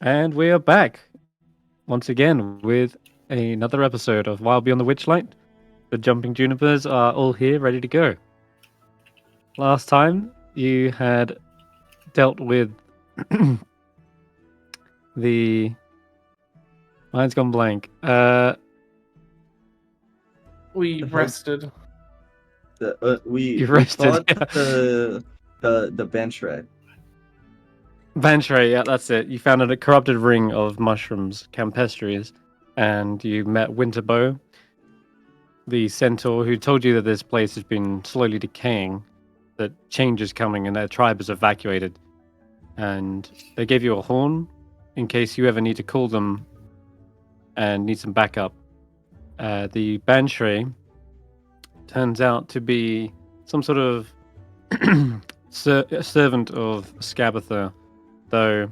And we are back once again with another episode of Wild Beyond the Witchlight. The jumping Junipers are all here, ready to go. Last time you had dealt with the. Mine's gone blank. We rested. You rested, fought yeah. the bench rat. Banshray, yeah, that's it. You found a corrupted ring of mushrooms, campestries, and you met Winterbow, the centaur, who told you that this place has been slowly decaying, that change is coming, and their tribe is evacuated. And they gave you a horn in case you ever need to call them and need some backup. The Banshray turns out to be some sort of servant of Scabatha, though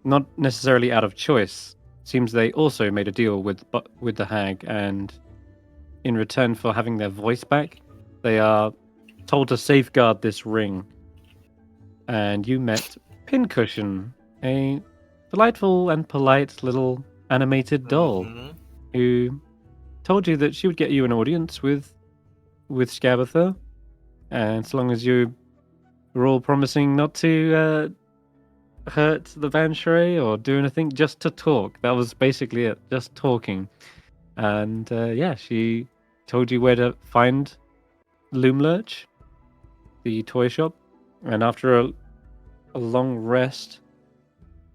not necessarily out of choice. Seems they also made a deal with the hag, and in return for having their voice back, they are told to safeguard this ring. And you met Pincushion, a delightful and polite little animated doll, who told you that she would get you an audience with Scabatha, and as long as you were all promising not to hurt the Banshray or do anything, just to talk. That was basically it, just talking. And yeah, she told you where to find Loomlurch, the toy shop, and after a long rest,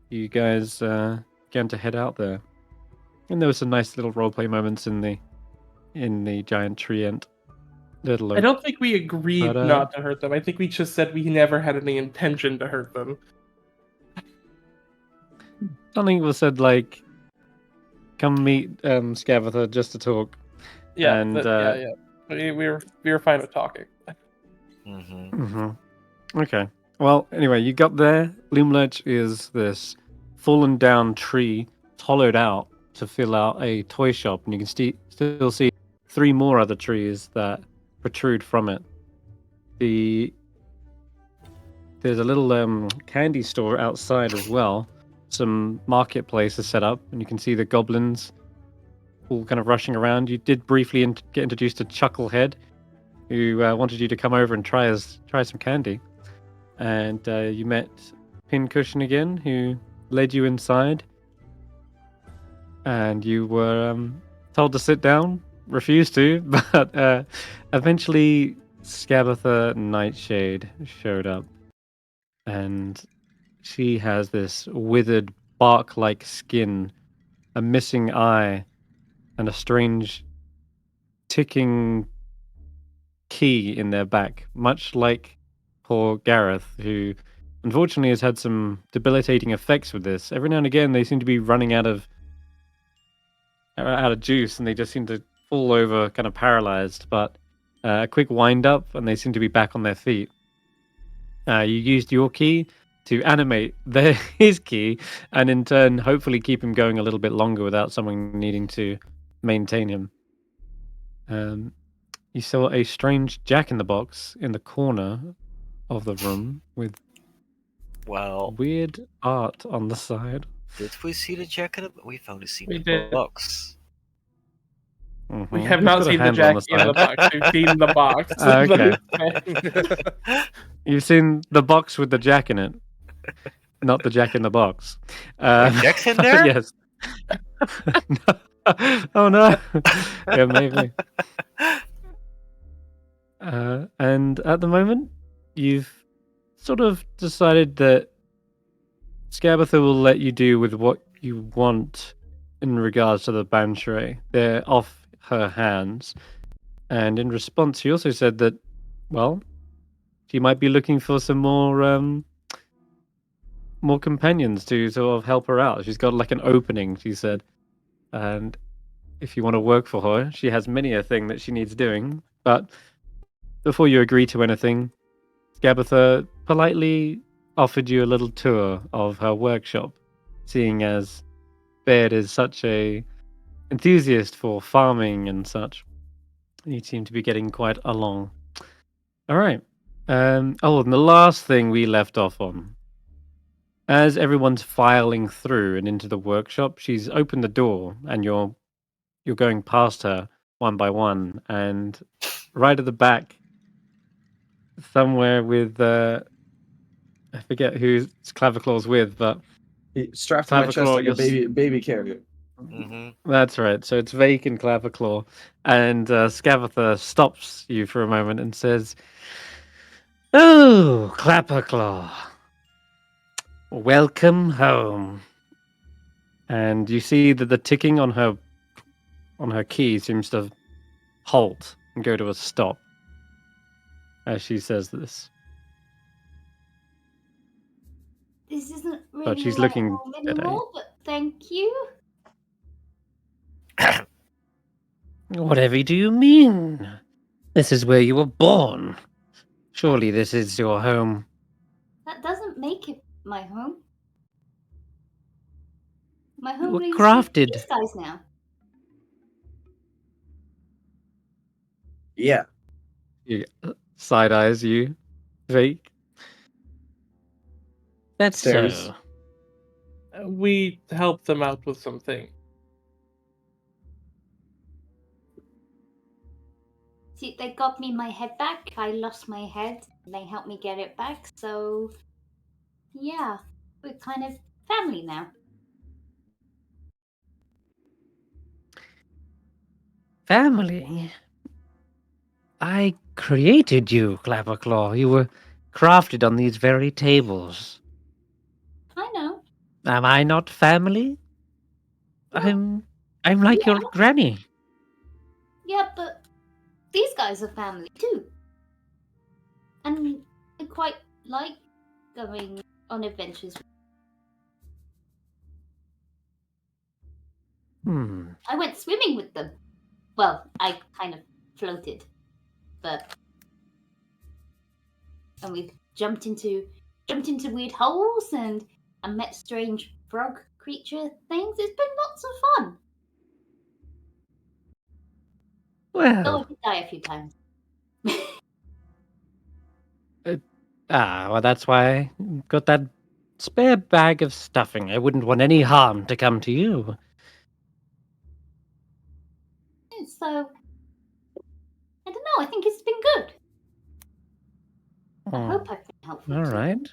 you guys began to head out there. And there was some nice little roleplay moments in the giant tree ant. Little I don't think we agreed But, not to hurt them. I think we just said we never had any intention to hurt them. something was said like, "Come meet Scavatha just to talk." Yeah, And yeah. We were fine with talking. Okay. Well, anyway, you got there. Loomlurch is this fallen down tree, hollowed out to fill out a toy shop, and you can still see 3 more other trees that protrude from it. There's a little candy store outside as well. Some marketplace is set up, and you can see the goblins all kind of rushing around. You did briefly get introduced to Chucklehead, who wanted you to come over and try some candy. And you met Pincushion again, who led you inside. And you were told to sit down, refused to, but eventually Scabatha Nightshade showed up. And she has this withered, bark-like skin, a missing eye, and a strange ticking key in their back, much like poor Garreth, who unfortunately has had some debilitating effects with this. Every now and again, they seem to be running out of juice, and they just seem to fall over, kind of paralyzed. But a quick wind up, and they seem to be back on their feet. You used your key to animate his key, and in turn, hopefully keep him going a little bit longer without someone needing to maintain him. You saw a strange jack-in-the-box in the corner of the room with weird art on the side. Did we see the jack in the box? We found We the did. box. We have not seen the jack in the box. We've seen the box. Okay. You've seen the box with the jack in it, not the jack in the box. Jack's in there? Yes. No. Oh no. Yeah, maybe. And at the moment, you've sort of decided that Scabatha will let you do with what you want in regards to the Banshray. They're off her hands. And in response, she also said that, well, she might be looking for some more companions to sort of help her out. She's got like an opening, she said. And if you want to work for her, she has many a thing that she needs doing. But before you agree to anything, Scabatha politely offered you a little tour of her workshop, seeing as Baird is such a enthusiast for farming and such. You seem to be getting quite along. All right. And the last thing we left off on As everyone's filing through and into the workshop, she's opened the door, and you're going past her one by one, and right at the back, somewhere with I forget who Claviclaw's with, but Strapped to my chest like a baby carrier. Mm-hmm. That's right. So it's Vaike and Claviclaw, and Scabatha stops you for a moment and says, "Oh, Clapperclaw, welcome home." And you see that the ticking on her key seems to halt and go to a stop as she says this. This isn't really But she's my looking home at anymore, but thank you. Whatever do you mean? This is where you were born. Surely this is your home. That doesn't make it my home. My You home were lives crafted. with these guys now. Yeah. He side eyes you, Vaike. That's Stares. so. We helped them out with something. See, they got me my head back. I lost my head. And they helped me get it back. So, yeah, we're kind of family now. Family? I created you, Clapperclaw. You were crafted on these very tables. I know. Am I not family? No. I'm like Yeah. your granny. Yeah, but these guys are family too. And I quite like going on adventures. I went swimming with them. Well, I kind of floated, but and we jumped into weird holes and I met strange frog creature things. It's been lots of fun. Though I Well, did die a few times. well, that's why I got that spare bag of stuffing. I wouldn't want any harm to come to you. So I don't know. I think it's been good. I hope I've been helpful. All too. right.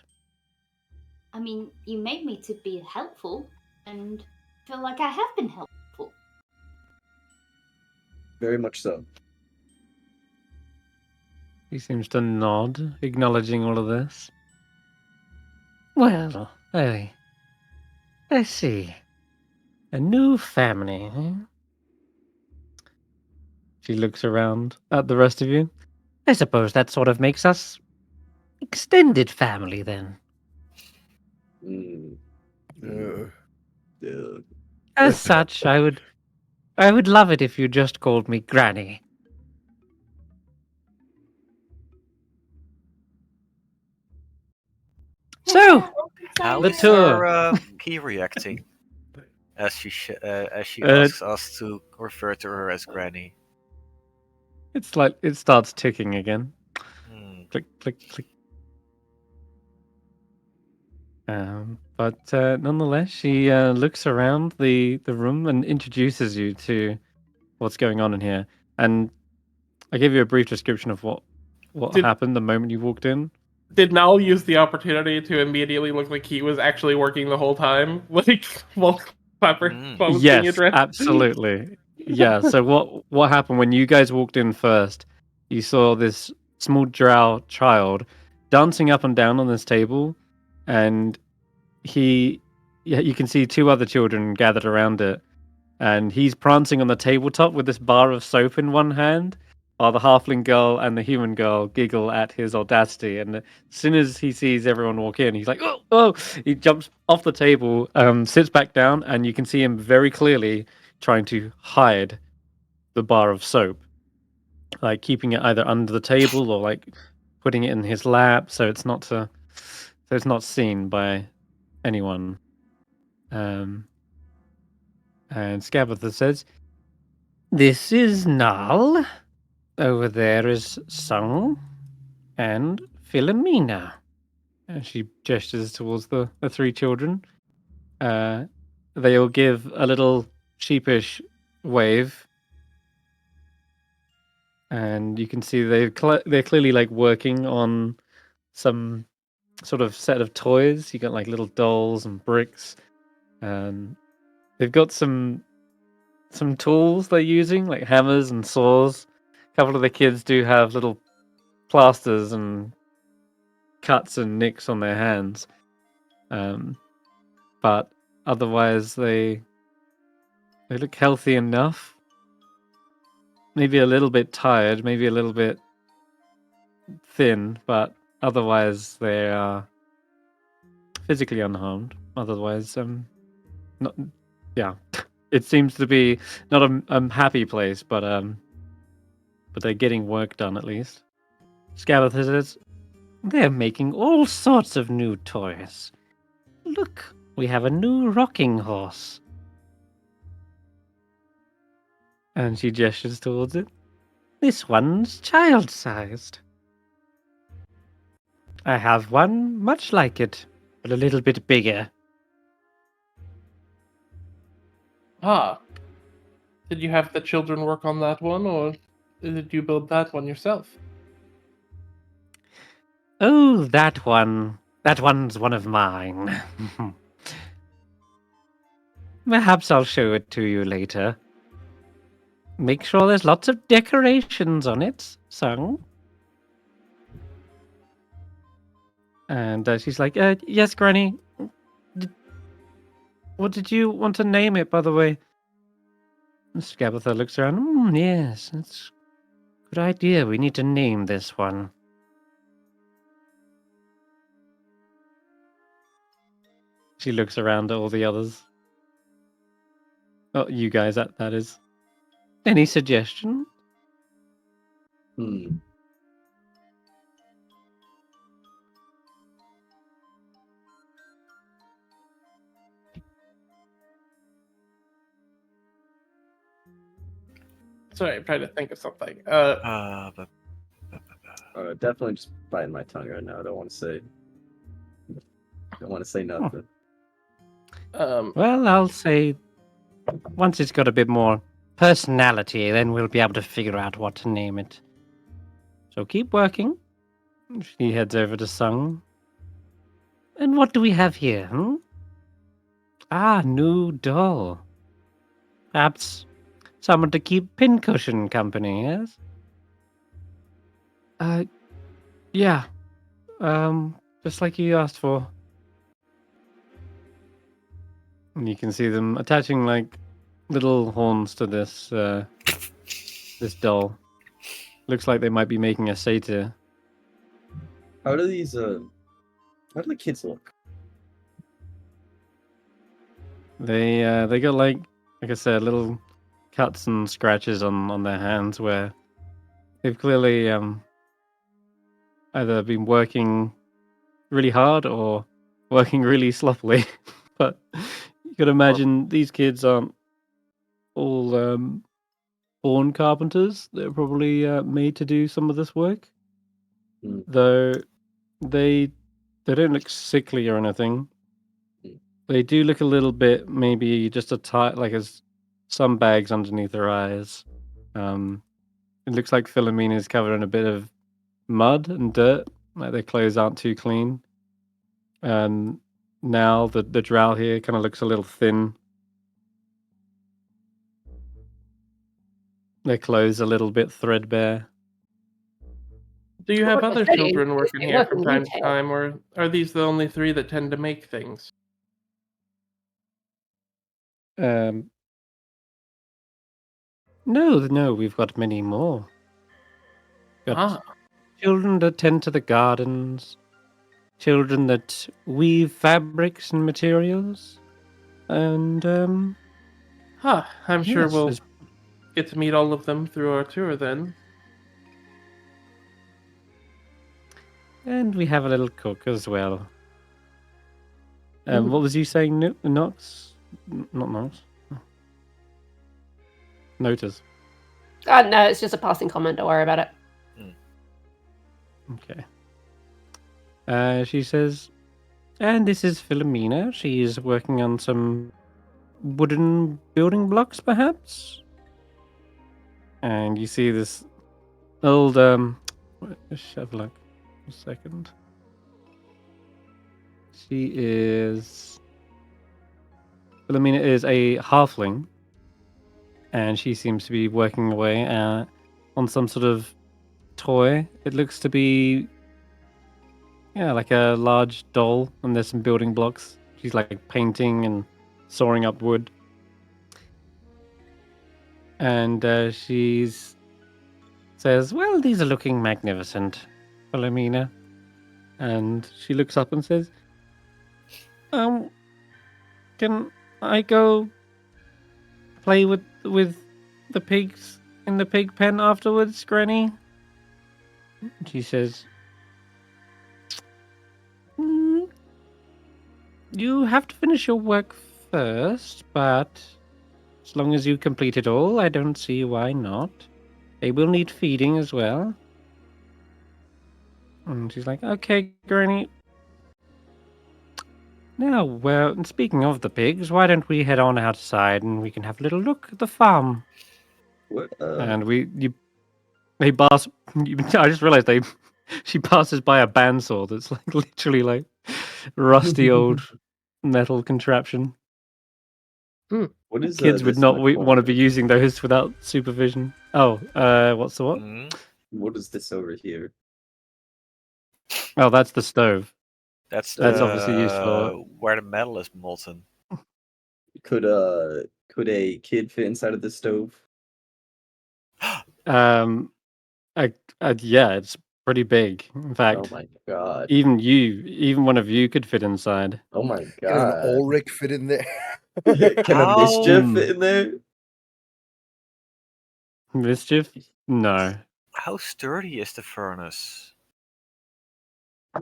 I mean, you made me to be helpful, and feel like I have been helpful. Very much so. He seems to nod, acknowledging all of this. Well, I see. A new family, eh? She looks around at the rest of you. I suppose that sort of makes us extended family then. As such, I would love it if you just called me Granny. So, How the is tour. our key reacting as she asks us to refer to her as Granny? It's like it starts ticking again. Click, click, click. But nonetheless, she looks around the room and introduces you to what's going on in here. And I gave you a brief description of what happened the moment you walked in. Did Nal use the opportunity to immediately look like he was actually working the whole time? Like, while Clapper was being Yes, addressed? absolutely. Yeah, so what happened when you guys walked in first, you saw this small drow child dancing up and down on this table, and you can see two other children gathered around it, and he's prancing on the tabletop with this bar of soap in one hand, while the halfling girl and the human girl giggle at his audacity. And as soon as he sees everyone walk in, he's like, "Oh, oh!" He jumps off the table, sits back down, and you can see him very clearly trying to hide the bar of soap, like keeping it either under the table or like putting it in his lap, so it's not seen by anyone. And Scabatha says, "This is Nal. Over there is Sung and Philomena." And she gestures towards the three children. They all give a little sheepish wave. And you can see they're clearly like working on some sort of set of toys. You got like little dolls and bricks. They've got some tools they're using, like hammers and saws. A couple of the kids do have little plasters and cuts and nicks on their hands. But otherwise they look healthy enough. Maybe a little bit tired, maybe a little bit thin, but otherwise they are physically unharmed. Otherwise, not. Yeah, it seems to be not a happy place, but they're getting work done at least. Garreth says, "They're making all sorts of new toys. Look, we have a new rocking horse." And she gestures towards it. "This one's child-sized. I have one much like it, but a little bit bigger." Ah. Did you have the children work on that one, or did you build that one yourself? "Oh, that one. That one's one of mine." "Perhaps I'll show it to you later. Make sure there's lots of decorations on it, son." And she's like, "Yes, Granny. What did you want to name it, by the way?" Scabatha looks around. Yes, that's a good idea. We need to name this one." She looks around at all the others. Oh, you guys, that is. Any suggestion? Sorry, I'm trying to think of something. Definitely just biting my tongue right now. I don't want to say. Don't want to say nothing. Well, I'll say once it's got a bit more personality, then we'll be able to figure out what to name it. So keep working. She heads over to Sung. "And what do we have here? Ah, new doll. Perhaps someone to keep Pincushion company, yes?" Yeah. Just like you asked for." And you can see them attaching like little horns to this this doll. Looks like they might be making a satyr. How do these how do the kids look? They got like I said, little cuts and scratches on their hands where they've clearly either been working really hard or working really sloppily. But you could imagine these kids aren't all born carpenters. They're probably made to do some of this work. Though they don't look sickly or anything. They do look a little bit, maybe just as some bags underneath their eyes. It looks like Philomena is covered in a bit of mud and dirt, like their clothes aren't too clean. And now the drow here kind of looks a little thin. Their clothes a little bit threadbare. Do you have other children working here from time to time, or are these the only three that tend to make things? No, we've got many more. Got children that tend to the gardens, children that weave fabrics and materials, and I'm sure we'll get to meet all of them through our tour then. And we have a little cook as well. What was you saying, Nox? Not Nox. Notus. No, it's just a passing comment. Don't worry about it. Okay. She says, and this is Philomena. She is working on some wooden building blocks, perhaps? And you see this old, let's have a look. A second. Philomena is a halfling, and she seems to be working away on some sort of toy. It looks to be, yeah, like a large doll, and there's some building blocks. She's like painting and sawing up wood. And she says, well, these are looking magnificent, Philomena. And she looks up and says, can I go play with the pigs in the pig pen afterwards, Granny? She says, you have to finish your work first, but as long as you complete it all, I don't see why not. They will need feeding as well. And she's like, okay, Granny. Now, well, speaking of the pigs, why don't we head on outside and we can have a little look at the farm? What? And they pass. I just realized she passes by a bandsaw that's like literally like rusty old metal contraption. What is Kids would this not in the want to be corner? using those without supervision. Oh, what's the what? What is this over here? Oh, that's the stove. That's obviously used for. where the metal is molten. Could a kid fit inside of the stove? Yeah, it's pretty big. In fact, Oh my god. even one of you could fit inside. Oh my Can an god. Ulric fit in there? Can a mischief fit in there? Mischief? No. How sturdy is the furnace?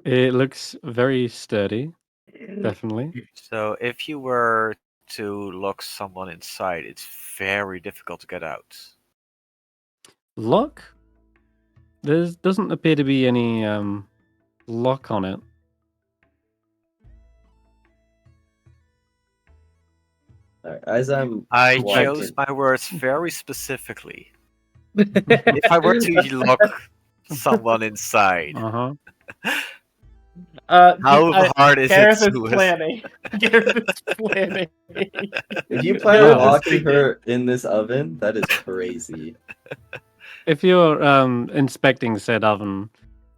It looks very sturdy. Definitely. So if you were to lock someone inside, it's very difficult to get out. Lock? There doesn't appear to be any lock on it. As I walking- chose my words very specifically. If I were to lock someone inside, Uh-huh. how hard is Garreth it is to planning. Garreth is planning. If you plan on Yeah. locking her in this oven, that is crazy. If you're inspecting said oven,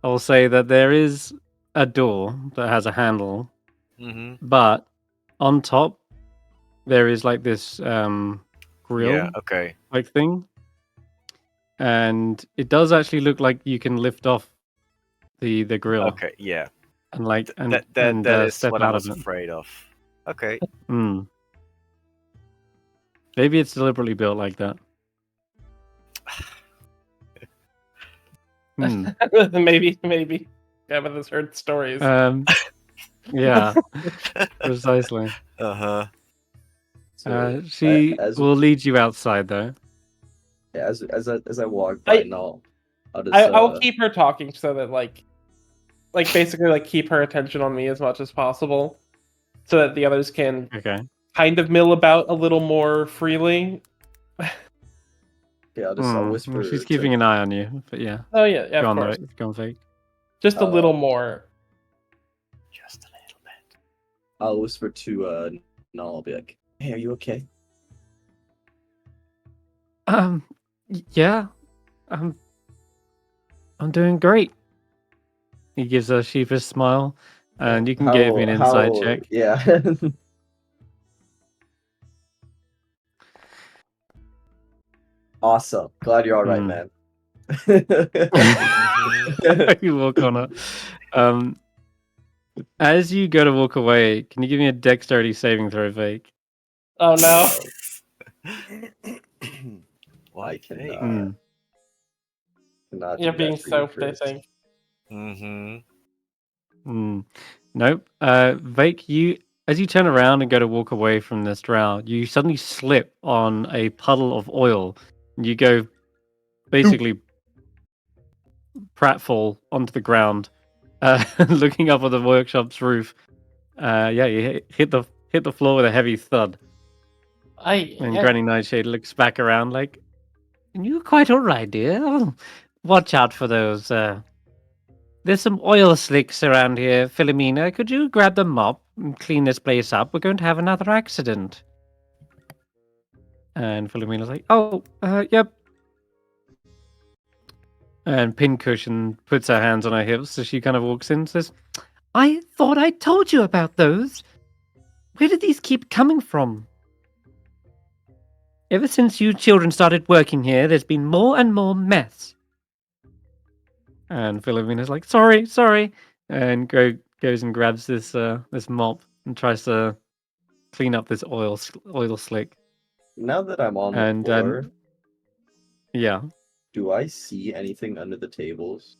I'll say that there is a door that has a handle, but on top there is like this grill Yeah, okay. like thing. And it does actually look like you can lift off the grill. Okay, yeah. And like That is step what I out was of it. afraid of. Okay. Maybe it's deliberately built like that. Maybe. Gavin has heard stories. Yeah, precisely. Uh-huh. So, She as will lead you outside though. as I walk by, I'll just I'll keep her talking so that like basically like keep her attention on me as much as possible, so that the others can kind of mill about a little more freely. Yeah, I'll whisper. She's keeping an eye on you, but yeah. Oh yeah, Go of on, course. Go on, Vaike. Just a little more. Just a little bit. I'll whisper to Null. I'll be like, "Hey, are you okay?" Yeah, I'm doing great. He gives a sheepish smile, and you can give me an inside check. Yeah. Awesome. Glad you're all right, man. You walk on it. As you go to walk away, can you give me a dexterity saving throw, Vaike? Oh no. I cannot. Cannot You're do being that for you, soaked, I Chris. think. Nope. Vaike, as you turn around and go to walk away from this drow, you suddenly slip on a puddle of oil. And you go basically pratfall onto the ground, looking up on the workshop's roof. You hit the floor with a heavy thud. And Granny Nightshade looks back around like, "You quite all right, dear? Oh, watch out for those. There's some oil slicks around here. Philomena, could you grab the mop and clean this place up? We're going to have another accident." And Philomena's like, "Oh, yep." And Pincushion puts her hands on her hips as she kind of walks in and says, "I thought I told you about those. Where did these keep coming from? Ever since you children started working here, there's been more and more mess." And Philomena's like, sorry. And goes and grabs this mop and tries to clean up this oil slick. Now that I'm on the floor, yeah. Do I see anything under the tables?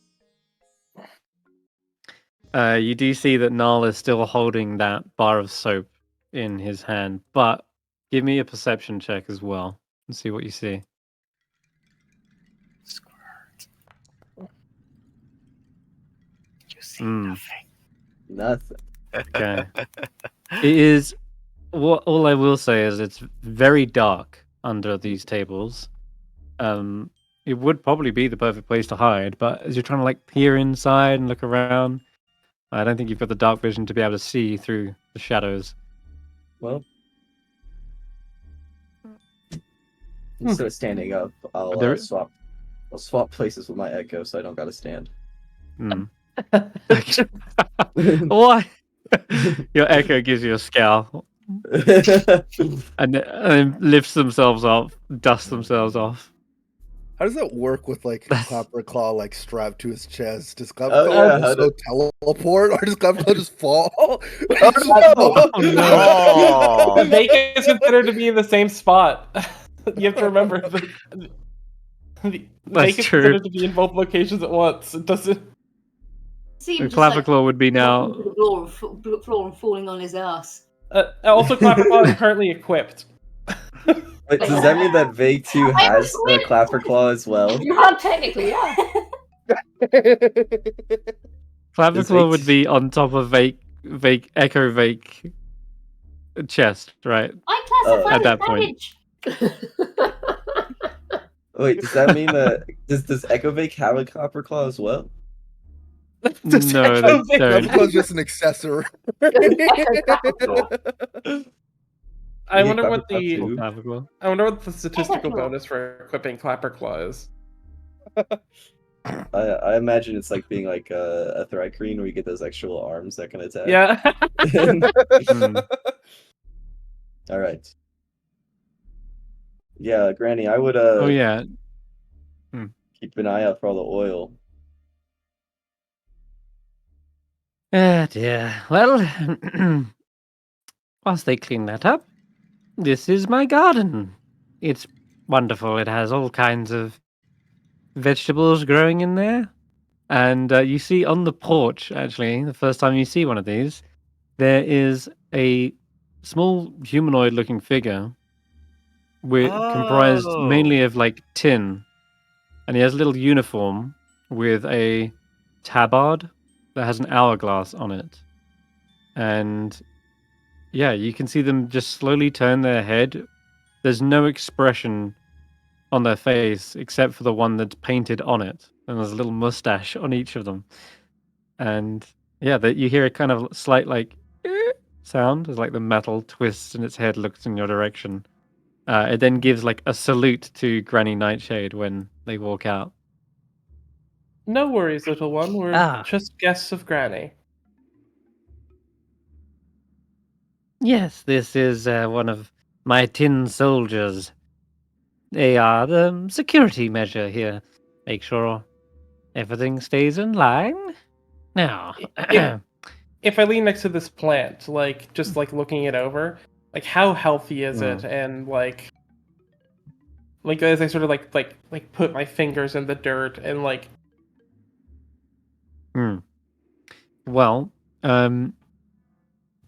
You do see that Nal is still holding that bar of soap in his hand, but give me a perception check as well and see what you see. Squirt. You see nothing. Nothing. Okay. It is. All I will say is it's very dark under these tables. It would probably be the perfect place to hide, but as you're trying to like peer inside and look around, I don't think you've got the dark vision to be able to see through the shadows. Well, instead of standing up, I'll swap places with my Echo, so I don't gotta stand. Why? Your Echo gives you a scowl, and lifts themselves up, dusts themselves off. How does that work with like Clapperclaw like strapped to his chest? Does Clapperclaw also teleport, or does Clapperclaw just fall? Oh no! Vaike is considered to be in the same spot. You have to remember Vaike is considered to be in both locations at once. It doesn't. Clapperclaw would be now floor and falling on his ass. Also, Clapperclaw is currently equipped. Wait, does that mean that Vaike 2 has the Clapperclaw as well? Not technically, yeah. Clapperclaw would be on top of Echo Vaike chest, right? I classify at that point. Wait, does that mean that does Echo Vaike have a Clapperclaw as well? No, they don't. Clapperclaw's just an accessory. I wonder what the statistical bonus for equipping Clapperclaw is. I imagine it's like being like a Thrycreen where you get those extra little arms that can attack. Yeah. All right. Yeah, Granny, I would Oh yeah. Keep an eye out for all the oil. Dear. Well, whilst they clean that up, this is my garden. It's wonderful. It has all kinds of vegetables growing in there. And you see on the porch, actually, the first time you see one of these, there is a small humanoid-looking figure comprised mainly of like tin. And he has a little uniform with a tabard that has an hourglass on it. And yeah, you can see them just slowly turn their head. There's no expression on their face except for the one that's painted on it. And there's a little mustache on each of them. And yeah, you hear a kind of slight like sound as like the metal twists and its head looks in your direction. It then gives like a salute to Granny Nightshade when they walk out. No worries, little one. We're just guests of Granny. Yes, this is one of my tin soldiers. They are the security measure here. Make sure everything stays in line. Now, if I lean next to this plant, like just like looking it over, like how healthy is it, and like as I sort of like put my fingers in the dirt and like. Well,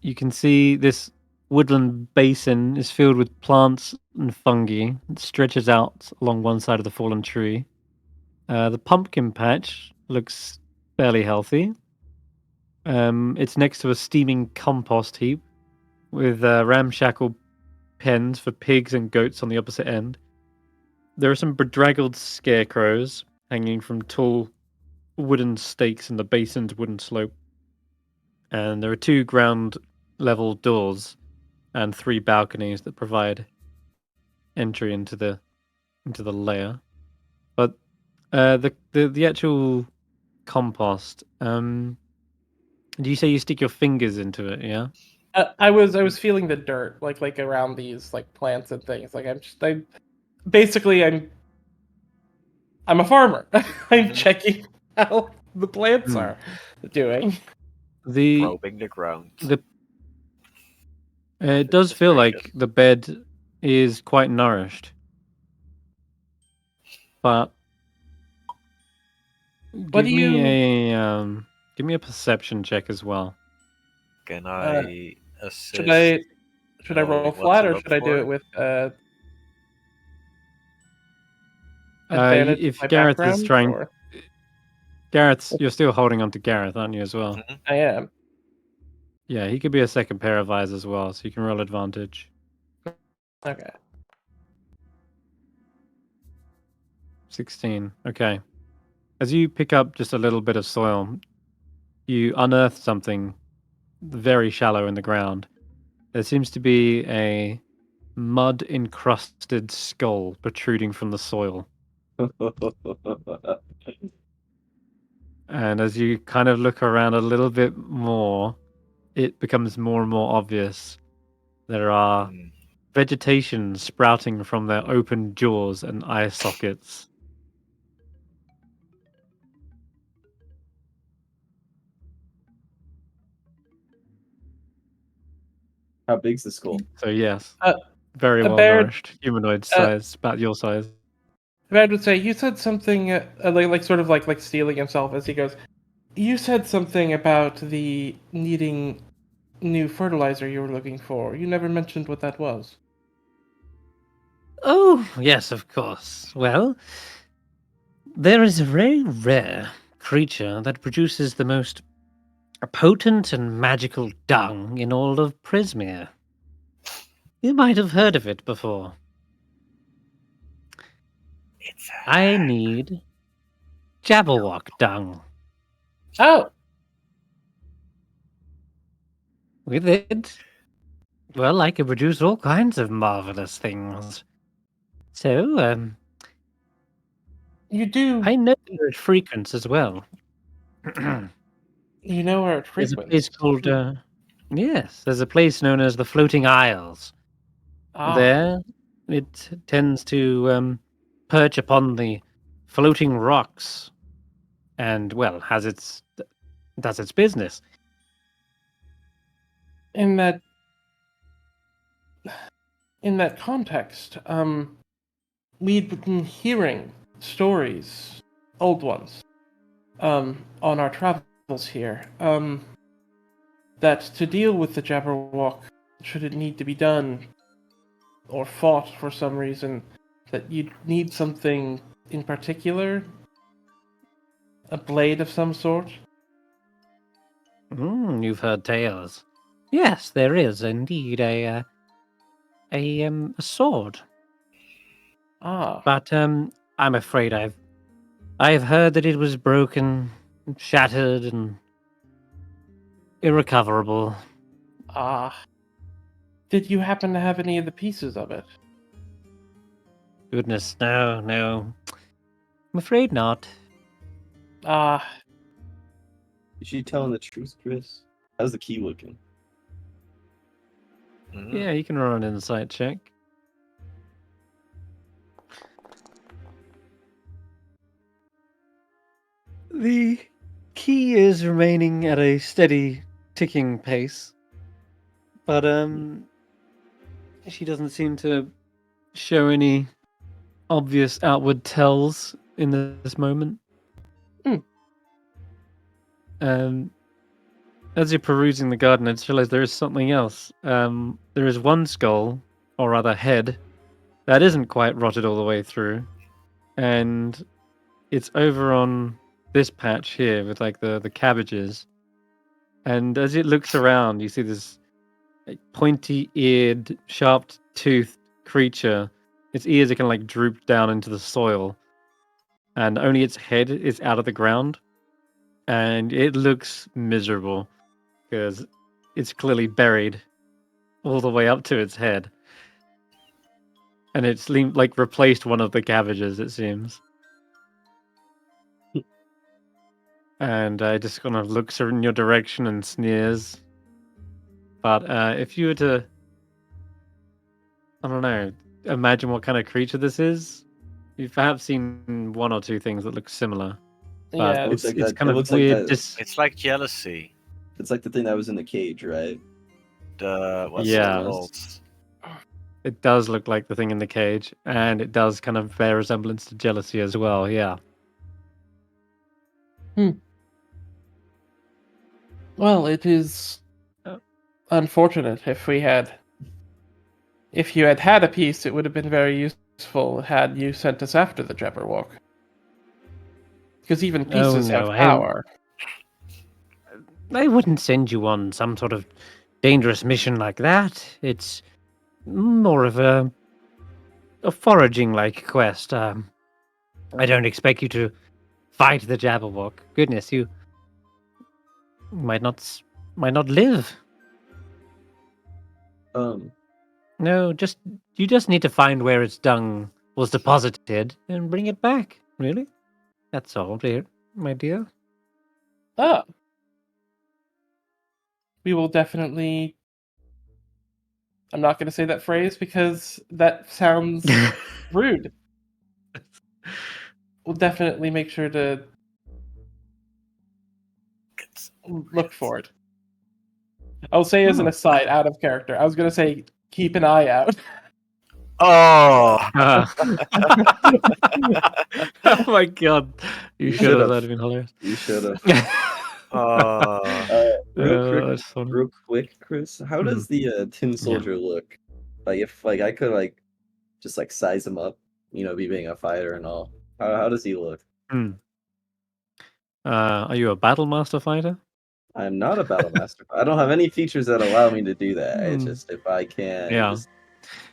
you can see this woodland basin is filled with plants and fungi. It stretches out along one side of the fallen tree. The pumpkin patch looks fairly healthy. It's next to a steaming compost heap with ramshackle pens for pigs and goats on the opposite end. There are some bedraggled scarecrows hanging from tall wooden stakes in the basin's wooden slope. And there are 2 ground level doors and 3 balconies that provide entry into the lair. But the actual compost, do you say you stick your fingers into it, yeah? I was feeling the dirt like around these like plants and things. Like I'm a farmer. I'm checking how the plants are doing. Probing the ground. It does feel like the bed is quite nourished, but give me a perception check as well. Can I assist? Should I roll flat or should I do it with advantage? If Garreth is trying, you're still holding on to Garreth, aren't you, as well? Mm-hmm. I am. Yeah, he could be a second pair of eyes as well, so you can roll advantage. Okay. 16. Okay. As you pick up just a little bit of soil, you unearth something very shallow in the ground. There seems to be a mud-encrusted skull protruding from the soil. And as you kind of look around a little bit more, it becomes more and more obvious. There are vegetation sprouting from their open jaws and eye sockets. How big's the skull? So yes, very well nourished, humanoid size, about your size. Brad would say, "You said something like sort of like stealing himself." As he goes, "You said something about the needing new fertilizer you were looking for. You never mentioned what that was." Oh, yes, of course. Well, there is a very rare creature that produces the most potent and magical dung in all of Prismere. You might have heard of it before. I need Jabberwock dung. Oh! With it, well, I can produce all kinds of marvelous things. So, you do. I know where it frequents as well. You know where it frequents? There's a place called, yes, there's a place known as the Floating Isles. There, it tends to perch upon the floating rocks and, well, does its business. In that context, we'd been hearing stories, old ones, on our travels here, that to deal with the Jabberwock, should it need to be done or fought for some reason, that you'd need something in particular, a blade of some sort. You've heard tales. Yes, there is indeed a sword. But I'm afraid I've heard that it was broken, shattered, and irrecoverable. Did you happen to have any of the pieces of it? Goodness, no. I'm afraid not. Is she telling the truth, Chris? How's the key looking? Yeah, you can roll an insight check. The key is remaining at a steady ticking pace, but she doesn't seem to show any obvious outward tells in this moment. As you're perusing the garden, I just realized there is something else. There is one skull, or rather head, that isn't quite rotted all the way through, and it's over on this patch here with like the cabbages. And as it looks around, you see this pointy-eared, sharp-toothed creature. Its ears are kind of like drooped down into the soil, and only its head is out of the ground. And it looks miserable because it's clearly buried all the way up to its head. And it's like replaced one of the cabbages, it seems. And it just kind of looks in your direction and sneers. But if you were to, I don't know, imagine what kind of creature this is, you've perhaps seen one or two things that look similar. But Yeah, it's like kind of weird. It's like jealousy. It's like the thing that was in the cage, right? What's Yeah. it called? It does look like the thing in the cage, and it does kind of bear resemblance to jealousy as well, yeah. Well, it is unfortunate. If you had had a piece, it would have been very useful had you sent us after the Jabberwock. Because even pieces have power. I wouldn't send you on some sort of dangerous mission like that. It's more of a foraging-like quest. I don't expect you to fight the Jabberwock. Goodness, you might not live. No, you just need to find where its dung was deposited and bring it back. Really, that's all, dear, my dear. Ah, we will definitely. I'm not going to say that phrase because that sounds rude. We'll definitely make sure to look for it. I'll say as an aside, out of character. I was going to say keep an eye out. Oh! Oh my god. You should have. That'd have been hilarious. You should have. Real quick, Chris. How does the tin soldier look? Like if I could just size him up, being a fighter and all. How does he look? Are you a battle master fighter? I'm not a battle master. I don't have any features that allow me to do that. It's just if I can just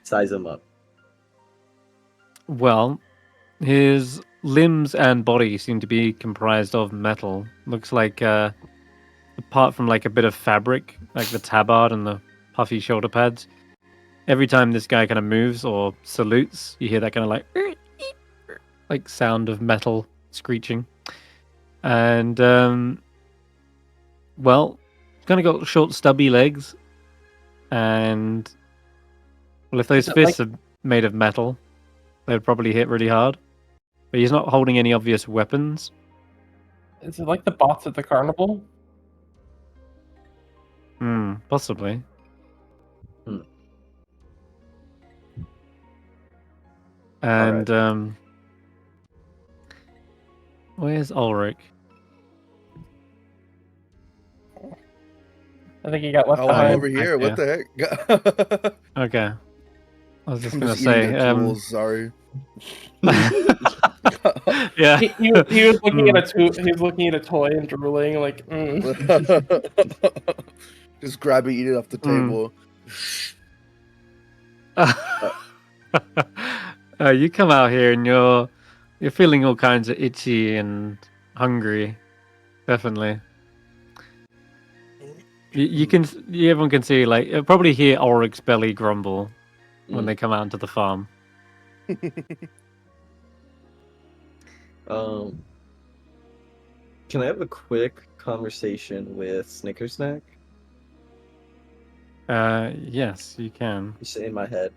size him up. Well, his limbs and body seem to be comprised of metal. Looks like, apart from a bit of fabric, like the tabard and the puffy shoulder pads, every time this guy kind of moves or salutes, you hear that kind of like sound of metal screeching. And, well, kind of got short, stubby legs. And, well, if those fists are made of metal, they would probably hit really hard. But he's not holding any obvious weapons. Is it like the bots at the carnival? Possibly. And, where's Ulric? I think he got left behind. I'm over here. What the heck? Okay. I was just I'm gonna just say, tools, sorry. Yeah. He was looking at he was looking at a toy and drooling like. Just grab it, eat it off the table. You come out here and you're feeling all kinds of itchy and hungry. Definitely. Everyone can see probably hear Ulric's belly grumble when they come out into the farm. Can I have a quick conversation with Snickersnack? Yes, you can. You say in my head.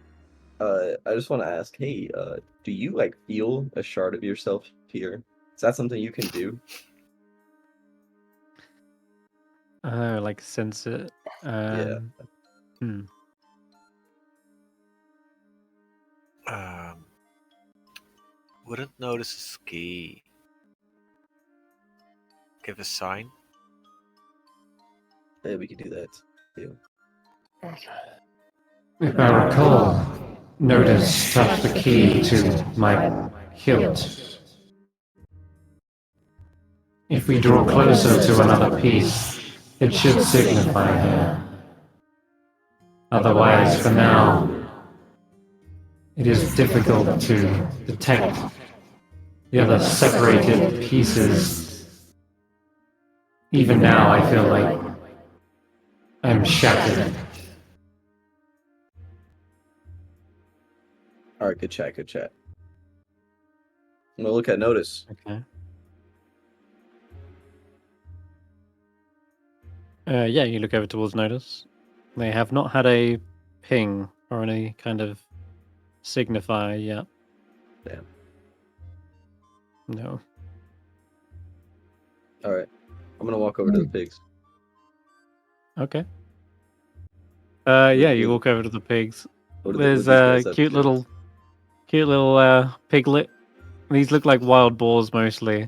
I just want to ask, hey, do you feel a shard of yourself here? Is that something you can do? Sense it. Yeah. Wouldn't Notus ski give a sign? Yeah, we could do that too. If I recall, Notus stuck the key to my hilt. If we draw closer to another piece, it should signify here. Otherwise, for now, it is difficult to detect the other separated pieces. Even now, I feel like I'm shattered. Alright, good chat, good chat. I'm gonna look at Notus. Okay. Yeah, you look over towards Notus. They have not had a ping or any kind of signifier yet. Damn. No. Alright. I'm gonna walk over to the pigs. Okay. Yeah, you do- walk over to the pigs. What do There's these guys a have cute to do? little piglet. These look like wild boars mostly.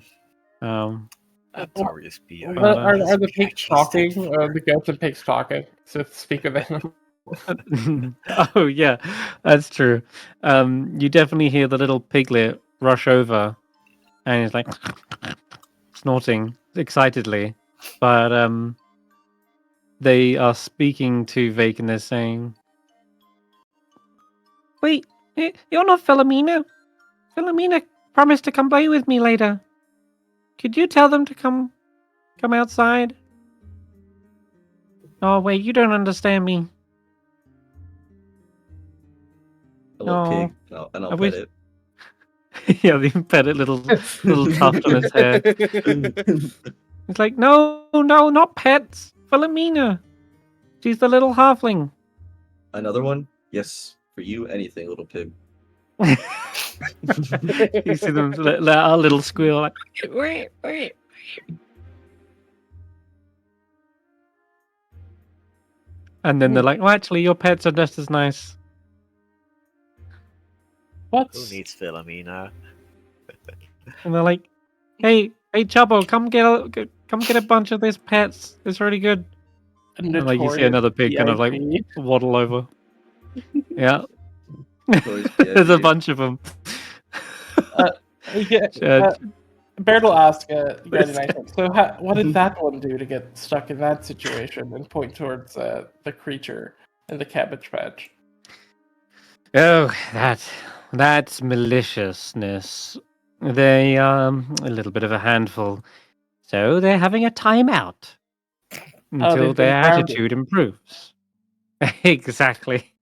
Notorious be Are, But, are the pigs catchy talking? stuff. The goats and pigs talking? So speak of them. oh yeah, that's true. You definitely hear the little piglet rush over, and he's like snorting excitedly. But they are speaking to Vaike, and they're saying, "Wait, you're not Philomena. Philomena promised to come play with me later. Could you tell them to come outside?" Oh wait, you don't understand me. A little Oh, pig, and I'll I pet wish- it. yeah, the embedded little tuft on his hair. It's like, no, not pets. Philomena. She's the little halfling. Another one? Yes, for you, anything, little pig. You see them let out a little squeal like, "Wait, wait." And then they're like, well, actually, your pets are just as nice. What? Who needs Philomena? And they're like, hey, Chubbo, come get a bunch of these pets. It's really good. And like you see another pig kind of like VIP. waddle over. Yeah. Notorious There's a VIP. bunch of them. Baird will ask Granny Nighthawk, so what did that one do to get stuck in that situation, and point towards the creature in the cabbage patch? Oh, that's maliciousness. They a little bit of a handful. So they're having a timeout until they've been their grounded. attitude improves. Exactly.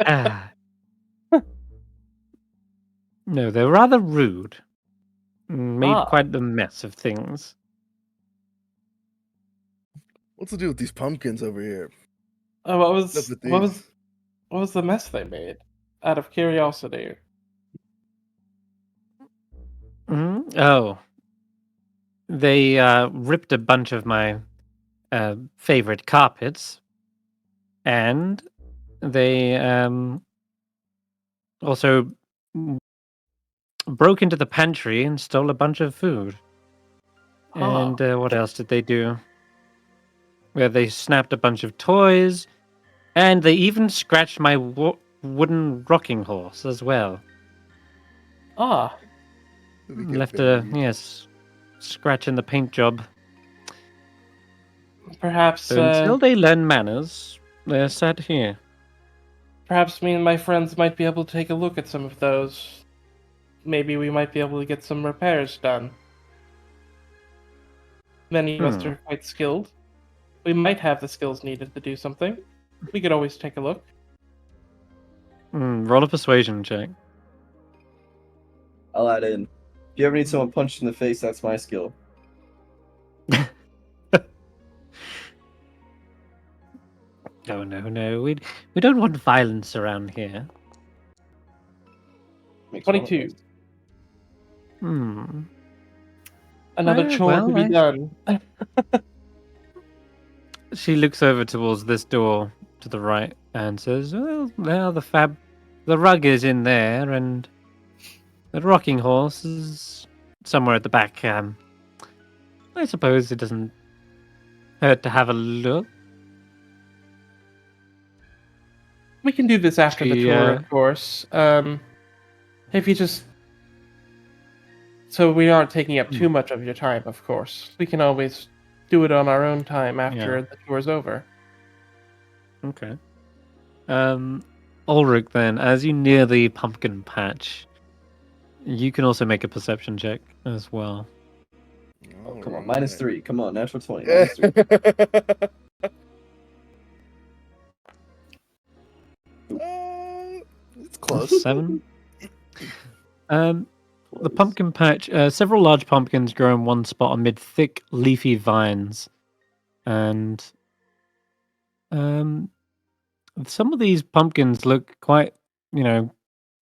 Ah. No, they're rather rude. Made quite the mess of things. What's to do with these pumpkins over here? What Look was at what these. was the mess they made? Out of curiosity. Oh. They ripped a bunch of my favorite carpets, and they also broke into the pantry and stole a bunch of food. And what else did they do? Where they snapped a bunch of toys, and they even scratched my wooden rocking horse as well. Left a scratch in the paint job. Perhaps So until they learn manners, they're sat here. Perhaps me and my friends might be able to take a look at some of those. Maybe we might be able to get some repairs done. Many of us are quite skilled. We might have the skills needed to do something. We could always take a look. Roll a persuasion check. I'll add in. If you ever need someone punched in the face, that's my skill. No. We don't want violence around here. 22. Another chore well, to be done. She looks over towards this door to the right and says, well, the rug is in there, and the rocking horse is somewhere at the back. I suppose it doesn't hurt to have a look. We can do this after the tour, of course. If you just so we aren't taking up too much of your time, of course. We can always do it on our own time after the tour's over. Okay. Ulric, then, as you near the pumpkin patch, you can also make a perception check as well. Oh, come on, -3. Come on, natural 20. Yeah. -3. It's close. 7. The pumpkin patch, several large pumpkins grow in one spot amid thick, leafy vines. And some of these pumpkins look quite,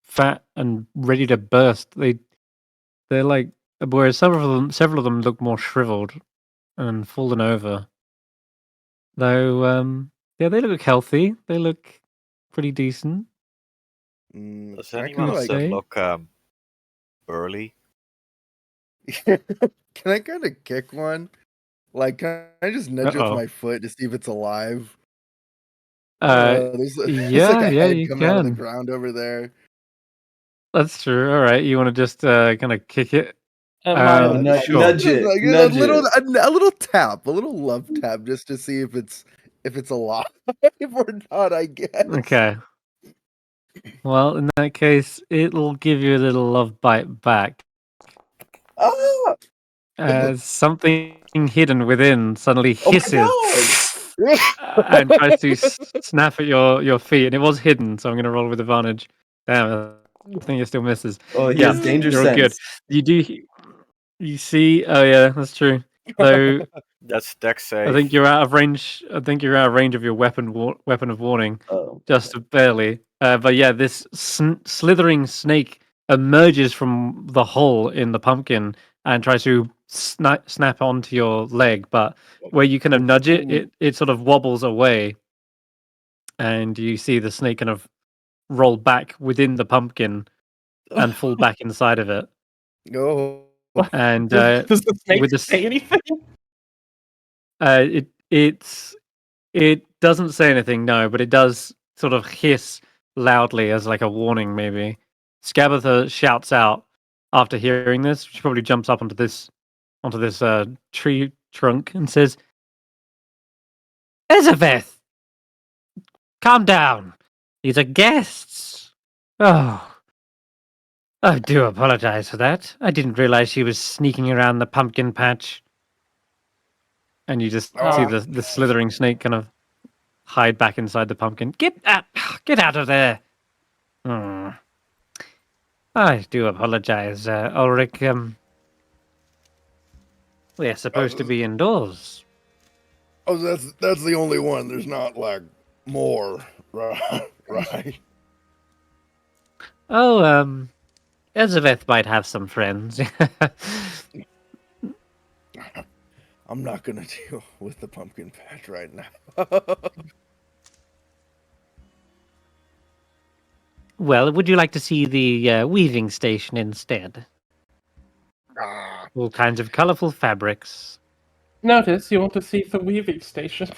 fat and ready to burst. They're like, whereas several of them look more shriveled and fallen over. Though, they look healthy. They look pretty decent. Does I anyone kinda of them look burly? Can I kind of kick one? Like, can I just nudge it with my foot to see if it's alive? There's like a head you coming out of the can. ground over there. That's true. All right, you want to just kind of kick it? Nudge it. Like, Nudge a little tap, a little love tap, just to see if it's alive or not. I guess. Okay. Well, in that case, it'll give you a little love bite back. Ah! As something hidden within suddenly hisses and tries to snap at your feet, and it was hidden, so I'm going to roll with advantage. Damn, I think it still misses. Oh, he has danger you're sense. Good. You see? Oh yeah, that's true. Though that's dex save. I think you're out of range. I think you're out of range of your weapon of warning, just barely. But yeah, this slithering snake emerges from the hole in the pumpkin and tries to snap onto your leg. But where you kind of nudge it sort of wobbles away, and you see the snake kind of roll back within the pumpkin and fall back inside of it. No. And does the snake say anything? It doesn't say anything, no, but it does sort of hiss loudly as like a warning, maybe. Scabatha shouts out after hearing this. She probably jumps up onto this tree trunk and says, "Elizabeth, calm down. These are guests. Oh, I do apologize for that. I didn't realize she was sneaking around the pumpkin patch." And you just see the slithering snake kind of hide back inside the pumpkin. Get out of there! I do apologize, Ulric. We are supposed to be indoors. Oh, that's the only one. There's not like more, right? Oh, Elizabeth might have some friends. I'm not gonna deal with the pumpkin patch right now. Well, would you like to see the weaving station instead? All kinds of colorful fabrics. Notice, you want to see the weaving station.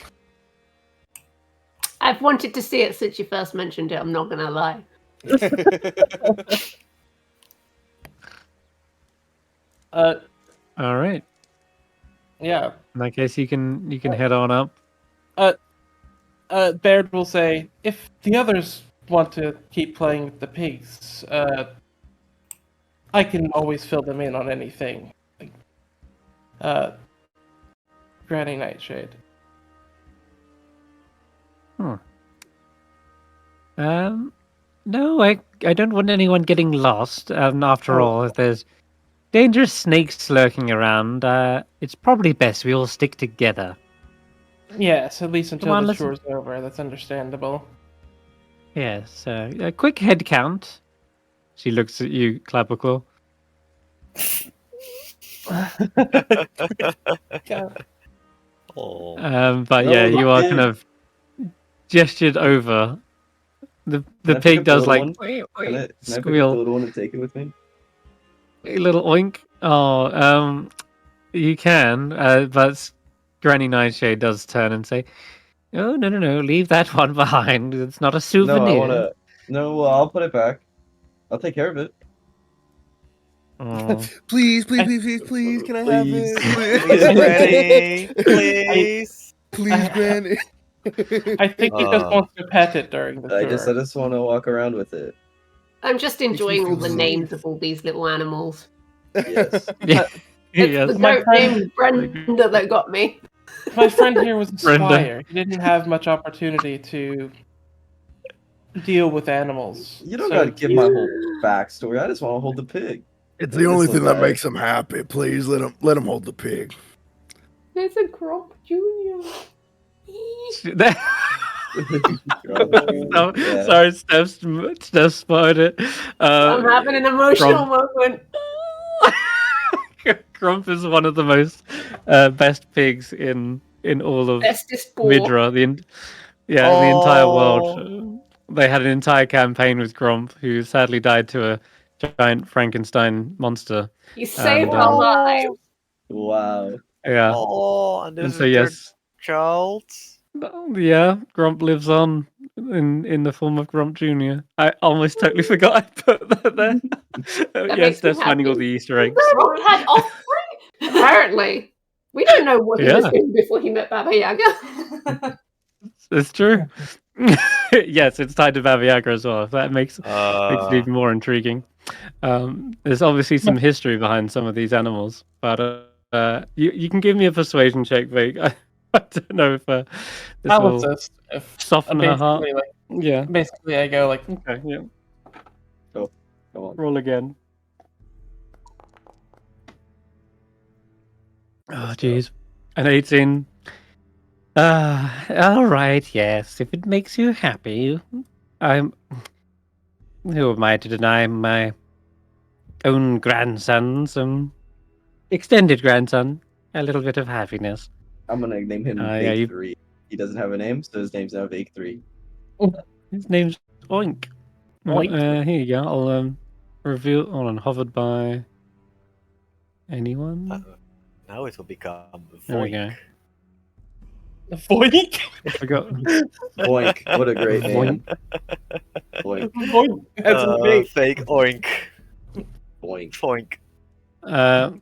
I've wanted to see it since you first mentioned it, I'm not gonna lie. All right. Yeah. In that case, you can head on up. Baird will say, if the others want to keep playing with the pigs, I can always fill them in on anything. Granny Nightshade. No, I don't want anyone getting lost. After all, if there's dangerous snakes lurking around, it's probably best we all stick together. Yes, at least until the tour's over. That's understandable. Yes, a quick head count. She looks at you, Clapperclaw. But yeah, you are kind of gestured over. The pig does like can I squeal. pick up the little one and take it with me? A little oink. Oh, you can, but Granny Nightshade does turn and say, "Oh no! Leave that one behind. It's not a souvenir." No, well, I'll put it back. I'll take care of it. Please, can I have Please. it? Please, Granny, please. Please, Granny. I think he just wants to pet it during the tour. I just want to walk around with it. I'm just enjoying all the feel names safe. of all these little animals. Yes. It's the My goat friend- named Brenda that got me. My friend here was a Brenda. squire. He didn't have much opportunity to deal with animals. You don't so gotta give my whole backstory. I just want to hold the pig. It's the only This thing little that guy. makes him happy. Please let him hold the pig. There's a Grump Junior. No, Yeah. sorry, Steph spotted it. I'm having an emotional Grump. moment. Grump is one of the most best pigs in all of Bestest boar. Midra. The entire world. They had an entire campaign with Grump, who sadly died to a giant Frankenstein monster. You saved And, our lives. Wow. Yeah, Oh, and this and is so their yes, child. yeah, Grump lives on in the form of Grump Junior. I almost totally forgot I put that there. Yes, makes me Steph's finding all happy. the Easter eggs. Grump had offspring? Apparently. We don't know what he was Yeah. doing before he met Baba Yaga. It's true. Yes, it's tied to Baba Yaga as well. That makes it even more intriguing. There's obviously some history behind some of these animals, but you can give me a persuasion check, Vaike. I don't know if this How will was this? If soften her heart. basically, like, Yeah. basically, I go like, Okay. Yeah. Go on. Roll again. Oh, jeez. An 18. All right. Yes, if it makes you happy, I'm. Who am I to deny my own grandson some extended grandson a little bit of happiness? I'm gonna name him Yeah, Vaike you- 3. He doesn't have a name, so his name's now Vaike 3. His name's Oink. Oink. Here you go. I'll reveal. Hold on. Hovered by anyone. Now it will become There we go. Voink? I forgot. Boink. What a great name. Boink. Voink. That's a big. fake oink. Boink. Foink.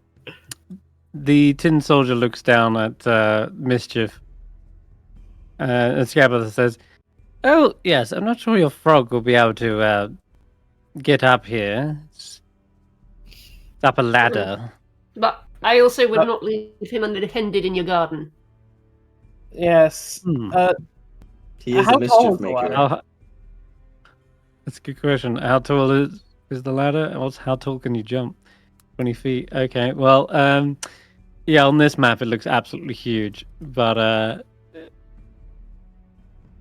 The tin soldier looks down at Mischief, and Scabatha says, "Oh yes, I'm not sure your frog will be able to get up here. It's up a ladder." But I also would not leave him unattended in your garden. Yes. He is How a mischief tall is the maker. ladder? That's a good question. How tall is the ladder? How tall can you jump? 20 feet. Okay. Well, yeah, on this map it looks absolutely huge, but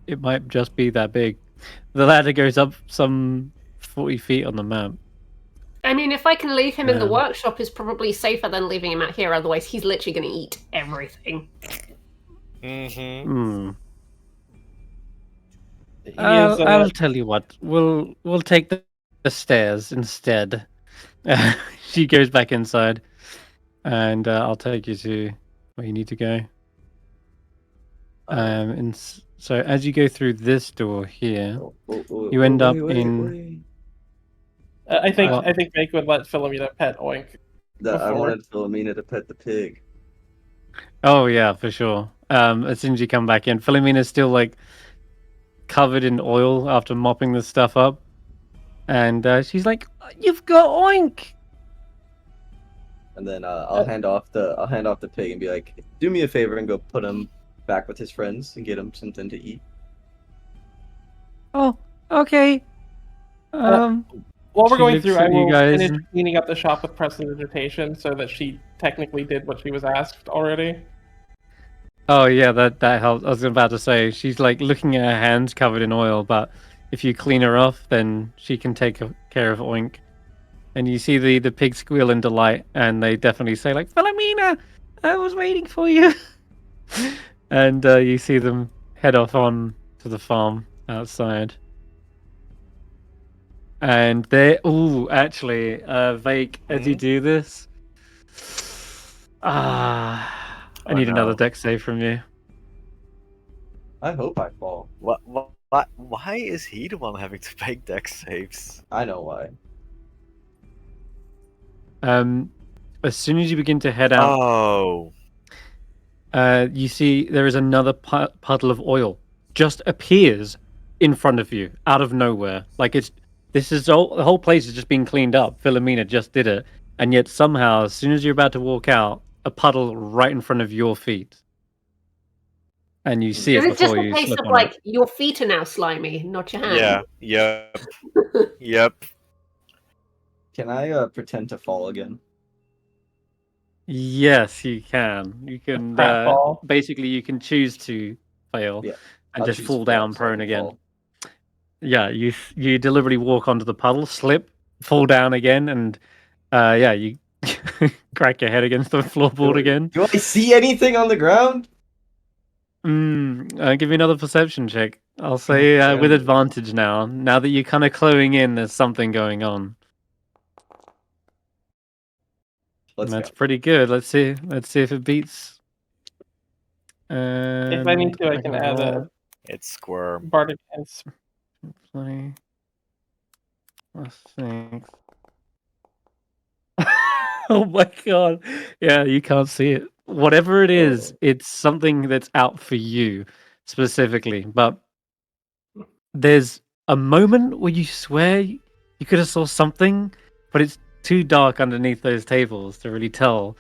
it might just be that big. The ladder goes up some 40 feet on the map. I mean, if I can leave him in the Yeah. workshop, is probably safer than leaving him out here. Otherwise, he's literally going to eat everything. Mm-hmm. Hmm. He is, I'll tell you what. We'll take the stairs instead. She goes back inside, and I'll take you to where you need to go. So as you go through this door here, you end up in. I think Well- Vaike would let Philomena pet Oink. I before. wanted Philomena to pet the pig. Oh yeah, for sure. As soon as you come back in, Philomena's still like covered in oil after mopping this stuff up, and she's like, "You've got Oink." And then I'll hand off the pig and be like, "Do me a favor and go put him back with his friends and get him something to eat." Oh, okay. While we're She going looks through, at I you will guys finish and- cleaning up the shop with prestidigitation so that she technically did what she was asked already. Oh yeah, that helps. I was about to say she's like looking at her hands covered in oil, but if you clean her off, then she can take care of Oink. And you see the pig squeal in delight, and they definitely say like, "Philomena, I was waiting for you." And you see them head off on to the farm outside. And they actually, Vaike, as you do this, I need another no. deck save from you. I hope I fall. Why is he the one having to make deck saves? I know why. As soon as you begin to head out, you see there is another puddle of oil just appears in front of you out of nowhere. Like the whole place is just being cleaned up. Philomena just did it, and yet somehow, as soon as you're about to walk out, a puddle right in front of your feet, and you see it It's just before a you case slip of on like it. your feet are now slimy, not your hands. Yeah. Yep. Can I pretend to fall again? Yes, you can. You can basically you can choose to fail and I'll just choose fall to down so I prone can again. fall. Yeah, you deliberately walk onto the puddle, slip, fall down again, and you crack your head against the floorboard again. Do I see anything on the ground? Give me another perception check. I'll say with advantage now. Now that you're kind of cluing in, there's something going on. That's pretty good. Let's see if it beats. If I need to, I can add a. It's squirm. Bardic hands. 20. Let's think. Oh my god! Yeah, you can't see it. Whatever it is, it's something that's out for you specifically. But there's a moment where you swear you could have saw something, but it's too dark underneath those tables to really tell.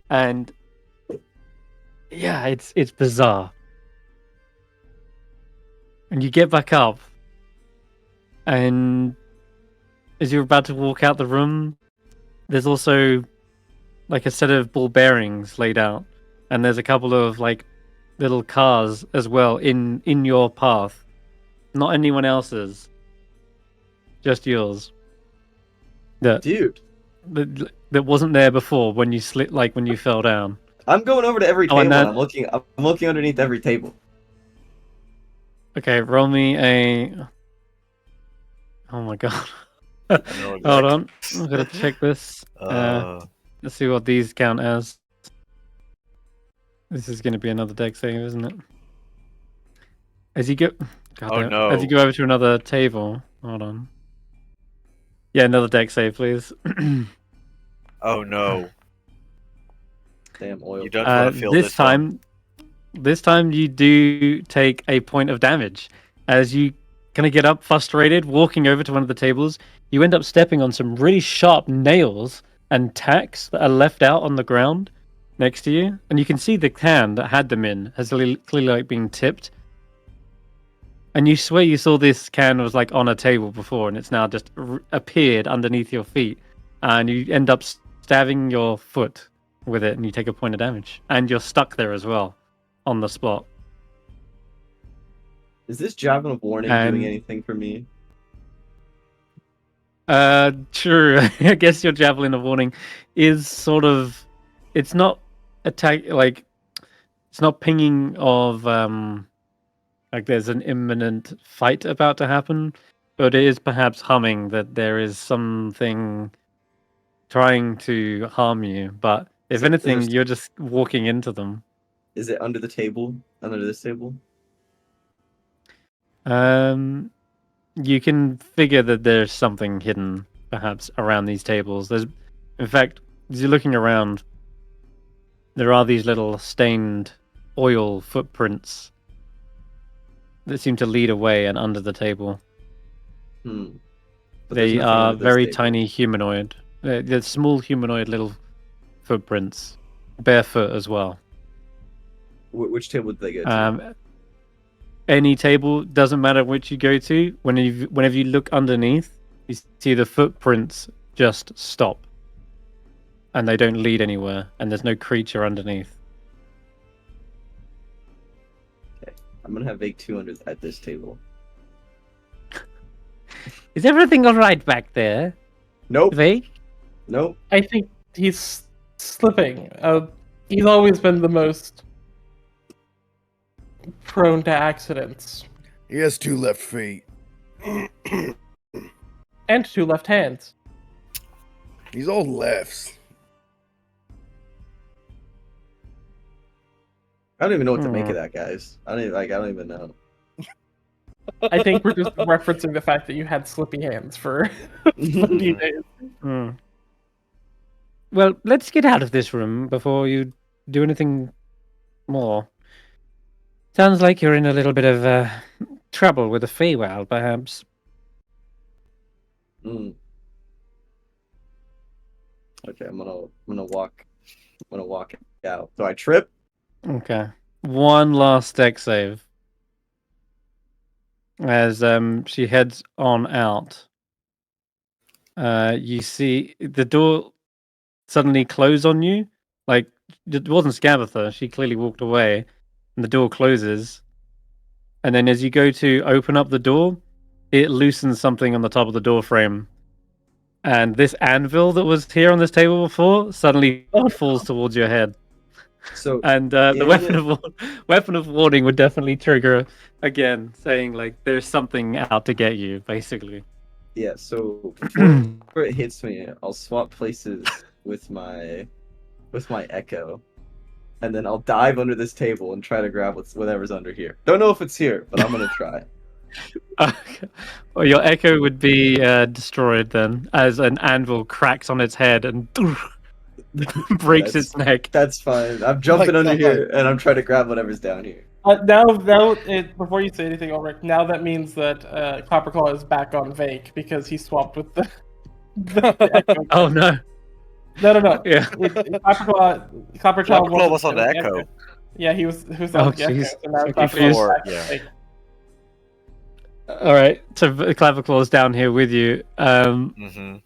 And yeah, it's bizarre. And you get back up, and as you're about to walk out the room, there's also like a set of ball bearings laid out, and there's a couple of like little cars as well in your path, not anyone else's, just yours. That wasn't there before when you when you fell down. I'm going over to every table. And I'm looking underneath every table. Okay, roll me a. Oh my god. Hold on, I'm gonna check this. Let's see what these count as. This is gonna be another deck save, isn't it? As you go, as you go over to another table. Hold on. Yeah, another deck save, please. Oh no! Damn oil. You don't want to feel this time. This time you do take a point of damage as you kind of get up, frustrated, walking over to one of the tables. You end up stepping on some really sharp nails and tacks that are left out on the ground next to you, and you can see the can that had them in has clearly like been tipped. And you swear you saw this can was like on a table before, and it's now just appeared underneath your feet, and you end up stabbing your foot with it, and you take a point of damage, and you're stuck there as well, on the spot. Is this Javelin of Warning doing anything for me? True. I guess your Javelin of Warning is sort of, it's not attack, like, it's not pinging of, like there's an imminent fight about to happen, but it is perhaps humming that there is something trying to harm you. But if anything, you're just walking into them. Is it under the table? Under this table? You can figure that there's something hidden, perhaps, around these tables. In fact, as you're looking around, there are these little stained oil footprints that seem to lead away and under the table. They are very tiny humanoid. They're small humanoid little footprints, barefoot as well. Which table did they go to? Any table, doesn't matter which you go to. Whenever you look underneath, you see the footprints just stop, and they don't lead anywhere, and there's no creature underneath. Okay, I'm gonna have Vaike 200 at this table. Is everything all right back there? Nope. Vaike? Nope. I think he's slipping. He's always been the most prone to accidents. He has 2 left feet. And 2 left hands. He's all lefts. I don't even know what to make of that, guys. I don't even know. I think we're just referencing the fact that you had slippy hands for a few days. well, let's get out of this room before you do anything more. Sounds like you're in a little bit of trouble with the Feywild, perhaps. Okay, I'm gonna walk out. Do I trip? Okay. One last deck save. As she heads on out. You see the door suddenly close on you. Like, it wasn't Scabatha. She clearly walked away. And the door closes. And then as you go to open up the door, it loosens something on the top of the door frame. And this anvil that was here on this table before suddenly falls towards your head. So and the weapon of warning would definitely trigger again, saying like there's something out to get you, basically. Yeah, so before it hits me, I'll swap places with my echo, and then I'll dive under this table and try to grab whatever's under here. Don't know if it's here, but I'm gonna try. Okay. Well, your echo would be destroyed then, as an anvil cracks on its head and breaks its neck. That's fine. I'm jumping under here, and I'm trying to grab whatever's down here. Before you say anything, Ulric, now that means that Copperclaw is back on Vaike because he swapped with the echo. Oh no. No. Yeah. Copperclaw was on the echo. Yeah, he was on the echo. Jeez. So now So Copperclaw confused. is back on Vaike. All right, so Clapperclaw's down here with you, and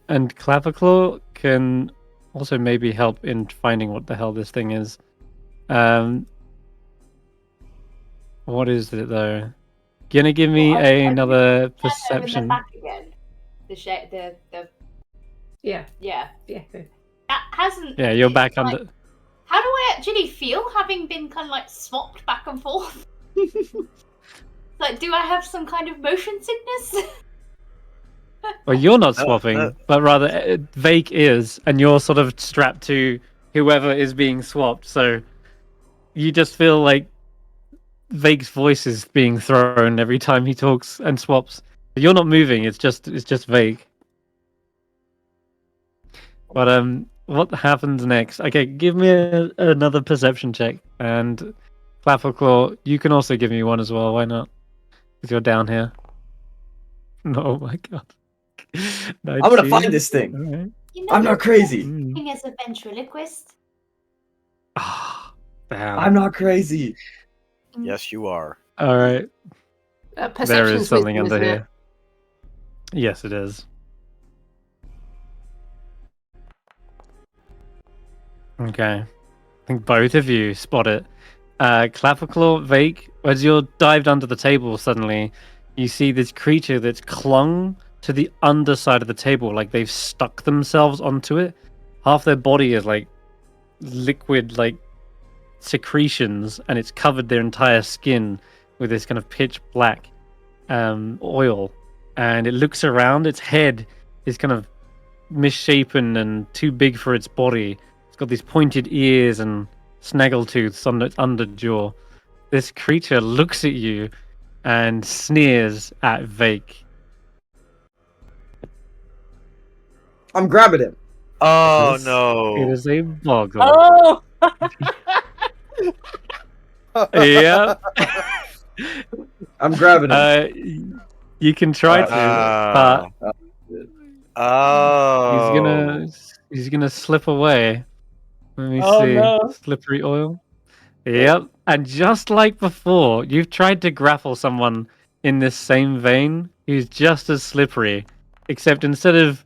Clapperclaw can also maybe help in finding what the hell this thing is. What is it though? Gonna give me another perception. In the back again. Yeah. That hasn't. Yeah, you're back like, under. How do I actually feel having been kind of like swapped back and forth? Like, do I have some kind of motion sickness? Well, you're not swapping, but rather Vaike is, and you're sort of strapped to whoever is being swapped. So you just feel like Vake's voice is being thrown every time he talks and swaps. You're not moving. It's just Vaike. But what happens next? Okay, give me another perception check, and Clapperclaw, you can also give me one as well. Why not? Because you're down here. Oh my god. I'm gonna find this thing. Right. You know, I'm not crazy. as a ventriloquist. Ah, damn. I'm not crazy. Yes, you are. All right. There Perception's is something wisdom, under isn't here. Yes, it is. Okay. I think both of you spot it. Clapperclaw, Vaike, as you're dived under the table suddenly, you see this creature that's clung to the underside of the table, like they've stuck themselves onto it. Half their body is like liquid, like secretions, and it's covered their entire skin with this kind of pitch black oil. And it looks around. Its head is kind of misshapen and too big for its body. It's got these pointed ears and snaggletooths on its underjaw. This creature looks at you and sneers at Vaike. I'm grabbing him. Oh no! It is a boggle. Oh! Yeah. I'm grabbing him. You can try to, but Oh. he's gonna slip away. Let me Oh, see. no. Slippery oil. Yep. And just like before, you've tried to grapple someone in this same vein who's just as slippery, except instead of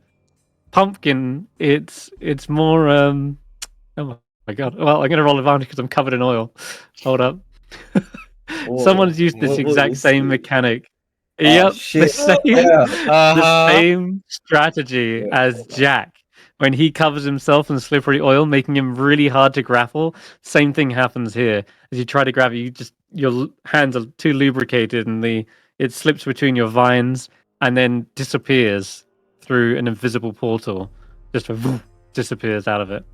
pumpkin, it's more oh my god. Well, I'm gonna roll advantage because I'm covered in oil. Hold up. Someone's used this exact same mechanic. Yep, the same strategy as Jack. When he covers himself in slippery oil, making him really hard to grapple, same thing happens here. As you try to grab it, your hands are too lubricated, and it slips between your vines and then disappears through an invisible portal. Just disappears out of it.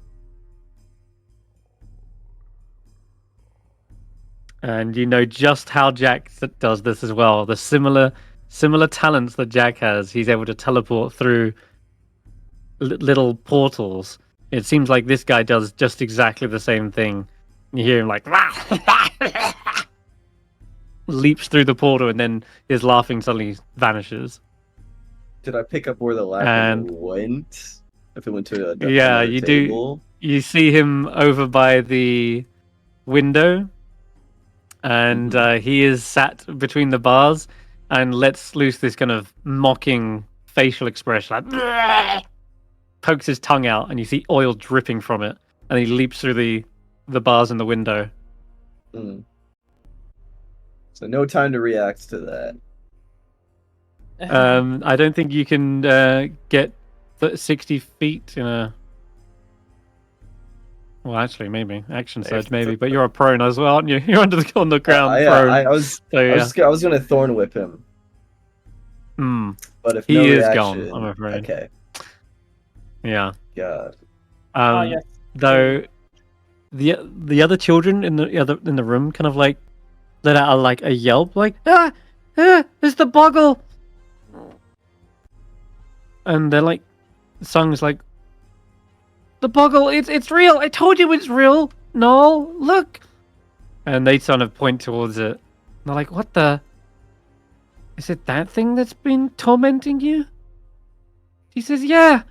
And you know just how Jack does this as well. The similar talents that Jack has. He's able to teleport through little portals it seems like this guy does just exactly the same thing. You hear him like leaps through the portal, and then his laughing suddenly vanishes. Did I pick up where the laughing went? If it went to yeah, you table? do. You see him over by the window, and he is sat between the bars and lets loose this kind of mocking facial expression, like pokes his tongue out, and you see oil dripping from it, and he leaps through the bars in the window. So no time to react to that. I don't think you can get 60 feet in a... Well, actually, maybe. Action surge, maybe. But you're a prone as well, aren't you? You're on the ground prone. I was going to thorn whip him. But if he no is reaction, gone, I'm afraid. Okay. Yeah. God. Yes. Though the other children in the room kind of like let out a yelp, like it's the boggle, and they're like, songs like, the boggle, it's real. I told you it's real. No, look, and they sort of point towards it. And they're like, what the? Is it that thing that's been tormenting you? He says, yeah,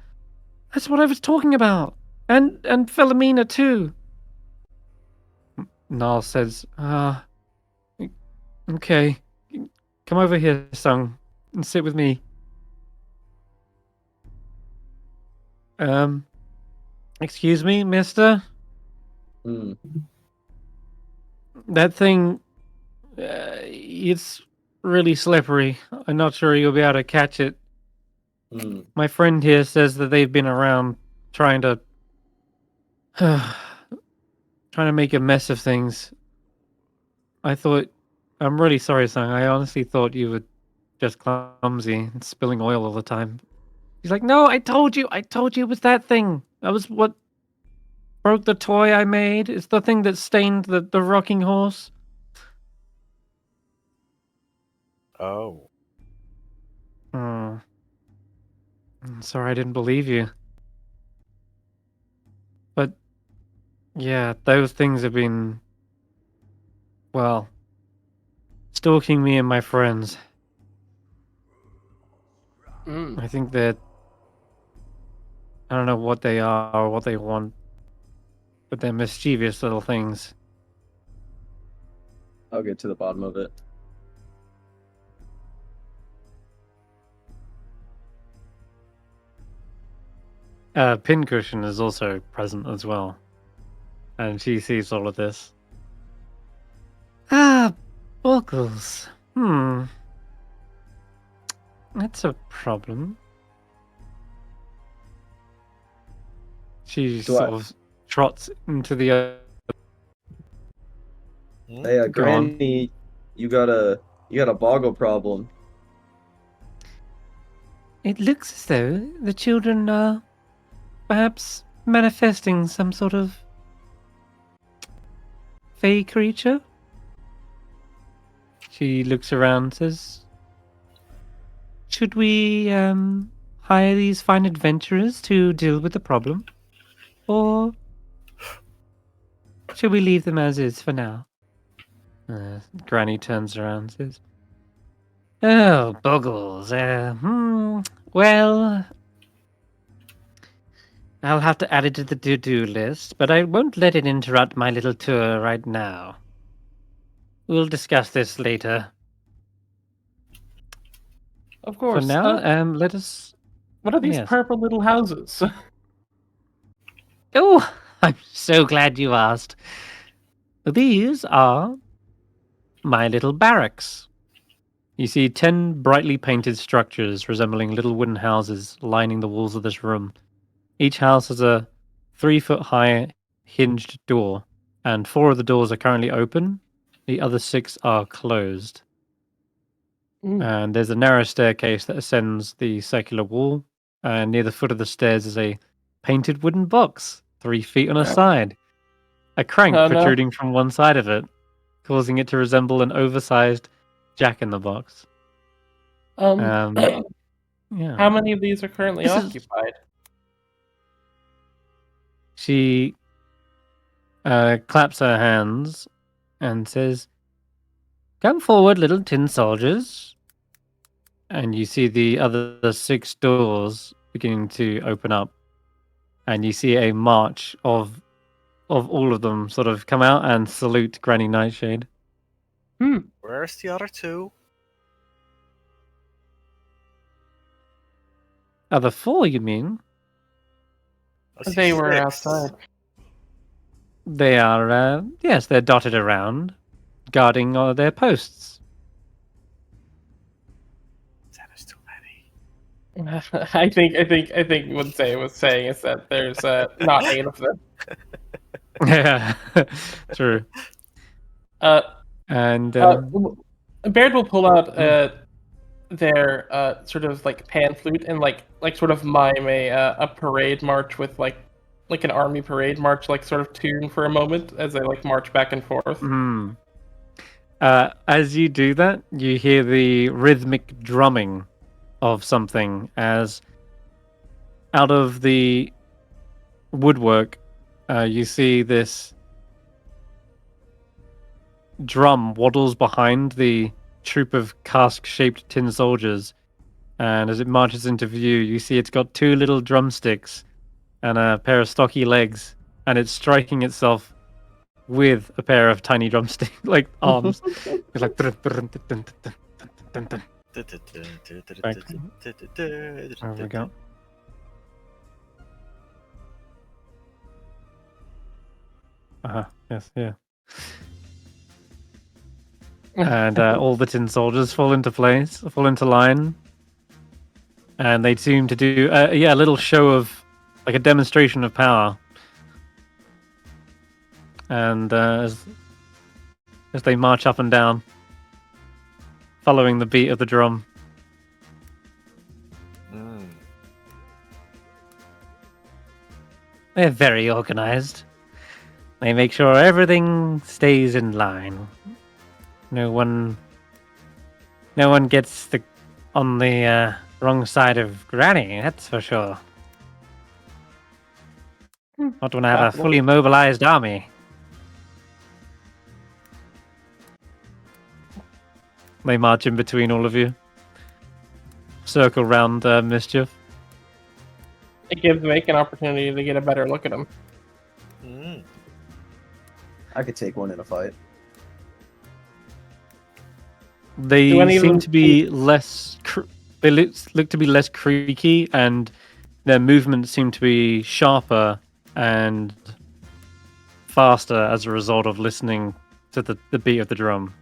that's what I was talking about. And Philomena too. Nal says, okay. Come over here, Sung, and sit with me. Excuse me, mister? That thing, it's really slippery. I'm not sure you'll be able to catch it. My friend here says that they've been around trying to make a mess of things. I'm really sorry, Sung. I honestly thought you were just clumsy and spilling oil all the time. He's like, no, I told you it was that thing. That was what broke the toy I made. It's the thing that stained the rocking horse. Oh. I'm sorry I didn't believe you. But, yeah, those things have been, well, stalking me and my friends. I think that, I don't know what they are or what they want, but they're mischievous little things. I'll get to the bottom of it. Pincushion is also present as well, and she sees all of this. Boggles. That's a problem. She sort of trots into the... Hey, Granny, you got a boggle problem. It looks as though the children are perhaps manifesting some sort of fey creature. She looks around and says, should we hire these fine adventurers to deal with the problem? Or should we leave them as is for now? Granny turns around and says, oh, boggles. Well, I'll have to add it to the to-do list, but I won't let it interrupt my little tour right now. We'll discuss this later. Of course. For now, let us... What are these purple little houses? Oh, I'm so glad you asked. These are my little barracks. You see 10 brightly painted structures resembling little wooden houses lining the walls of this room. Each house has a 3-foot-high hinged door, and 4 of the doors are currently open. The other 6 are closed. And there's a narrow staircase that ascends the circular wall, and near the foot of the stairs is a painted wooden box, 3 feet on a side. A crank protruding from one side of it, causing it to resemble an oversized jack-in-the-box. Yeah. Yeah. How many of these are currently occupied? She claps her hands and says, "Come forward, little tin soldiers." And you see the other 6 doors beginning to open up. And you see a march of all of them sort of come out and salute Granny Nightshade. Where's the other 2? Other 4, you mean? They were outside. They are, yes, they're dotted around, guarding their posts. That is too many. I think what Zay was saying is that there's not 8 of them. Yeah, true. And Baird will pull out their sort of like pan flute and like sort of mime a parade march with like an army parade march, like sort of tune for a moment as they like march back and forth. As you do that, you hear the rhythmic drumming of something as out of the woodwork you see this drum waddles behind the troop of cask-shaped tin soldiers, and as it marches into view, you see it's got 2 little drumsticks and a pair of stocky legs, and it's striking itself with a pair of tiny drumstick like arms. It's like there we go. Yes, yeah. And all the tin soldiers fall into line, and they seem to do a little show of like a demonstration of power. And as they march up and down, following the beat of the drum. They're very organized. They make sure everything stays in line. No one gets on the wrong side of Granny, that's for sure. Not when I have a fully mobilized army. They march in between all of you. Circle round Mischief. It gives Vaike an opportunity to get a better look at him. I could take one in a fight. They seem to be less. They look to be less creaky, and their movements seem to be sharper and faster as a result of listening to the beat of the drum.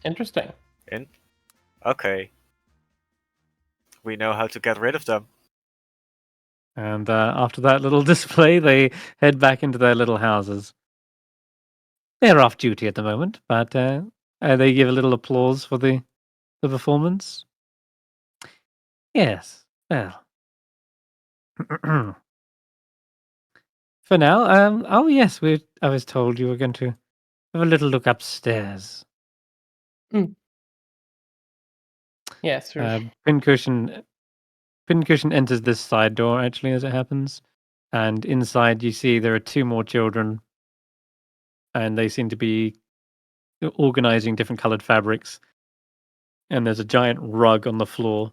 Interesting. Okay. We know how to get rid of them. And after that little display, they head back into their little houses. They're off duty at the moment, but they give a little applause for the performance. Yes, well. For now, oh yes, I was told you were going to have a little look upstairs. Yes. Pincushion enters this side door, actually, as it happens. And inside you see there are 2 more children. And they seem to be organizing different colored fabrics. And there's a giant rug on the floor.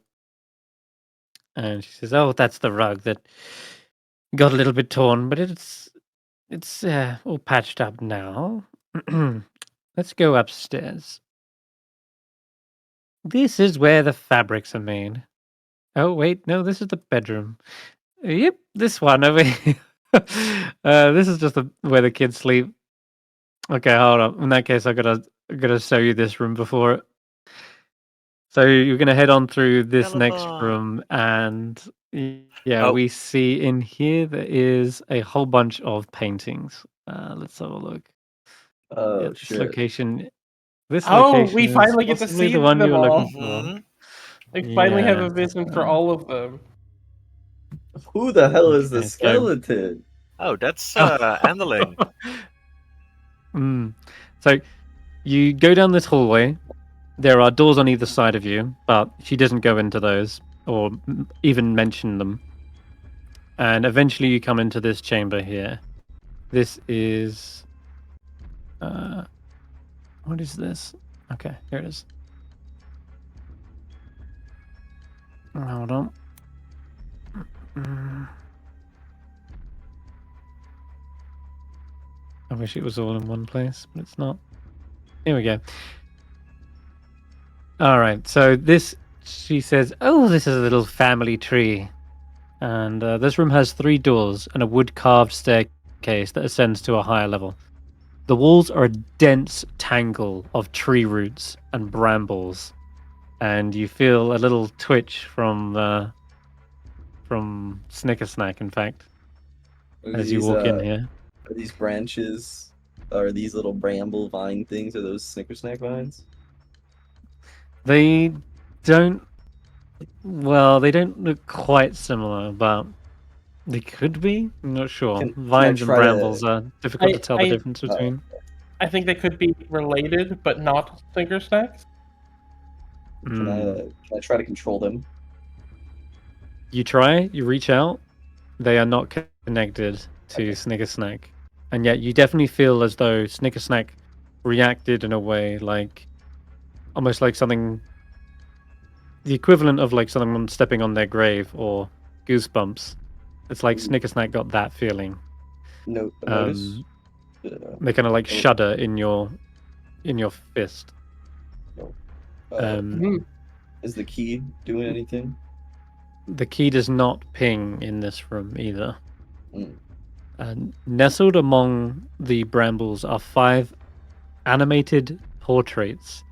And she says, "Oh, that's the rug that got a little bit torn, but it's all patched up now. Let's go upstairs. This is where the fabrics are made. Oh, wait, no, this is the bedroom. Yep, this one over here. This is just where the kids sleep. Okay, hold on. In that case, I gotta show you this room before it. So you're gonna head on through this next room, and we see in here there is a whole bunch of paintings. Let's have a look. This location. This location we finally get to see the one them you were all. looking for. We finally have a vision for all of them. Who the hell is the skeleton? Oh, that's Andeling. So you go down this hallway. There are doors on either side of you, but she doesn't go into those or even mention them. And eventually you come into this chamber here. This is... what is this? Okay, here it is. Hold on. I wish it was all in one place, but it's not. Here we go. Alright, so this, she says, oh, this is a little family tree. And this room has 3 doors and a wood-carved staircase that ascends to a higher level. The walls are a dense tangle of tree roots and brambles. And you feel a little twitch from Snickersnack, in fact, as you walk in here. Are these branches, are these little bramble vine things, are those Snickersnack vines? They don't... Well, they don't look quite similar, but they could be. I'm not sure. Vines and brambles are difficult to tell the difference between. I think they could be related, but not Snickersnacks. Can I try to control them? You try, you reach out. They are not connected to Snickersnack. And yet you definitely feel as though Snickersnack reacted in a way like... almost like something... the equivalent of like someone stepping on their grave or goosebumps. It's like Snickersnack got that feeling. Notus? They kind of like shudder in your fist. Is the key doing anything? The key does not ping in this room either. Nestled among the brambles are 5 animated portraits.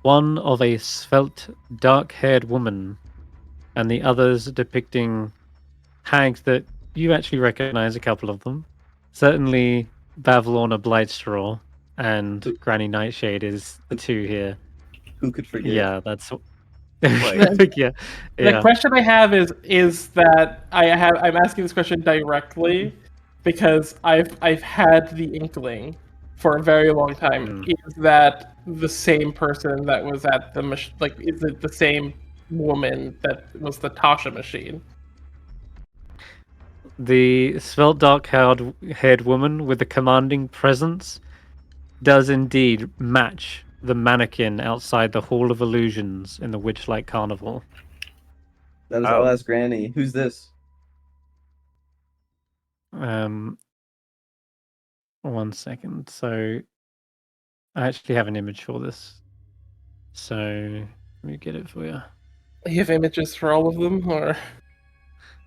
One of a svelte, dark-haired woman, and the others depicting hags that you actually recognize a couple of them. Certainly Bavlorna Blightstraw and Granny Nightshade is the 2 here. Who could forget? Yeah, that's... The question I have is that I'm asking this question directly because I've had the inkling for a very long time. Is that the same person that was at the is it the same woman that was the Tasha machine? The svelte, dark-haired woman with the commanding presence does indeed match the mannequin outside the Hall of Illusions in the Witchlight Carnival. I'll ask Granny. Who's this? 1 second. So I actually have an image for this. So let me get it for you. You have images for all of them, or?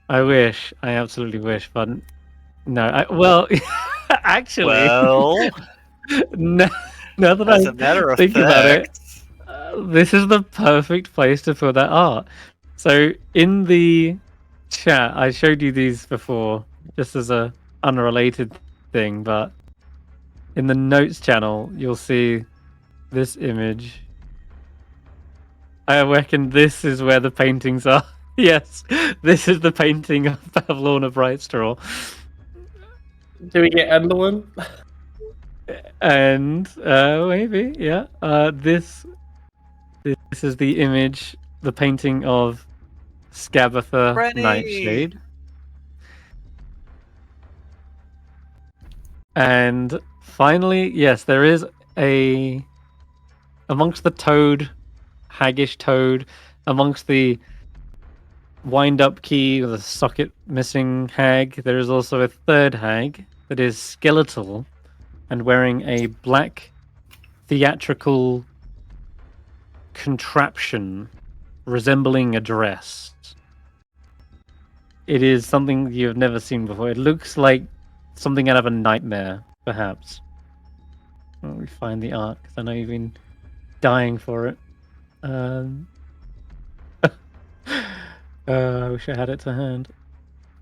I wish. I absolutely wish, but no. Well, actually, now that as a matter of think fact, about it, this is the perfect place to put that art. So in the chat, I showed you these before, just as a unrelated thing, but in the notes channel, you'll see this image. I reckon this is where the paintings are. Yes, this is the painting of Bavlorna Brightstraw. Do we get Endelin? And maybe, yeah. This is the image, the painting of Skabatha Nightshade. And finally, yes, there is amongst the toad, haggish toad, amongst the wind-up key with a socket missing hag, there is also a 3rd hag that is skeletal and wearing a black theatrical contraption resembling a dress. It is something you've never seen before. It looks like something out of a nightmare, perhaps. Let me find the art, because I know you've been dying for it. I wish I had it to hand.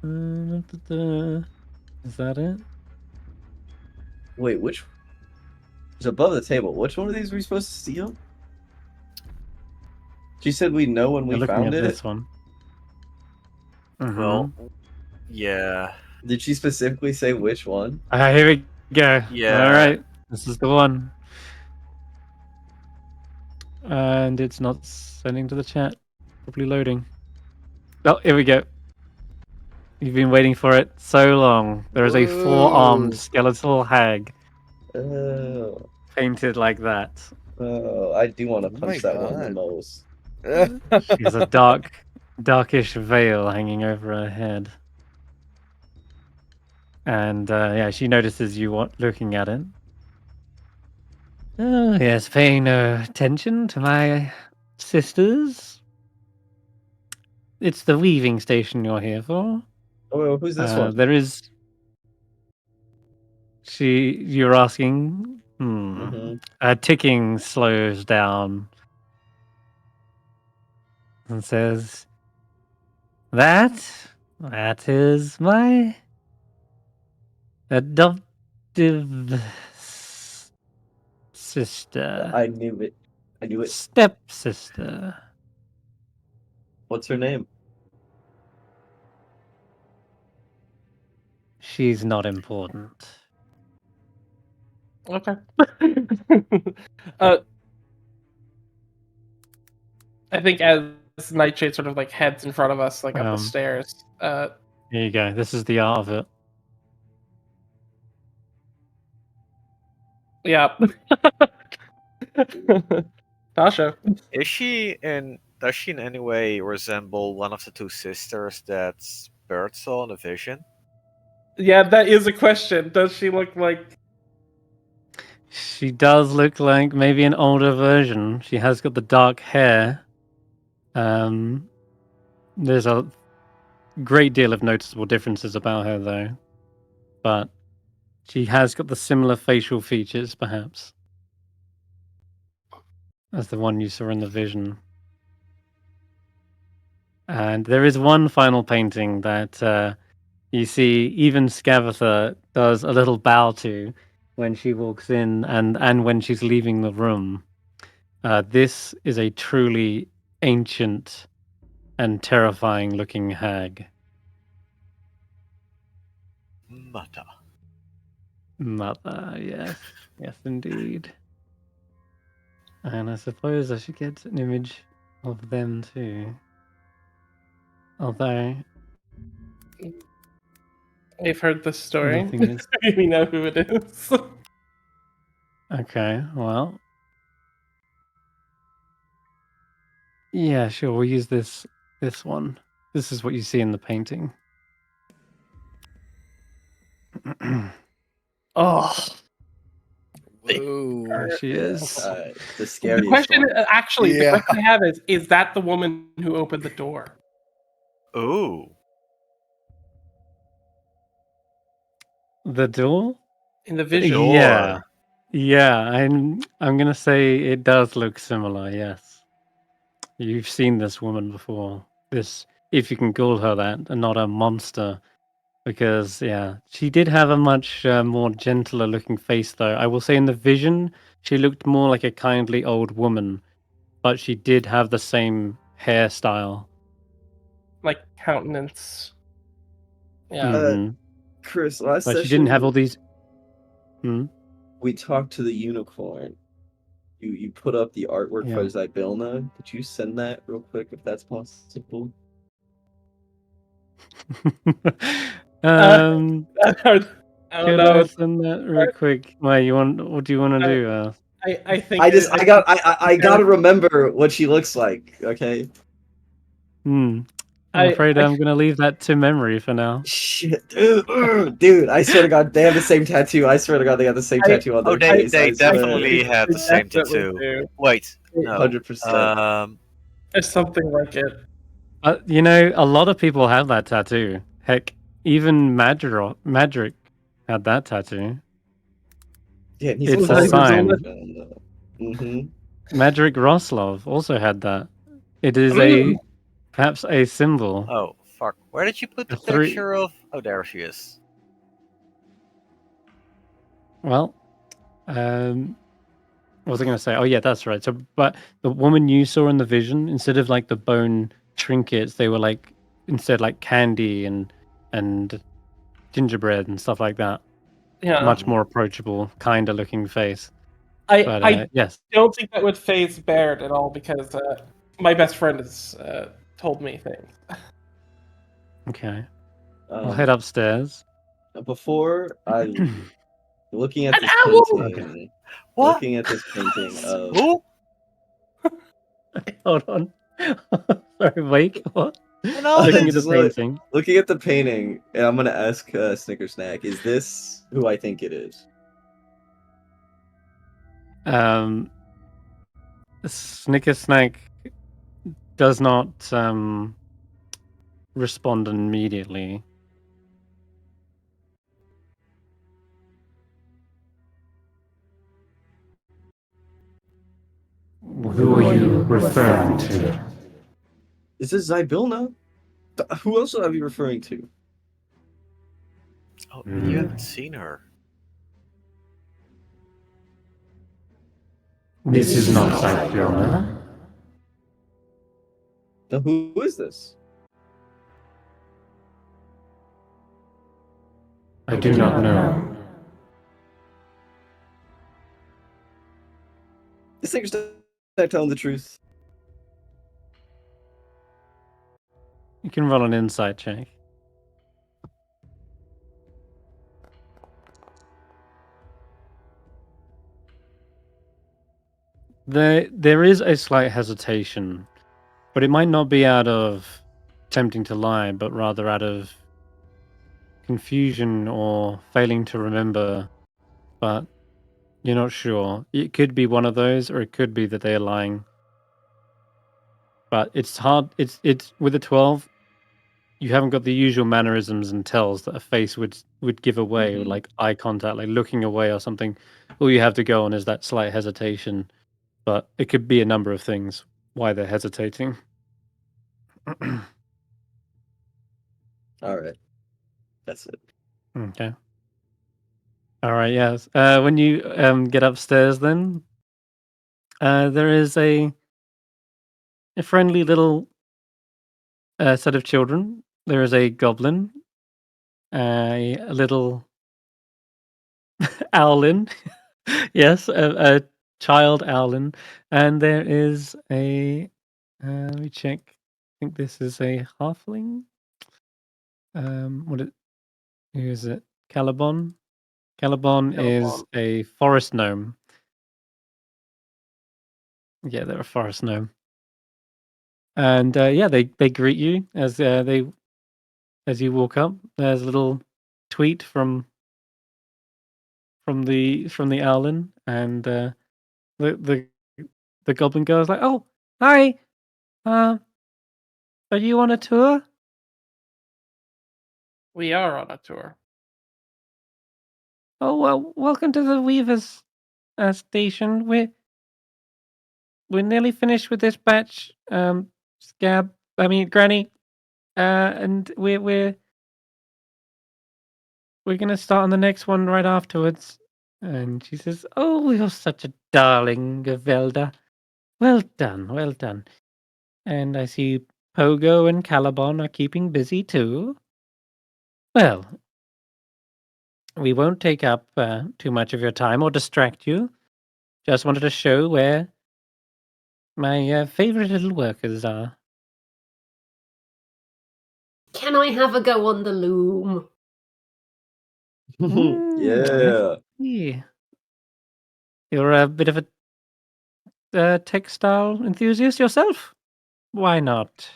Is that it? Wait, which? It's above the table. Which one of these were we supposed to steal? She said we know when we found it. This one. Well, yeah. Did she specifically say which one? Here we go. Yeah. All right, this is the one. And it's not sending to the chat. Probably loading. Oh, here we go. You've been waiting for it so long. There is a four-armed skeletal hag Oh, painted like that. I do want to Oh my punch that one in the God. nose. She has a darkish veil hanging over her head. And yeah, she notices you looking at it. Oh, yes, paying no attention to my sisters. It's the weaving station you're here for. Oh, who's this one? There is. You're asking. Ticking slows down and says, That is my adoptive sister. I knew it. I knew it. Stepsister. What's her name? She's not important. Okay. I think as Nightshade sort of like heads in front of us, like up the stairs. Here you go. This is the art of it. Yeah. Tasha. Does she in any way resemble one of the two sisters that Bert saw in the vision? Yeah, that is a question. Does she look like... She does look like maybe an older version. She has got the dark hair. There's a great deal of noticeable differences about her, though. But she has got the similar facial features, perhaps, as the one you saw in the vision. And there is one final painting that you see even Scavatha does a little bow to when she walks in and when she's leaving the room. This is a truly ancient and terrifying looking hag. Mother, yes. Yes, indeed. And I suppose I should get an image of them too. Although... We've heard this story. nothing is... We know who it is. Okay, well... yeah, sure, we'll use this one. This is what you see in the painting. Oh. Whoa. There she is. The scariest The question, one. the question I have is that the woman who opened the door? Ooh. The door? In the vision? Yeah. Yeah, I'm gonna say it does look similar, yes. You've seen this woman before. This, if you can call her that, and not a monster. Because, yeah, she did have a much more gentler looking face, though. I will say in the vision, she looked more like a kindly old woman. But she did have the same hairstyle. Like countenance. Yeah. Mm-hmm. Chris, last But session she didn't have all these... we talked to the unicorn. You put up the artwork for Zybilna. Could you send that real quick if that's possible? Can I send that real quick? What do you want to do? I think I gotta remember what she looks like. Okay. I'm afraid I'm gonna leave that to memory for now. Shit, dude! I swear to God, they have the same tattoo. I swear to God, they have the same tattoo on their face. They definitely have the same tattoo. Do. Wait, no. 100%. There's something like it. You know, a lot of people have that tattoo. Heck, even Madric had that tattoo. Yeah, it's a sign. Mm-hmm. Madric Roslov also had that. It is perhaps a symbol. Oh, fuck. Where did you put the picture of... Oh, there she is. Well, what was I going to say? Oh, yeah, that's right. So, but the woman you saw in the vision, instead of like the bone trinkets, they were like, instead like candy and gingerbread and stuff like that. Yeah. Much more approachable, kinder looking face. I yes. don't think that would phase Baird at all because my best friend has told me things. Okay. I'll head upstairs. Before I leave, looking at An this owl! painting, What? looking at this painting of Who? Hold on. Sorry, Wake. What? No, Looking at the just like- painting. looking at the painting, and I'm gonna ask Snickersnack, is this who I think it is? Snickersnack does not respond immediately. Who are you referring to? Is this Zybilna? Who else are you referring to? Oh, you haven't seen her. This is not Zybilna. Now, who is this? I do not know. This Snickersnack telling the truth. You can roll an insight check. There is a slight hesitation, but it might not be out of attempting to lie, but rather out of confusion or failing to remember. But you're not sure. It could be one of those, or it could be that they're lying. But it's hard. It's with a 12. You haven't got the usual mannerisms and tells that a face would give away, like eye contact, like looking away or something. All you have to go on is that slight hesitation. But it could be a number of things why they're hesitating. All right, that's it. Okay. All right. Yes. When you get upstairs, then there is a friendly little set of children. There is a goblin, a little owlin, yes, a child owlin, and there is a. Let me check. I think this is a halfling. Who is it? Caliban. Caliban is a forest gnome. Yeah, they're a forest gnome. And they greet you as you walk up. There's a little tweet from the owlin, and the goblin girl's like, "Oh, hi. Are you on a tour?" We are on a tour. Oh well, welcome to the Weavers station. We're nearly finished with this batch. Granny. And we're gonna start on the next one right afterwards. And she says, "Oh, you're such a darling, Gavelda. Well done, well done." And I see Pogo and Caliban are keeping busy too. Well, we won't take up too much of your time or distract you. Just wanted to show where my favorite little workers are. Can I have a go on the loom? Yeah. Yeah. You're a bit of a textile enthusiast yourself. Why not?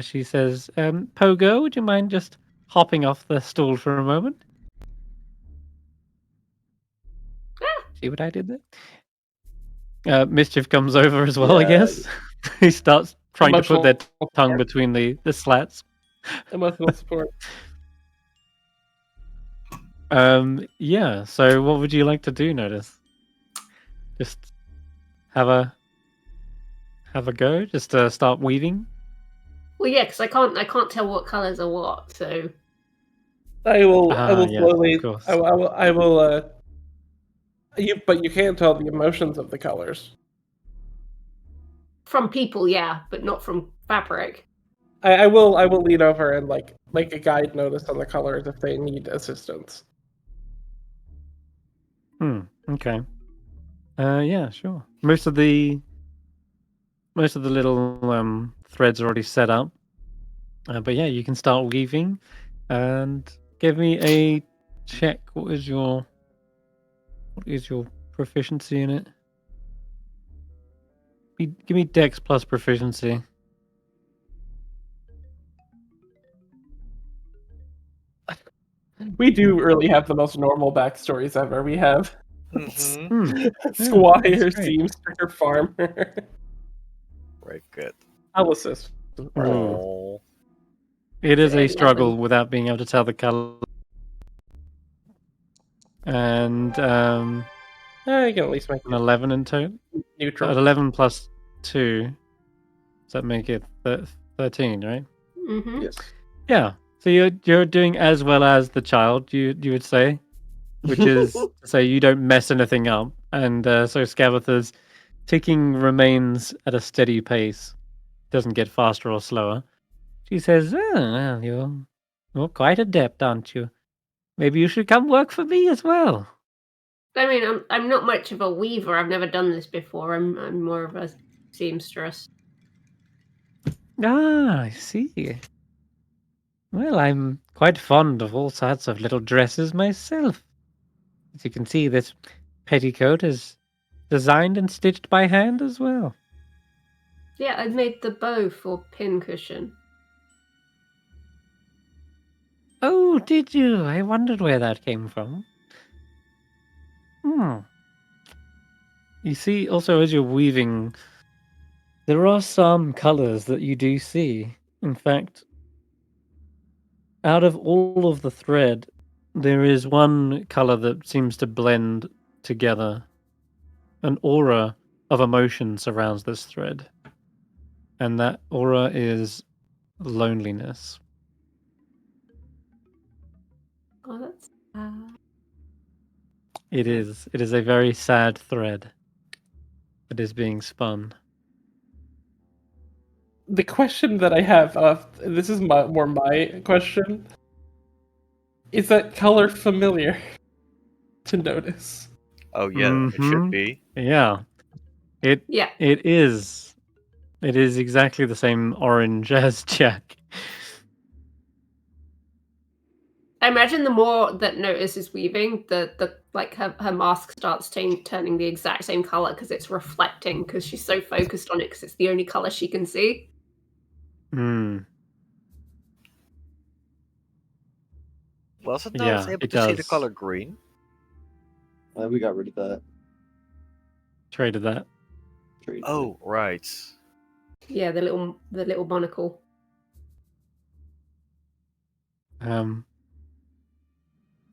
She says, Pogo, would you mind just hopping off the stool for a moment? See what I did there? Mischief comes over as well, I Yeah. guess. He starts trying to put their Emotional tongue support. between the slats. Emotional support. Yeah, so what would you like to do, Notus? Just have a go? Just start weaving? Well, yeah, because I can't tell what colours are what. So I will yes, slowly. of course. I will. But you can't tell the emotions of the colors. from people, yeah, but not from fabric. I will lean over and like make a guide notice on the colors if they need assistance. Okay. Yeah, sure. Most of the little threads are already set up. But yeah, you can start weaving, and give me a check. What is your proficiency in it? Give me Dex plus proficiency. We do really have the most normal backstories ever. We have Squire, Squire, Seamster, Farmer. Very good. I'll assist. Oh. It is a 11. struggle without being able to tell the color. And I can at least make an 11 in total. neutral. 11 plus 2. Does that make it 13, right? Mm-hmm. Yes. Yeah. So you're doing as well as the child, you would say, which is to say you don't mess anything up, and so Scabatha's ticking remains at a steady pace, doesn't get faster or slower. She says, "Oh, well, you're quite adept, aren't you? Maybe you should come work for me as well." I mean, I'm not much of a weaver. I've never done this before. I'm more of a seamstress. Ah, I see. Well, I'm quite fond of all sorts of little dresses myself. As you can see, this petticoat is designed and stitched by hand as well. Yeah, I made the bow for pincushion. Oh, did you? I wondered where that came from. You see, also as you're weaving, there are some colors that you do see. In fact, out of all of the thread, there is one color that seems to blend together. An aura of emotion surrounds this thread. And that aura is loneliness. Oh, that's It is. It is a very sad thread that is being spun. The question that I have, this is more my question. Is that color familiar to Notus? Oh yeah, it should be. Yeah. It is. It is exactly the same orange as Jack. I imagine the more that Notus is weaving, the like her mask starts turning the exact same color because it's reflecting because she's so focused on it because it's the only color she can see. Wasn't Yeah, Notus able it to see the does. color green? We got rid of that. Traded that. Oh, right. Yeah, the little monocle.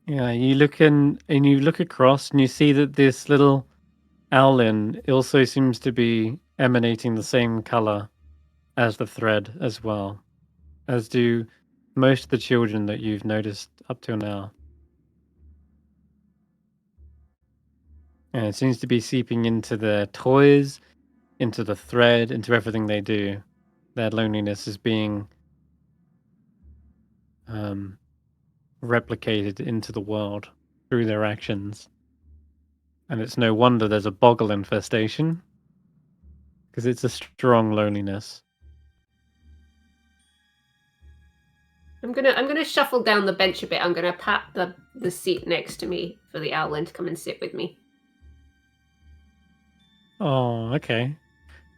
Yeah, you look and you look across and you see that this little owlin also seems to be emanating the same color as the thread as well, as do most of the children that you've noticed up till now. And it seems to be seeping into their toys, into the thread, into everything they do. Their loneliness is being replicated into the world through their actions. And it's no wonder there's a boggle infestation, because it's a strong loneliness. I'm gonna shuffle down the bench a bit. I'm gonna pat the seat next to me for the owlin to come and sit with me. Oh, okay.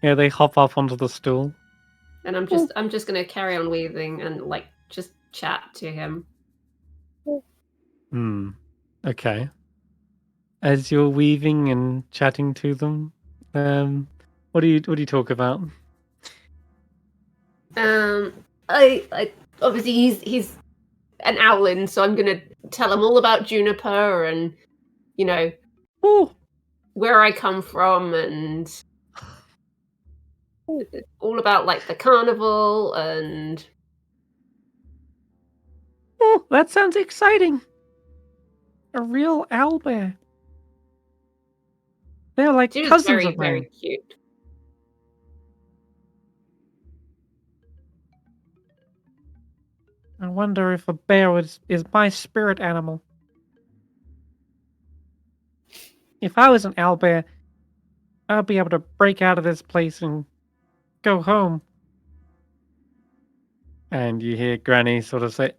Yeah, they hop up onto the stool. And I'm just gonna carry on weaving and like just chat to him. Okay. As you're weaving and chatting to them, what do you talk about? I obviously he's an owlin, so I'm gonna tell him all about Juniper and where I come from and all about like the carnival and. Oh, that sounds exciting. A real owlbear. They're like She was cousins very, of mine. very cute. I wonder if a bear is my spirit animal. If I was an owlbear, I'd be able to break out of this place and go home. And you hear Granny sort of say,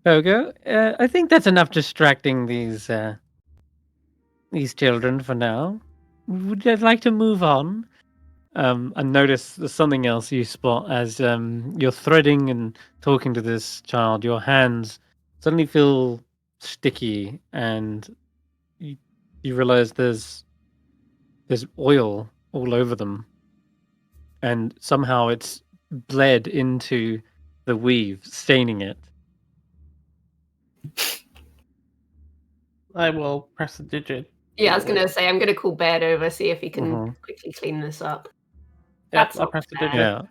Pogo, I think that's enough distracting these children for now. Would you like to move on? And notice there's something else you spot as you're threading and talking to this child. Your hands suddenly feel sticky, and you realize there's oil all over them, and somehow it's bled into the weave, staining it. I will press a digit. Yeah, I was gonna say I'm gonna call Baird over, see if he can quickly clean this up. Yeah, I'll press the digit. Yeah.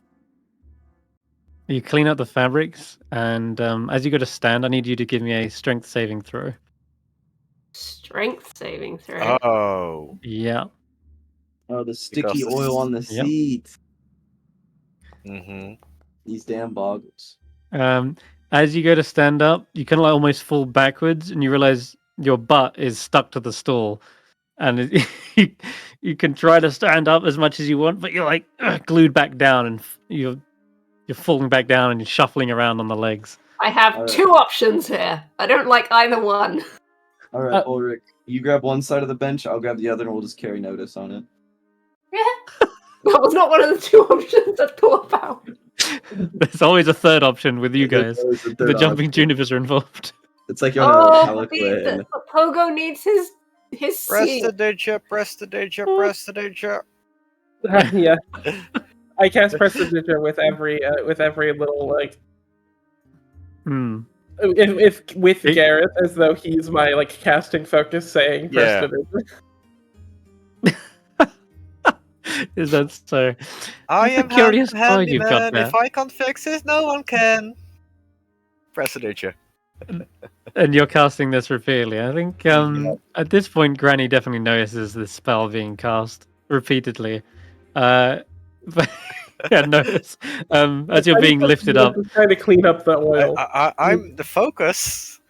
You clean up the fabrics, and as you go to stand, I need you to give me a strength saving throw. Strength saving throw. Oh. Yeah. Oh, the sticky oil on the seat. Mm-hmm. These damn boggles. As you go to stand up, you kind of like almost fall backwards, and you realize your butt is stuck to the stool, and you can try to stand up as much as you want, but you're like glued back down, and you're falling back down, and you're shuffling around on the legs. I have two options here. I don't like either one. All right, Ulric, you grab one side of the bench, I'll grab the other, and we'll just carry Notus on it. That was not one of the two options I thought about. There's always a third option with you guys. The jumping Junipers are involved. It's like you're on a palanquin. But Pogo needs his Press the digit, press the digit, press the digit. Yeah. I cast prestidigit with every little like. If with Garreth, as though he's my like casting focus, saying prestidigit. Is that so? I am curious handyman. you've got there. If I can't fix it, no one can. Prestidigit. And you're casting this repeatedly. I think at this point, Granny definitely notices this spell being cast repeatedly. But yeah, notice as you're being lifted up. Trying to clean up the oil. I'm the focus.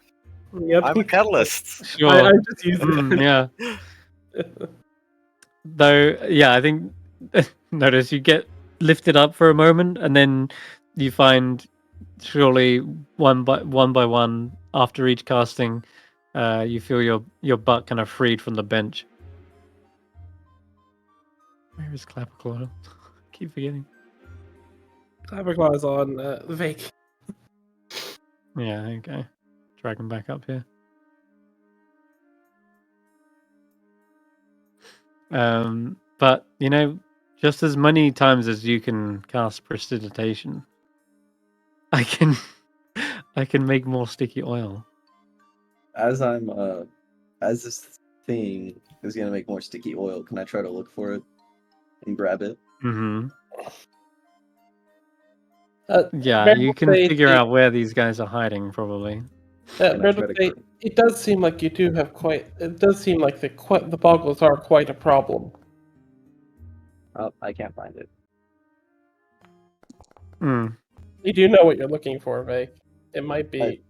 Yep. I'm a catalyst. Sure. I just use it. Yeah. Though, yeah, I think notice you get lifted up for a moment, and then you find surely one by one after each casting, you feel your butt kind of freed from the bench. Where is Clapperclaw? Keep forgetting. Clapperclaw is on Vaike. Yeah, okay. Drag him back up here. But just as many times as you can cast prestidigitation, I can make more sticky oil. As I'm as this thing is gonna make more sticky oil, can I try to look for it and grab it? Mm-hmm. Yeah, you can figure out where these guys are hiding, probably. It does seem like you do have quite. It does seem like the boggles are quite a problem. Oh, I can't find it. You do know what you're looking for, Vaike. It might be.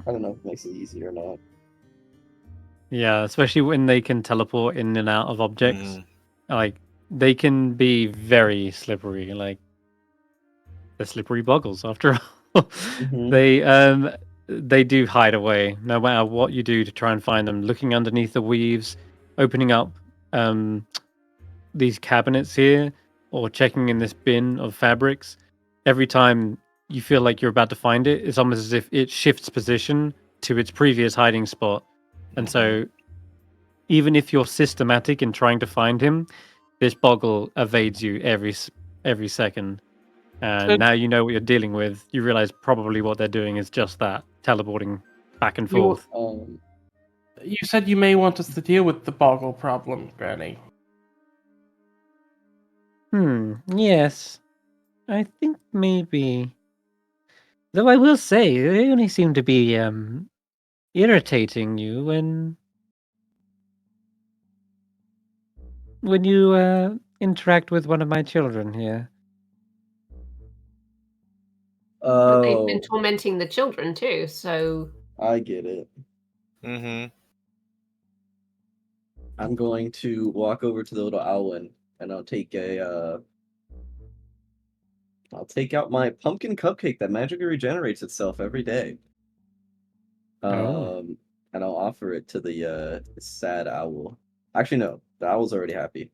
I don't know if it makes it easy or not. Yeah, especially when they can teleport in and out of objects. Like, they can be very slippery. Like, they're slippery boggles, after all. They do hide away, no matter what you do to try and find them. Looking underneath the weaves, opening up these cabinets here, or checking in this bin of fabrics. Every time you feel like you're about to find it, it's almost as if it shifts position to its previous hiding spot. And so, even if you're systematic in trying to find him, this boggle evades you every second. And now you know what you're dealing with. You realize probably what they're doing is just that, teleporting back and forth. You said you may want us to deal with the boggle problem, Granny. Yes. I think maybe. Though I will say, they only seem to be irritating you when you interact with one of my children here. But they've been tormenting the children too, so I get it. I'm going to walk over to the little Owlin, and I'll take I'll take out my pumpkin cupcake that magically regenerates itself every day. And I'll offer it to the sad owl. Actually, no, the owl's already happy.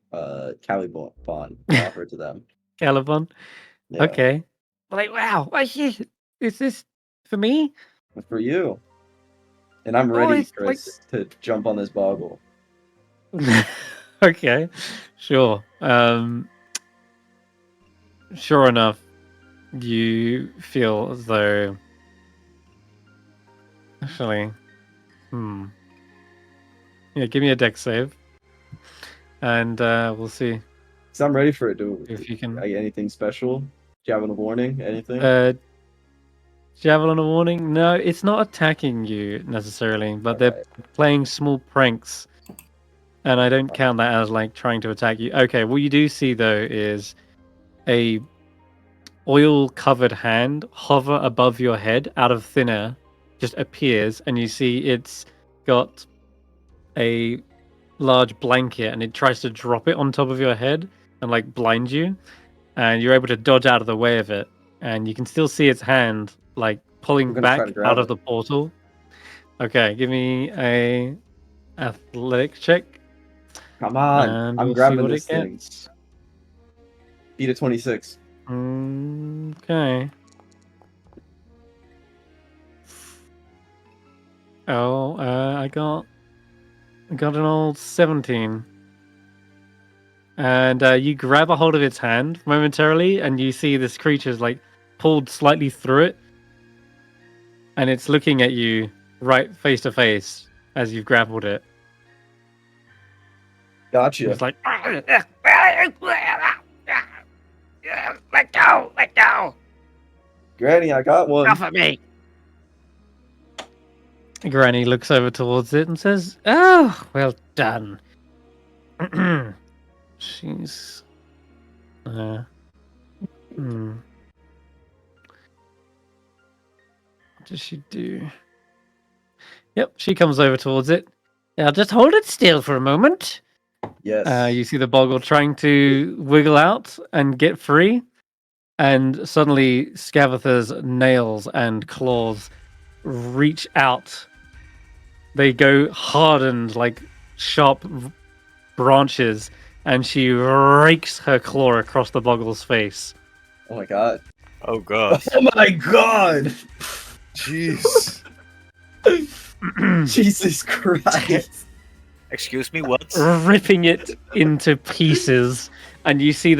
Caliban. I'll offer it to them. Caliban? Yeah. Okay. Like, wow, is this for me? For you. And I'm ready, Chris, to jump on this boggle. Okay, sure. Sure enough, you feel as though... Actually, yeah, give me a dex save. And we'll see. So I'm ready for it, dude. If you can... Anything special? Javelin of warning? Anything? Javelin of warning? No, it's not attacking you necessarily, but they're playing small pranks. And I don't count that as like trying to attack you. Okay, what you do see though is a oil-covered hand hover above your head out of thin air, just appears, and you see it's got a large blanket, and it tries to drop it on top of your head and like blind you, and you're able to dodge out of the way of it, and you can still see its hand like pulling back out of the portal. Okay, give me a athletic check. Come on, I'm grabbing this thing. Beat a 26. Okay. Oh, I got an old 17. And you grab a hold of its hand momentarily, and you see this creature's like pulled slightly through it, and it's looking at you right face to face as you've grappled it. Gotcha. It's like, let go. Granny, I got one. Off of me. Granny looks over towards it and says, "Oh, well done." She's... What does she do? Yep, she comes over towards it. Now just hold it still for a moment. Yes. You see the boggle trying to wiggle out and get free, and suddenly Scavatha's nails and claws reach out. They go hardened like sharp branches, and she rakes her claw across the boggle's face. Oh my god. Oh god. Oh my god! Jeez. Jesus Christ. Excuse me, what? Ripping it into pieces, and you see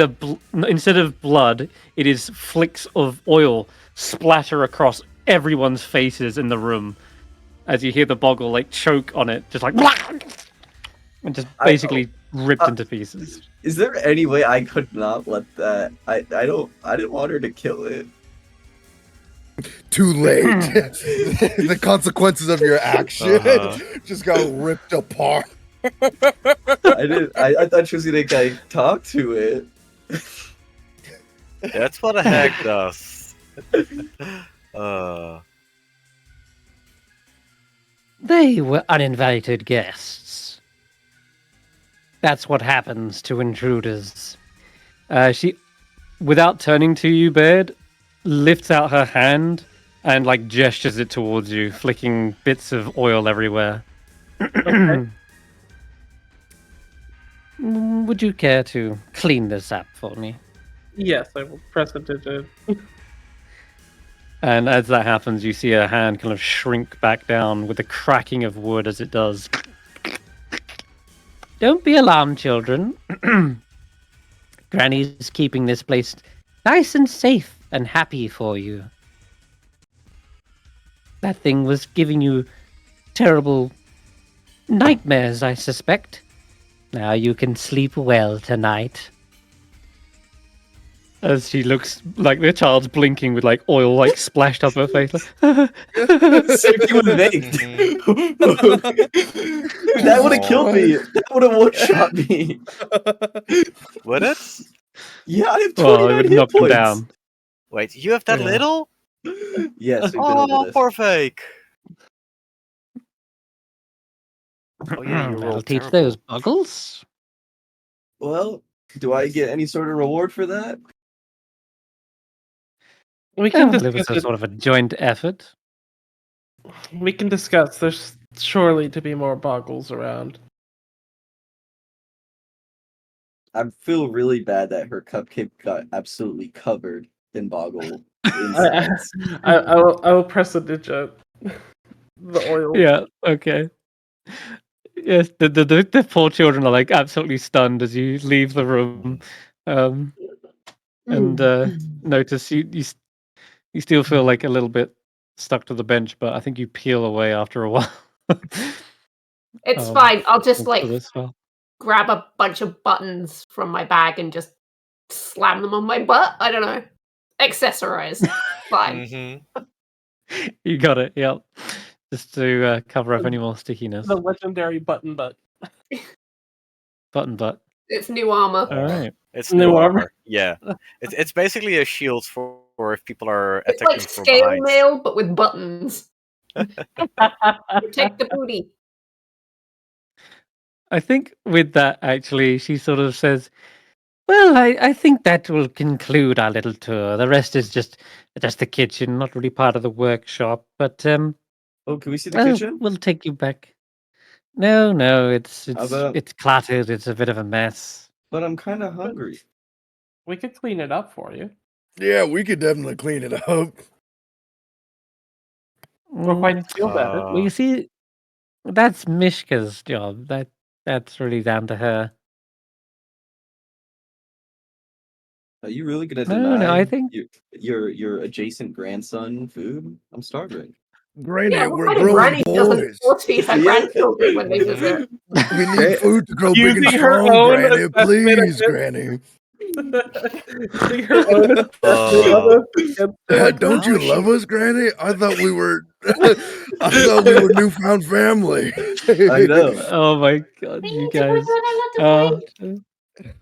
instead of blood, it is flicks of oil splatter across everyone's faces in the room as you hear the boggle like choke on it, just like and just basically ripped into pieces. Is there any way I could not let that? I didn't want her to kill it. Too late. The consequences of your action just got ripped apart. I thought she was gonna like talk to it. That's what a hag does. They were uninvited guests. That's what happens to intruders. She, without turning to you, Baird, lifts out her hand and like gestures it towards you, flicking bits of oil everywhere. Okay. Would you care to clean this up for me? Yes, I will press a digit. And as that happens, you see her hand kind of shrink back down with the cracking of wood as it does. Don't be alarmed, children. Granny's keeping this place nice and safe and happy for you. That thing was giving you terrible nightmares, I suspect. Now you can sleep well tonight. As she looks like the child's blinking with like oil like splashed up her face. Like, Safety was baked. That would have killed me. That would have one-shot me. Would it? Yeah, I have 29 well, it would hit knock him points. down. Wait, you have that little? Yes, we've been Oh, over this. poor Vaike. Oh yeah, you That'll rolled teach terrible. those buggles. Well, do I get any sort of reward for that? We can Well, it was discuss a it. sort of a joint effort. We can discuss. There's surely to be more boggles around. I feel really bad that her cupcake got absolutely covered in boggle I, insides. I will press a digit. The oil. Yeah. Okay. Yes. The poor children are like absolutely stunned as you leave the room, and notice you still feel like a little bit stuck to the bench, but I think you peel away after a while. It's fine. I'll just thanks for this, Val. grab a bunch of buttons from my bag and just slam them on my butt. I don't know. Accessorize. Fine. Mm-hmm. You got it. Yep. Just to cover up any more stickiness. The legendary button butt. Button butt. It's new armor. All right. It's New new armor. armor. Yeah, it's basically a shield for if people are It's attacking like from scale behind. mail, but with buttons. Protect the booty. I think with that, actually, she sort of says, "Well, I think that will conclude our little tour. The rest is just the kitchen, not really part of the workshop. But Oh, can we see the well, kitchen? we'll take you back." No, it's about- it's cluttered. It's a bit of a mess. But I'm kind of hungry. We could clean it up for you. Yeah, we could definitely clean it up. We're quite feel better. Well, you see, that's Mishka's job. That's really down to her. Are you really gonna No, deny I think your adjacent grandson food? I'm starving. Granny, Yeah, what we're kind of growing granny doesn't boys. force feed her Yeah. grandchildren when they visit? We need food to grow big and Using her strong, own Granny. assessment Please, of Granny. Using her own assessment of us against her, Yeah, like, don't how you is love she- us, Granny? I thought we were newfound family. I know. Oh my god, We you need to put guys! her on a lot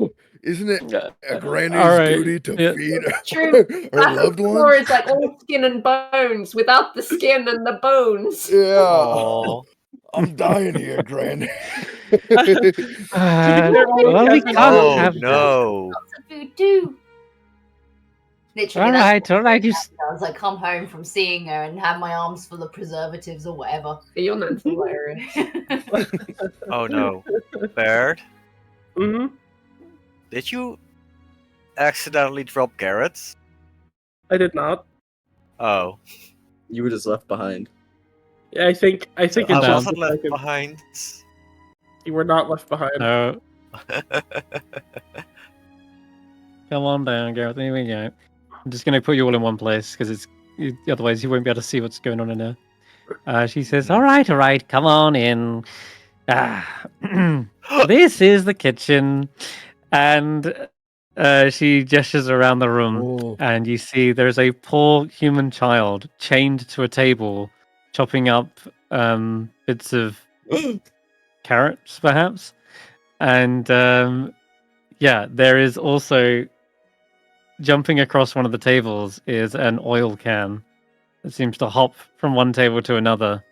of Isn't it a all granny's right. duty to Yeah. feed True. her loved Or ones? is like all skin and bones without the skin and the bones. Yeah. Aw. I'm dying here, Granny. Well, we can't Oh have. no. Lots of food too. Literally, All that's right. You does. I come home from seeing her and have my arms full of preservatives or whatever. You're not Hilarious. Oh no. Baird, hmm did you accidentally drop Garrett? I did not. Oh. You were just left behind. Yeah, I think it's I down. just wasn't a left second. behind. You were not left behind. No, come on down, Gareth. Here we go. I'm just gonna put you all in one place because otherwise you won't be able to see what's going on in there. She says, "All right, come on in. This is the kitchen," and she gestures around the room, Oh. and you see there's a poor human child chained to a table, chopping up bits of carrots, perhaps, and yeah, there is also jumping across one of the tables is an oil can that seems to hop from one table to another.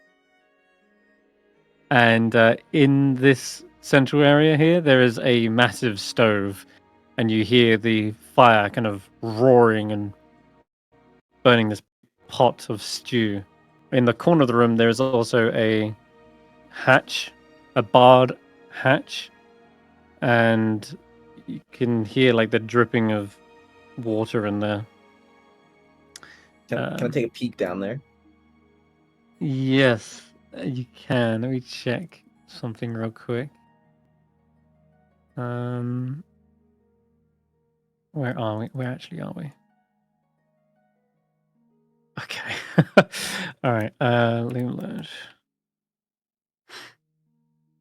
And in this central area here, there is a massive stove, and you hear the fire kind of roaring and burning this pot of stew. In the corner of the room, there is also a hatch, a barred hatch, and you can hear like the dripping of water in there. Can I take a peek down there? Yes, you can. Let me check something real quick. Where are we? Where actually are we? Okay. All right. Loomlurch.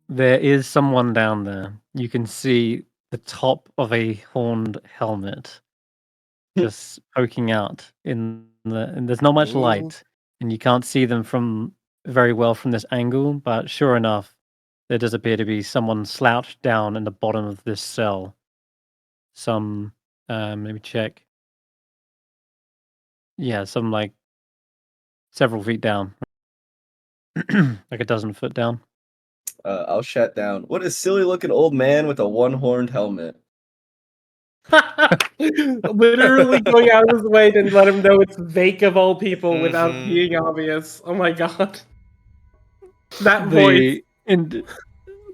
There is someone down there. You can see the top of a horned helmet just poking out and there's not much Ooh. light, and you can't see them from very well from this angle, but sure enough, there does appear to be someone slouched down in the bottom of this cell. Some let me check. Yeah, some like several feet down. Like a dozen foot down. I'll shut down. What a silly looking old man with a one-horned helmet. Literally going out of his way to let him know it's Vaike of all people without being obvious. Oh my god. That voice.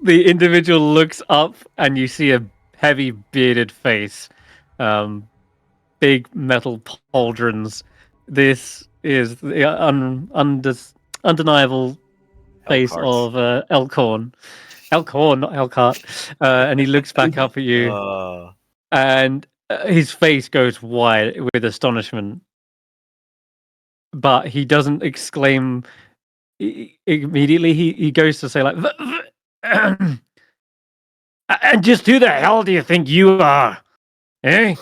The individual looks up and you see a heavy bearded face. Big metal pauldrons. This is the undeniable face of Elkhorn. Elkhorn, not Elkhart. And he looks back up at you. And his face goes wide with astonishment. But he doesn't exclaim immediately. He goes to say like, and just who the hell do you think you are? Eh?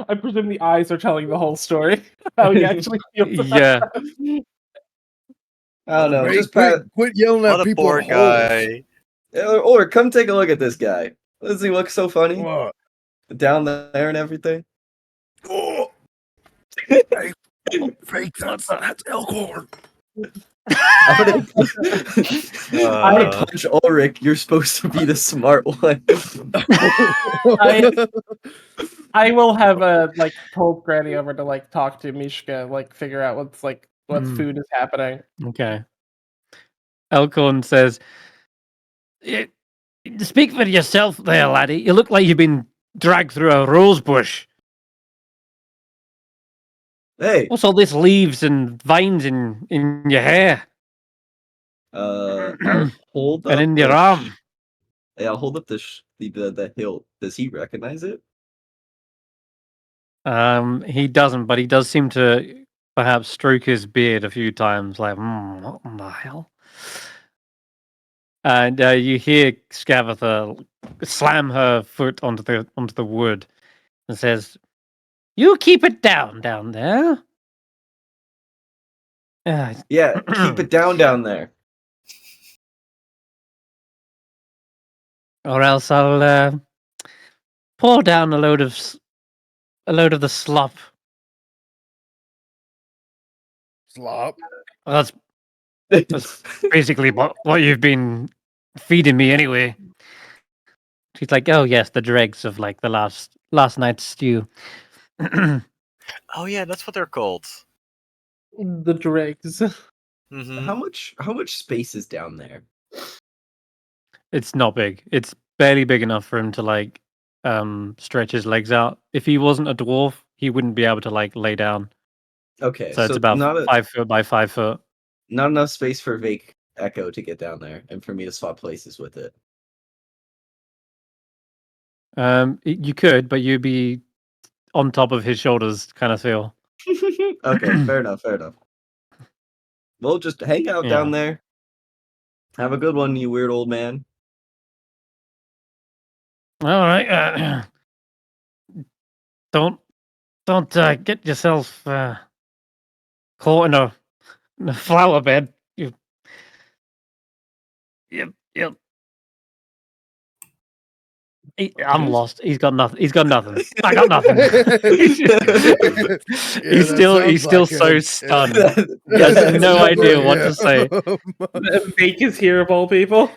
I presume the eyes are telling the whole story. How he actually feels about that. I don't know. Hey, Just quit yelling at What a people. poor guy. Or come take a look at this guy. Does he look so funny? What? Down there and everything. Oh. Fake. That's Elkhorn. I'm gonna punch Ulric. You're supposed to be the smart one. I will have told Granny over to talk to Mishka, figure out what food is happening. Okay. Elkhorn says, "Speak for yourself there, laddie. You look like you've been dragged through a rose bush. Hey, what's all this leaves and vines in your hair? I'll hold up and in your arm. Hey, I'll hold up the hilt. Does he recognize it? He doesn't, but he does seem to perhaps stroke his beard a few times, like, what the hell? And you hear Scavatha slam her foot onto the wood and says, "You keep it down there." Yeah, keep it down there. Or else I'll pour down a load of the slop. Slop? Well, that's basically what you've been feeding me anyway. She's like, "Oh yes, the dregs of the last night's stew." Oh yeah, that's what they're called. The dregs. Mm-hmm. How much space is down there? It's not big. It's barely big enough for him to stretch his legs out. If he wasn't a dwarf, he wouldn't be able to lay down. Okay, so it's about 5 foot by 5 foot. Not enough space for Vaike Echo to get down there, and for me to swap places with it. You could, but you'd be on top of his shoulders, kind of feel. Okay, fair enough. We'll just hang out down there. Have a good one, you weird old man. All right. Don't get yourself caught in a flower bed. Yep. I'm lost. He's got nothing. I got nothing. He's still so stunned. He has no idea what to say. Vaike is here of all people.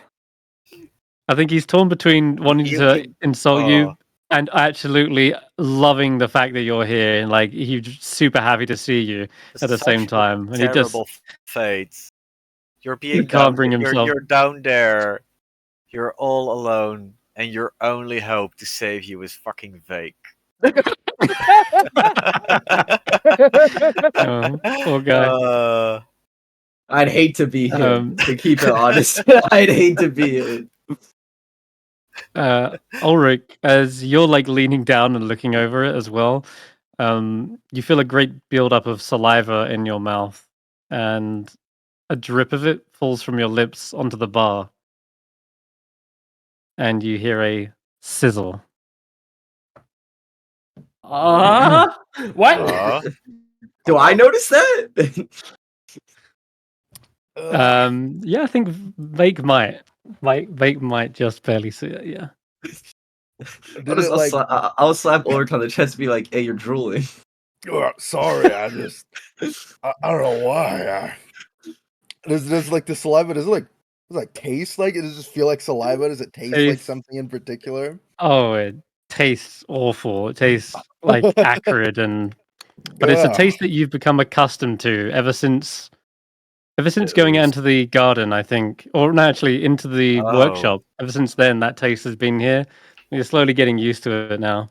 I think he's torn between wanting to insult you and absolutely loving the fact that you're here, and he's super happy to see you at the same time. And terrible fate. You're being he can't bring himself. You're down there. You're all alone, and your only hope to save you is fucking Vaike. Poor guy. I'd hate to be him, to keep it honest. I'd hate to be it. Ulric, as you're leaning down and looking over it as well, you feel a great buildup of saliva in your mouth, and a drip of it falls from your lips onto the bar. And you hear a sizzle. What? Do I notice that? Yeah, I think Vaike might. Vaike might just barely see it. Yeah. I'll slap Ulric on the chest and be like, "Hey, you're drooling." Sorry, I don't know why. Does the saliva? Does it taste like it? Does it just feel like saliva? Does it taste like something in particular? Oh, it tastes awful. It tastes like acrid but it's a taste that you've become accustomed to ever since going out into the garden, I think. Or no, actually into the workshop. Ever since then that taste has been here. You're slowly getting used to it now.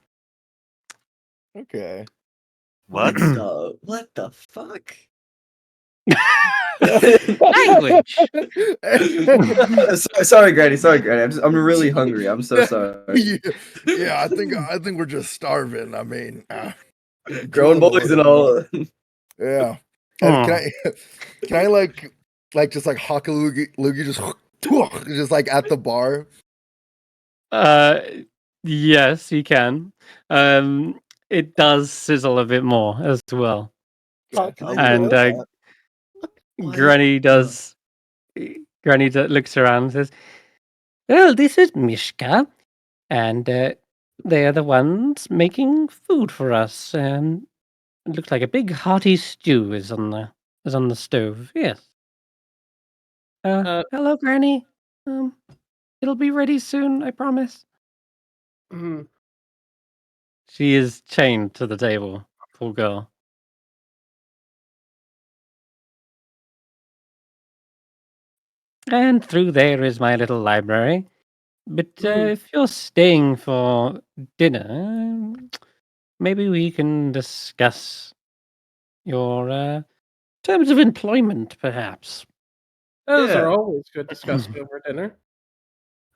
Okay. What? What the fuck? Language. Sorry, Granny. I'm really hungry. I'm so sorry. Yeah, I think we're just starving. I mean, Grown boys and all. Yeah. And can I like just like hock a loogie just like at the bar? Yes, you can. It does sizzle a bit more as well. And Granny looks around and says, "Well, this is Mishka, and they are the ones making food for us. It looks like a big hearty stew is on the stove. Yes. Hello, Granny. It'll be ready soon, I promise." Mhm. She is chained to the table, poor girl. And through there is my little library. But if you're staying for dinner, maybe we can discuss your terms of employment, perhaps. Those Yeah. are always good discussed over dinner.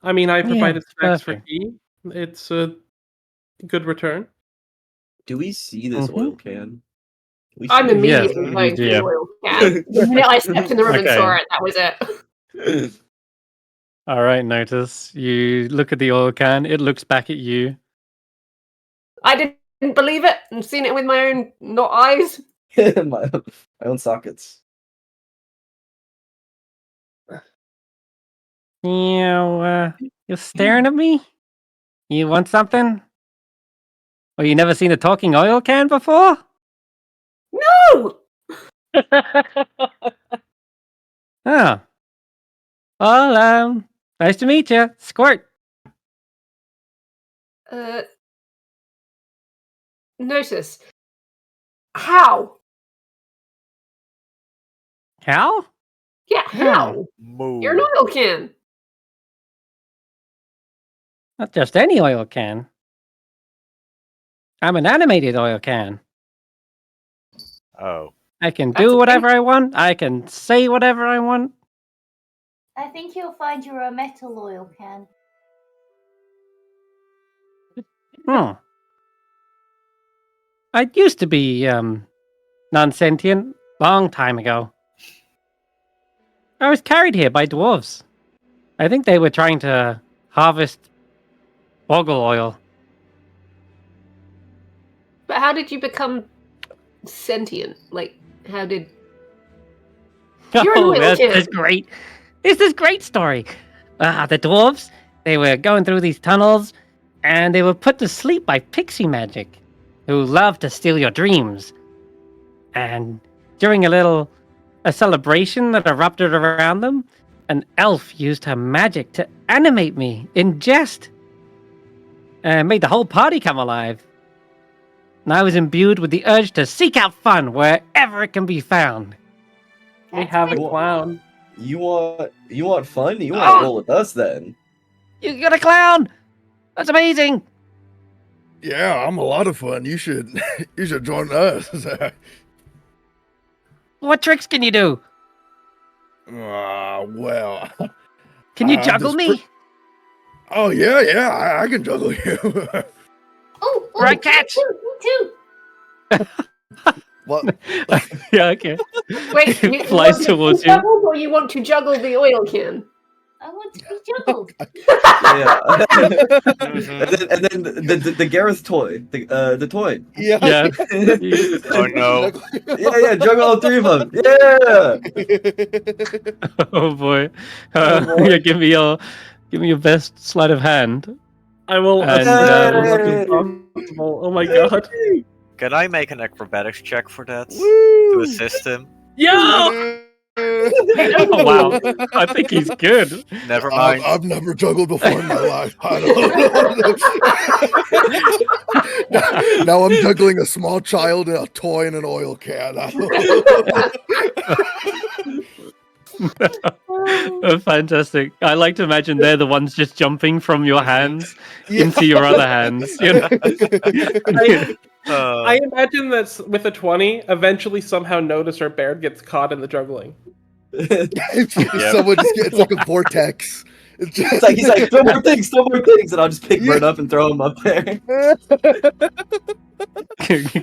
I mean, I provided snacks for tea. It's a good return. Do we see this oil can? I'm immediately Yes, going for you the do. oil can. The minute I stepped in the room and saw Okay. it, that was it. All right, Notus. You look at the oil can. It looks back at you. I didn't believe it and seen it with my own not eyes. my own sockets. You're staring at me? You want something? Or you never seen a talking oil can before? No! Oh. Well, nice to meet you. Squirt. Notus. How? How? Yeah, how? Move. You're an oil can. Not just any oil can. I'm an animated oil can. Oh. I can That's do a whatever I want. I can say whatever I want. I think you'll find you're a metal oil can. I used to be non-sentient long time ago. I was carried here by dwarves. I think they were trying to harvest boggle oil. But how did you become sentient? Like, how did... You're an oil This can. is great. This is great story. The dwarves, they were going through these tunnels, and they were put to sleep by pixie magic, who love to steal your dreams. And during a celebration that erupted around them, an elf used her magic to animate me in jest, and made the whole party come alive. And I was imbued with the urge to seek out fun wherever it can be found. We have a clown. You want fun? You want to roll with us then? You got a clown? That's amazing. Yeah, I'm a lot of fun. You should join us. What tricks can you do? Well. Can you juggle me? Oh yeah, I can juggle you. Oh, right, catch. Me too. What? Yeah, okay. Wait, you flies want to towards be you. juggled or you want to juggle the oil can? I want to be juggled. Yeah. and then the Garreth toy, the toy. Yeah. Oh no. Yeah, juggle all three of them. Yeah. Oh boy. Yeah, give me your best sleight of hand. I will. And, Oh my god. Can I make an acrobatics check for that? Woo! To assist him? Yo! Oh wow. I think he's good. Never mind. I've never juggled before in my life. I don't know. Now I'm juggling a small child and a toy and an oil can. Oh, fantastic. I like to imagine they're the ones just jumping from your hands into your other hands. You know? I imagine that with a 20, eventually somehow Notus or Baird gets caught in the juggling. Someone just gets like a vortex. It's like he's like, throw more things, and I'll just pick Bird up and throw him up there.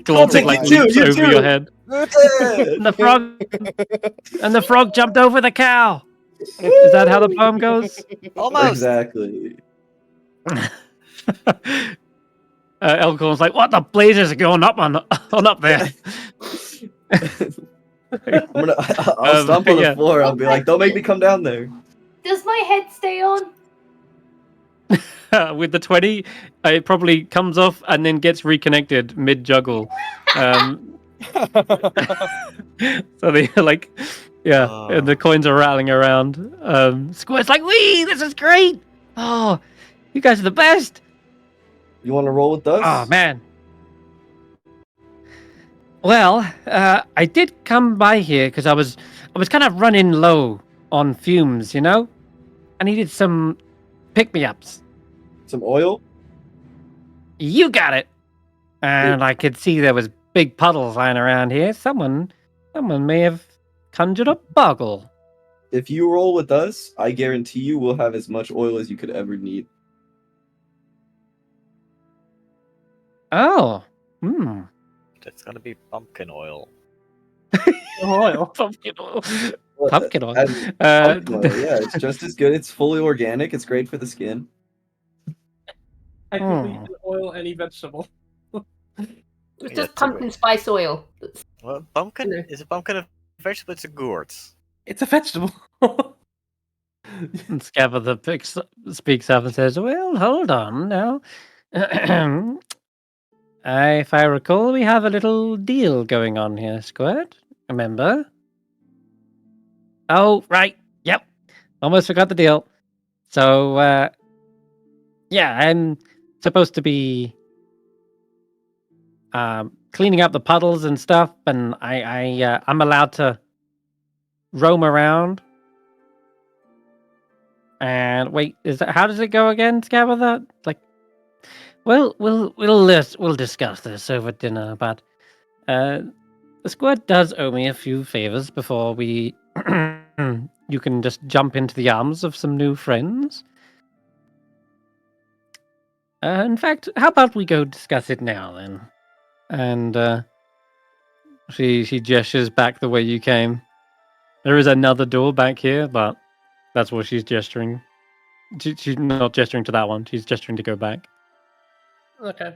Glancing like leaps over your head. And the frog jumped over the cow. Is that how the poem goes? Almost. Exactly. Elkhorn's like, what the blazes are going up on up there? I'll stomp on the floor. I'll be like, don't make me come down there. Does my head stay on? With the 20, it probably comes off and then gets reconnected mid juggle. So they like, and the coins are rattling around. Squirt's like, wee, this is great. Oh, you guys are the best. You want to roll with us? Oh man. Well, I did come by here because I was kind of running low on fumes, you know. I needed some pick-me-ups. Some oil? You got it. And I could see there was big puddles lying around here. Someone may have conjured a boggle. If you roll with us, I guarantee you we'll have as much oil as you could ever need. Oh. That's gonna be pumpkin oil. Pumpkin oil. Pumpkin oil. Pumpkin oil, yeah, it's just as good. It's fully organic. It's great for the skin. I can eat oil any vegetable. It's just pumpkin spice oil. Well, pumpkin is a pumpkin a vegetable? It's a gourd. It's a vegetable. And Scabatha speaks up and says, "Well, hold on now. If I recall, we have a little deal going on here, Squirt. Remember? Oh, right. Yep. Almost forgot the deal. So, I'm supposed to be cleaning up the puddles and stuff, and I'm allowed to roam around. And wait, how does it go again, Scabatha? Like, well, we'll discuss this over dinner, but the squad does owe me a few favors before we you can just jump into the arms of some new friends. In fact, how about we go discuss it now then? And she gestures back the way you came. There is another door back here, but that's what she's gesturing. She's not gesturing to that one. She's gesturing to go back. Okay.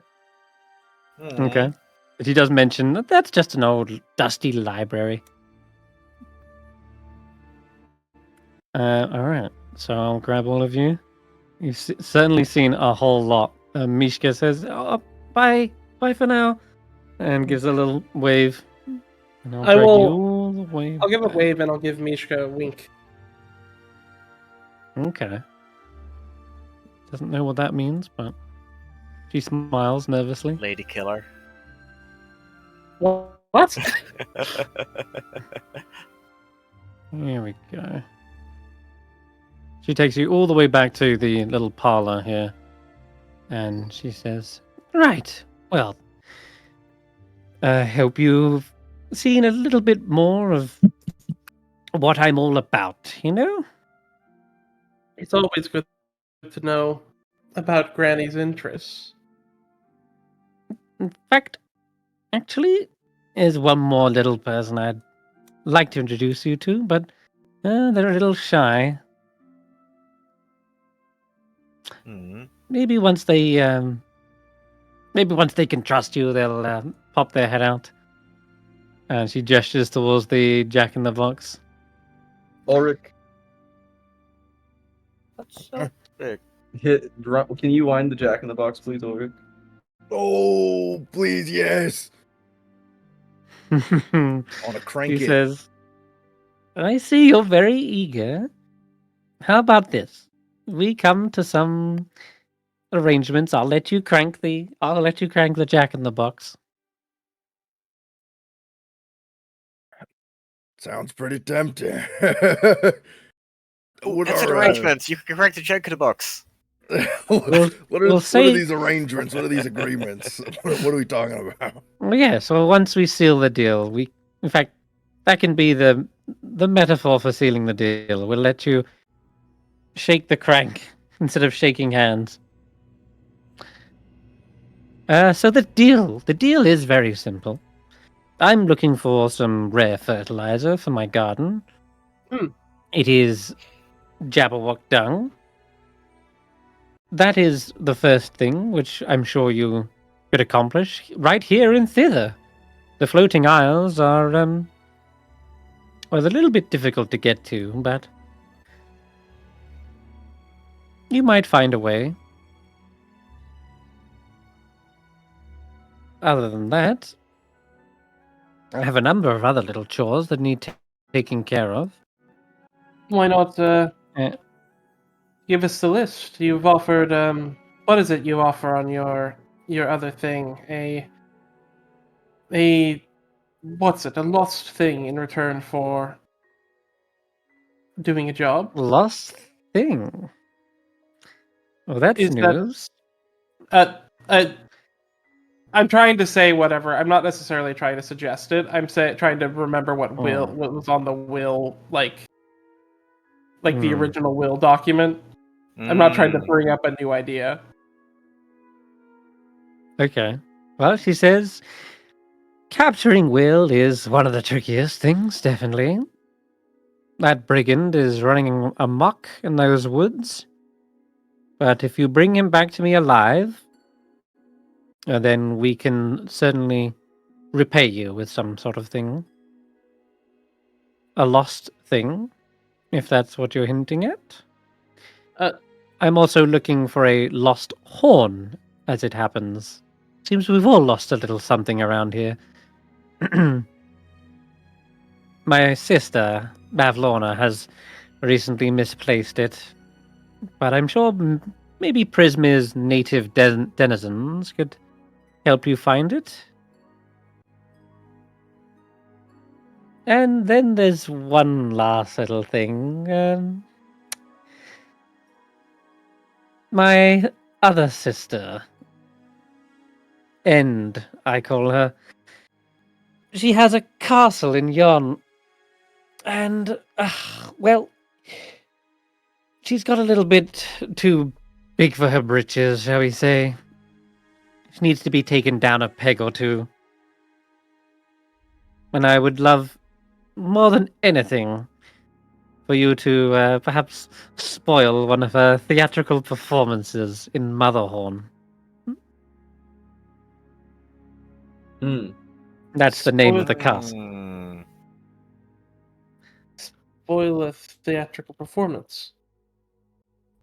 Okay. But he does mention that that's just an old dusty library. All right. So I'll grab all of you. You've certainly seen a whole lot. Mishka says, "Oh, bye for now," and gives a little wave. And I'll drag you all the way I'll give a back. wave and I'll give Mishka a wink. Okay. Doesn't know what that means, but she smiles nervously. Lady killer. What? Here we go. She takes you all the way back to the little parlor here. And she says, "Right, well, I hope you've seen a little bit more of what I'm all about, you know? It's always good to know about Granny's interests." In fact, actually, there's one more little person I'd like to introduce you to, but they're a little shy. Maybe once they can trust you, they'll pop their head out." And she gestures towards the Jack in the Box. Ulric. That's so big. Can you wind the Jack in the Box, please, Ulric? Oh, please, yes. I want to crank He it. says, "I see you're very eager. How about this? We come to some arrangements, I'll let you crank the Jack in the Box. Sounds pretty tempting. It's an arrangement. You can crack the Jack in the Box. What are these arrangements? What are these agreements? What are we talking about? Well, yeah, so once we seal the deal, in fact, that can be the metaphor for sealing the deal. We'll let you shake the crank instead of shaking hands. So the deal is very simple. I'm looking for some rare fertilizer for my garden. It is Jabberwock dung. That is the first thing, which I'm sure you could accomplish right here in Thither. The floating isles are, well, a little bit difficult to get to, but you might find a way. Other than that, I have a number of other little chores that need taking care of. Why not give us the list? You've offered what is it you offer on your other thing? What's it? A lost thing in return for doing a job? Lost thing? Well, that's news. I'm trying to say whatever. I'm not necessarily trying to suggest it. I'm trying to remember what was on the will, like the original will document. I'm not trying to bring up a new idea. Okay. Well, she says capturing Will is one of the trickiest things, definitely. That brigand is running amok in those woods. But if you bring him back to me alive, then we can certainly repay you with some sort of thing. A lost thing, if that's what you're hinting at. I'm also looking for a lost horn, as it happens. Seems we've all lost a little something around here. My sister, Bavlorna, has recently misplaced it. But I'm sure maybe Prisma's native denizens could help you find it. And then there's one last little thing. My other sister, End, I call her. She has a castle in Yon. And, well, she's got a little bit too big for her britches, shall we say. She needs to be taken down a peg or two. And I would love, more than anything, for you to perhaps spoil one of her theatrical performances in Motherhorn. That's the name of the castle. Spoil a theatrical performance.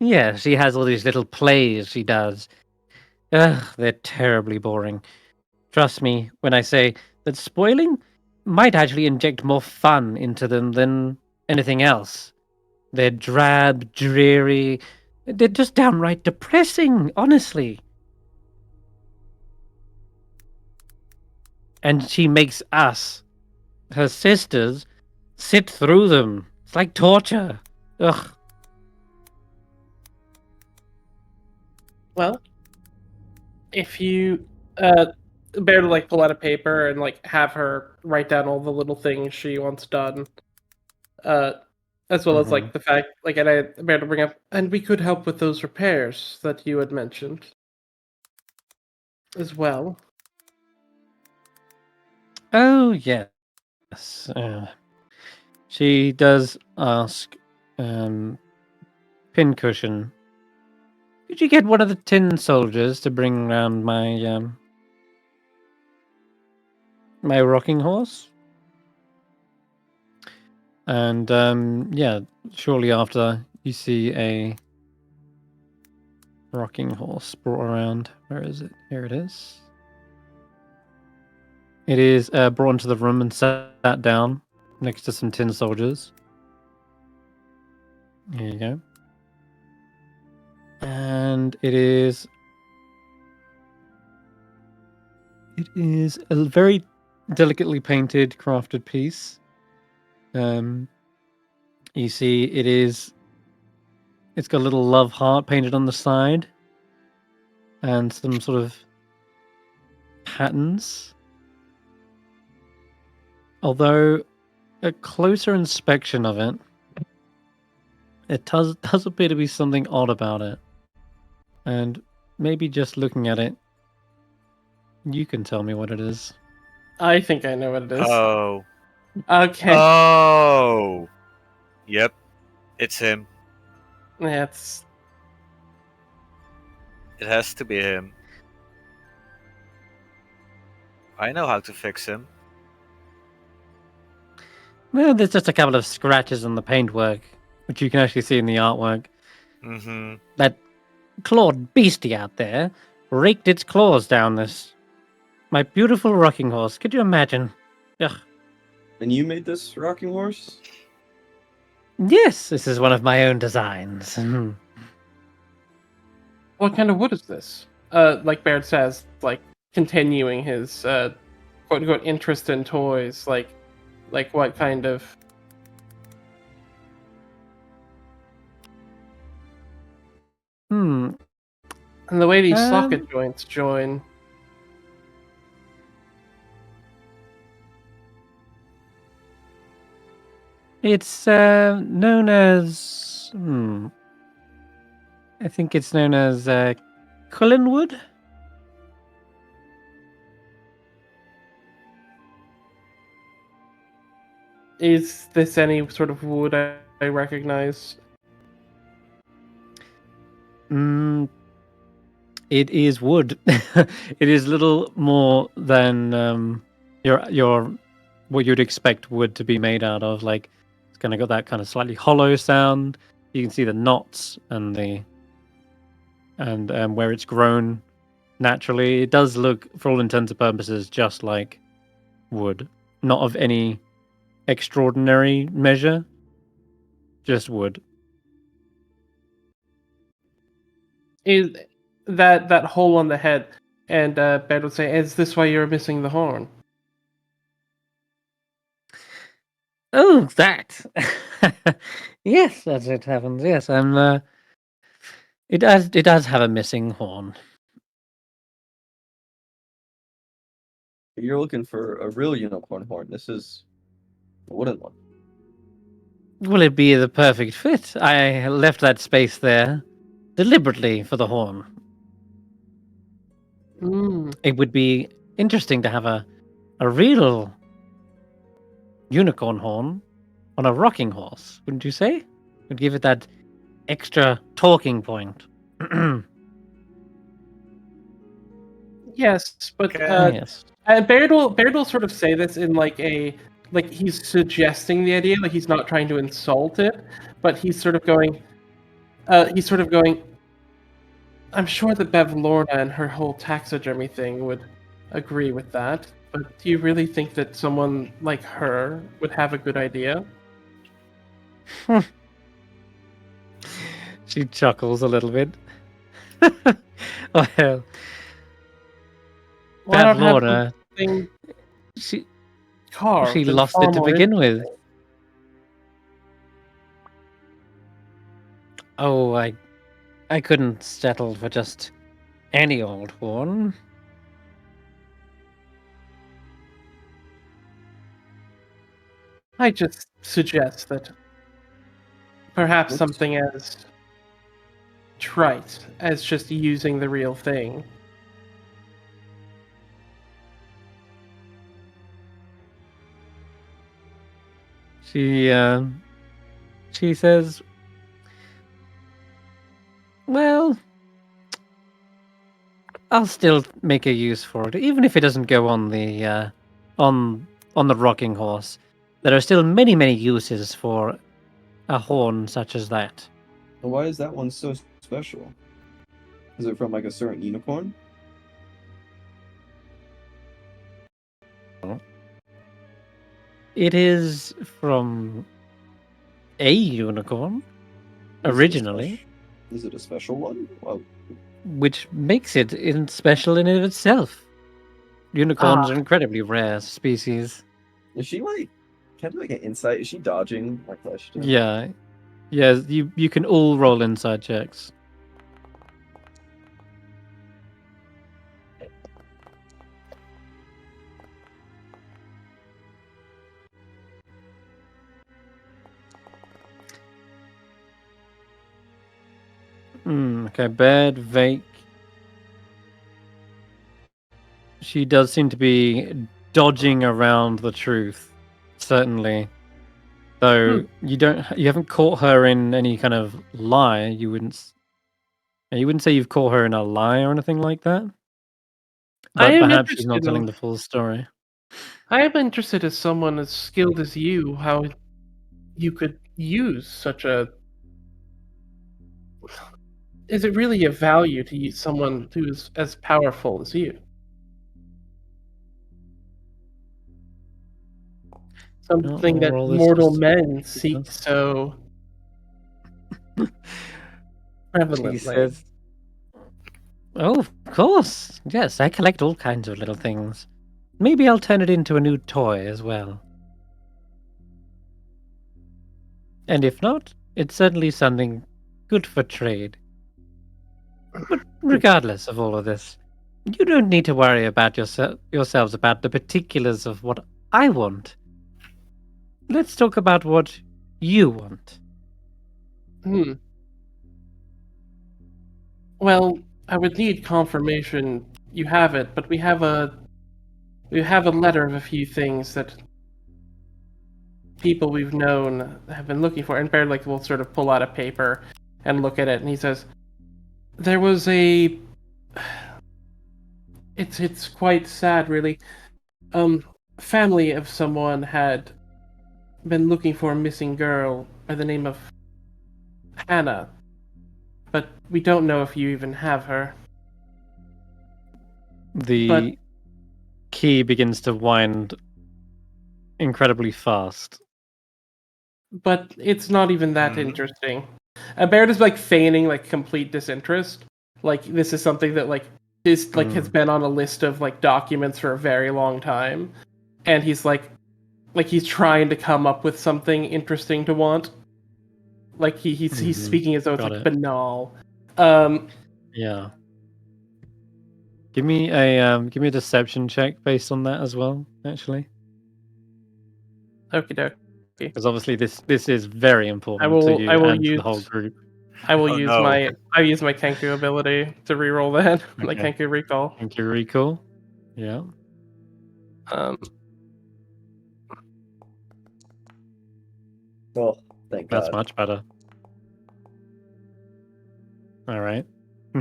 Yeah, she has all these little plays she does. Ugh, they're terribly boring. Trust me when I say that spoiling might actually inject more fun into them than anything else. They're drab, dreary. They're just downright depressing, honestly. And she makes us, her sisters, sit through them. It's like torture. Ugh. Well, if you bear to pull out a paper and have her write down all the little things she wants done, as well as the fact and I bear to bring up, and we could help with those repairs that you had mentioned as well. Oh yes. She does ask Pincushion, could you get one of the tin soldiers to bring round my my rocking horse? And yeah, shortly after you see a rocking horse brought around. Where is it? Here it is. It is brought into the room and sat down next to some tin soldiers. Here you go. And it is It is a very delicately painted, crafted piece. You see, it's got a little love heart painted on the side, and some sort of patterns. Although a closer inspection of it does appear to be something odd about it. And maybe just looking at it, you can tell me what it is. I think I know what it is. Oh. Okay. Oh. Yep. It's him. It has to be him. I know how to fix him. Well, there's just a couple of scratches on the paintwork, which you can actually see in the artwork. Mm-hmm. That clawed beastie out there raked its claws down my beautiful rocking horse. Could you imagine? Ugh. And you made this rocking horse? Yes, this is one of my own designs. What kind of wood is this? Like Baird says, like continuing his quote unquote interest in toys, like what kind of? And the way these socket joints join. It's known as. I think it's known as Cullenwood. Is this any sort of wood I recognize? It is wood. It is little more than your what you'd expect wood to be made out of. Like it's kind of got that kind of slightly hollow sound. You can see the knots and where it's grown naturally. It does look, for all intents and purposes, just like wood. Not of any extraordinary measure. Just wood. Is that hole on the head? And Bed would say, "Is this why you're missing the horn?" Oh, that. Yes, as it happens. Yes, it does have a missing horn. You're looking for a real unicorn horn. This is a wooden one. Will it be the perfect fit? I left that space there deliberately for the horn. It would be interesting to have a real unicorn horn on a rocking horse, wouldn't you say? Would give it that extra talking point. Yes, but yes. Baird will sort of say this in like he's suggesting the idea, like he's not trying to insult it, but he's sort of going. I'm sure that Bev Lorna and her whole taxidermy thing would agree with that, but do you really think that someone like her would have a good idea? She chuckles a little bit. Well, Bev Lorna, she lost it to begin with. Oh, I couldn't settle for just any old horn. I just suggest that perhaps something as trite as just using the real thing. She says, well, I'll still make a use for it, even if it doesn't go on the on the rocking horse. There are still many, many uses for a horn such as that. And why is that one so special? Is it from like a certain unicorn? It is from a unicorn, originally. Is it a special one? Well, which makes it special in and of itself. Unicorns are incredibly rare species. Is she like? Can I do like an insight? Is she dodging my question? Yeah. Yeah, you can all roll inside checks. Okay, Baird, Vaike. She does seem to be dodging around the truth, certainly. Though you haven't caught her in any kind of lie. You wouldn't say you've caught her in a lie or anything like that. I But am perhaps she's not interested telling in- the full story. I am interested as someone as skilled as you, how you could use such a. Is it really a value to use someone who is as powerful as you? Something that roll this mortal just- men seek so She prevalently. says, "Oh, of course. Yes, I collect all kinds of little things. Maybe I'll turn it into a new toy as well. And if not, it's certainly something good for trade. But regardless of all of this, you don't need to worry about yourselves about the particulars of what I want. Let's talk about what you want." Well, I would need confirmation you have it, but we have a letter of a few things that people we've known have been looking for. And Bear will sort of pull out a paper and look at it, and he says, "There was a. It's quite sad, really. Family of someone had been looking for a missing girl by the name of Hannah, but we don't know if you even have her." The key begins to wind incredibly fast. But it's not even that interesting. Baird is feigning complete disinterest. This is something that has been on a list of documents for a very long time, and he's he's trying to come up with something interesting to want. He's speaking as though it's banal. Yeah. Give me a deception check based on that as well, actually. Okie dokie. Because obviously this is very important to you and to the whole group. I will use my Kenku ability to reroll that. My Kenku recall. Kenku recall. Yeah. Oh, thank God. That's much better. All right.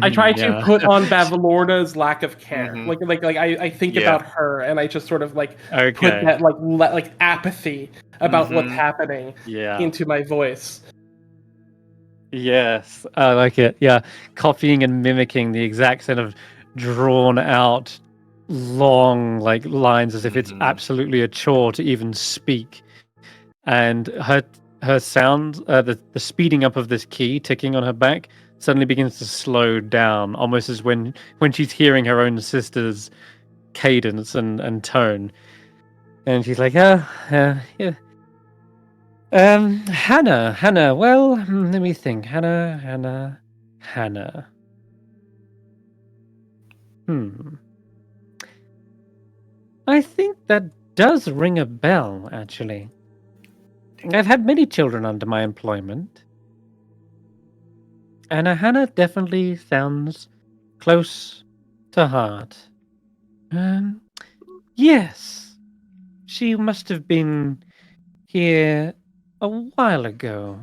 I try to put on Bavalorna's lack of care. I think about her, and I just sort of put that apathy about what's happening into my voice. Yes, I like it. Yeah, copying and mimicking the exact kind of drawn out, long lines, as if it's absolutely a chore to even speak. And her sound, the speeding up of this key ticking on her back, suddenly begins to slow down, almost as when she's hearing her own sister's cadence and tone. And she's like, yeah. Hannah, well, let me think. Hannah. I think that does ring a bell, actually. I've had many children under my employment. And Hannah definitely sounds close to heart. Yes. She must have been here a while ago.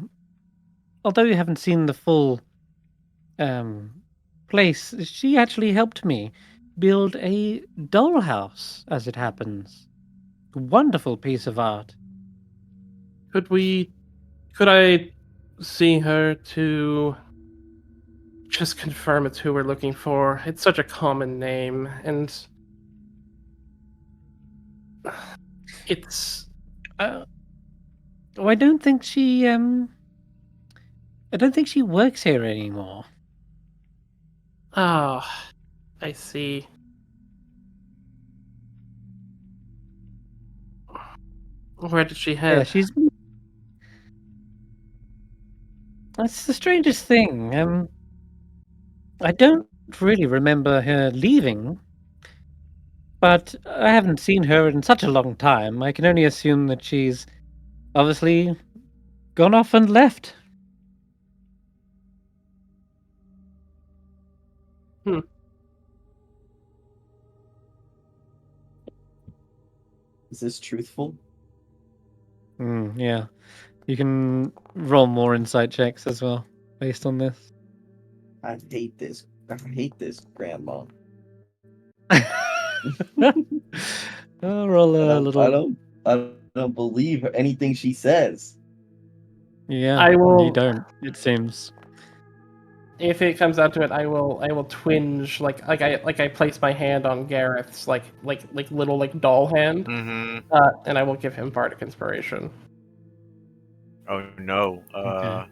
Although you haven't seen the full place, she actually helped me build a dollhouse, as it happens. Wonderful piece of art. Could I see her to just confirm it's who we're looking for? It's such a common name, and it's I don't think she works here anymore. I see. Where did she head? Yeah, she's. That's the strangest thing. I don't really remember her leaving, but I haven't seen her in such a long time. I can only assume that she's obviously gone off and left. Is this truthful? Yeah. You can roll more insight checks as well, based on this. I hate this. I hate this, Grandma. I'll roll a little. I don't believe anything she says. Yeah, I will. you don't. It seems. If it comes down to it, I will twinge like I place my hand on Gareth's like little like doll hand, Mm-hmm. and I will give him bardic inspiration. Oh no. Okay.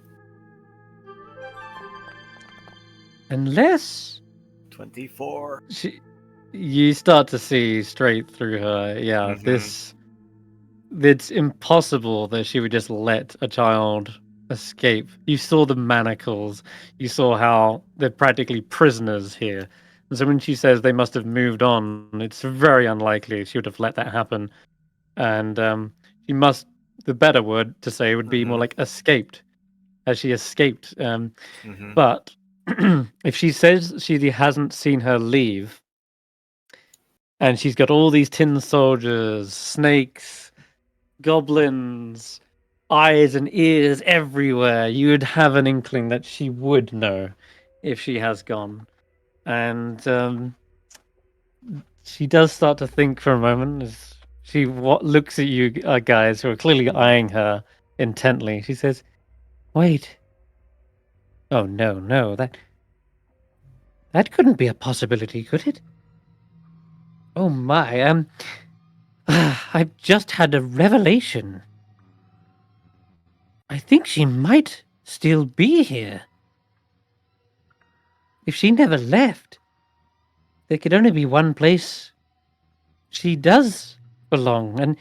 Unless 24. you start to see straight through her. Yeah, Mhm. it's impossible that she would just let a child escape. You saw the manacles. You saw how they're practically prisoners here. And so when she says they must have moved on, it's very unlikely she would have let that happen. And she must. The better word to say would be more like escaped, as she escaped. Mhm. But if she says she hasn't seen her leave, and she's got all these tin soldiers, snakes, goblins, eyes and ears everywhere, you would have an inkling that she would know if she has gone. And she does start to think for a moment as she looks at you guys who are clearly eyeing her intently. She says, "Wait. Oh, no, that couldn't be a possibility, could it? Oh my, I've just had a revelation. I think she might still be here. If she never left, there could only be one place she does belong, and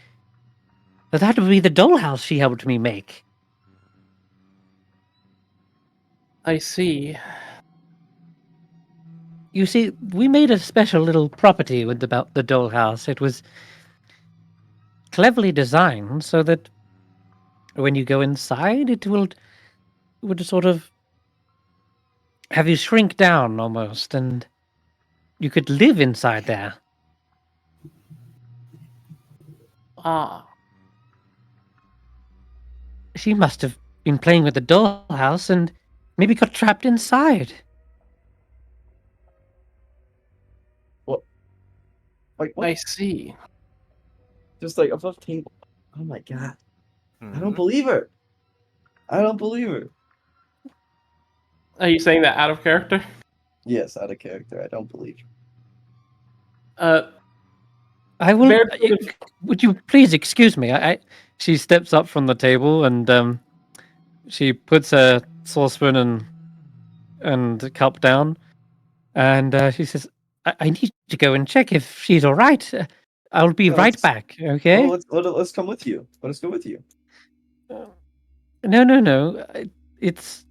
that would be the dollhouse she helped me make." I see. You see, we made a special little property with about the dollhouse. It was cleverly designed so that when you go inside, it would sort of have you shrink down almost, and you could live inside there. Ah. She must have been playing with the dollhouse and maybe got trapped inside. What? Like what? I see. Just like above table. Oh my god. I don't Mhm. believe her. I don't believe her. Are you saying that out of character? Yes, out of character. I don't believe her. I will. Baird sort of- Would you please excuse me? She steps up from the table and she puts a saucepan and cup down, and she says, I need to go and check if she's all right. I'll be right back. Okay? Let's come with you. Let us go with you. No. It's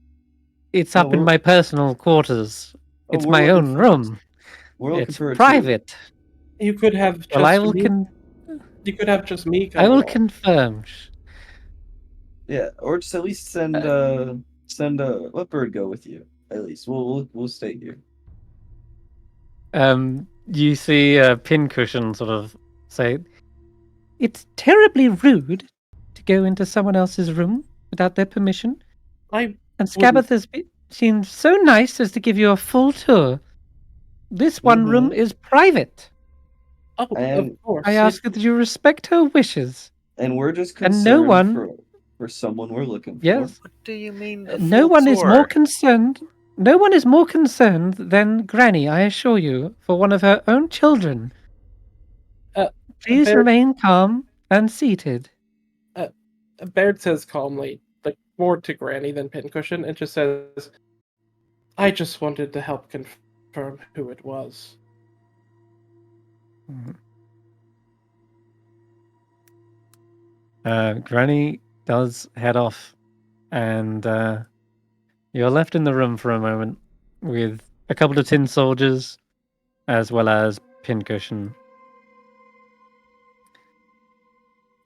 No, up in my personal quarters. It's my own room. We're looking It's for her too. private. You could have just Well, I will me. You could have just me come I will along. confirm. Yeah, or just at least send let Bird go with you. At least we'll stay here. You see a pincushion sort of say, "It's terribly rude to go into someone else's room without their permission." I And Scabbeth has seemed so nice as to give you a full tour. This one room is private. Oh, of course. I ask that you respect her wishes. And we're just And concerned no one, for someone we're looking for. yes, What do you mean? no one is more concerned. No one is more concerned than Granny, I assure you, for one of her own children. Please remain calm and seated. Baird says calmly, like more to Granny than Pincushion, and just says, "I just wanted to help confirm who it was." Granny does head off, and you're left in the room for a moment with a couple of tin soldiers, as well as Pincushion.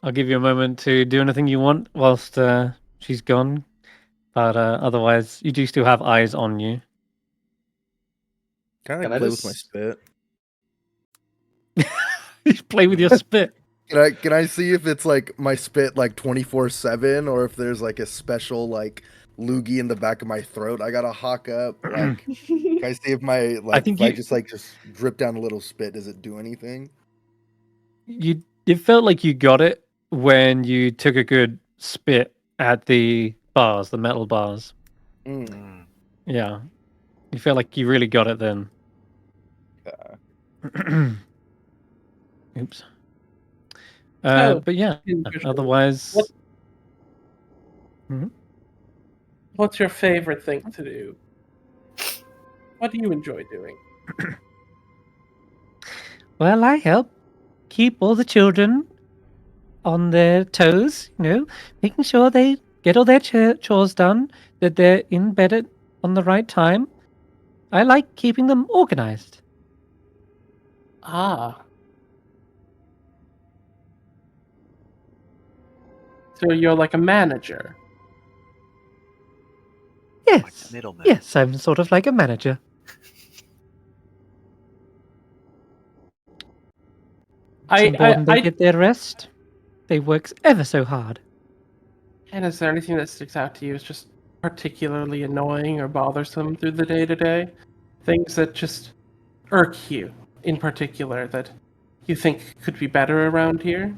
I'll give you a moment to do anything you want whilst she's gone, but otherwise, you do still have eyes on you. Can I play with my spit? You play with your spit. Can I see if it's like my spit like 24/7, or if there's like a special like loogie in the back of my throat I gotta hawk up? Like, can I see if my like if I just drip down a little spit, does it do anything? It felt like you got it when you took a good spit at the bars, the metal bars. Yeah, you felt like you really got it then. Oops. But yeah, otherwise. What's your favorite thing to do? What do you enjoy doing? Well, I help keep all the children on their toes, making sure they get all their chores done, that they're in bed on the right time. I like keeping them organized. Ah. So you're like a manager? Yes. Yes, I'm sort of like a manager. It's important they get their rest. They work ever so hard. And is there anything that sticks out to you as just particularly annoying or bothersome through the day-to-day? Things that just irk you in particular that you think could be better around here?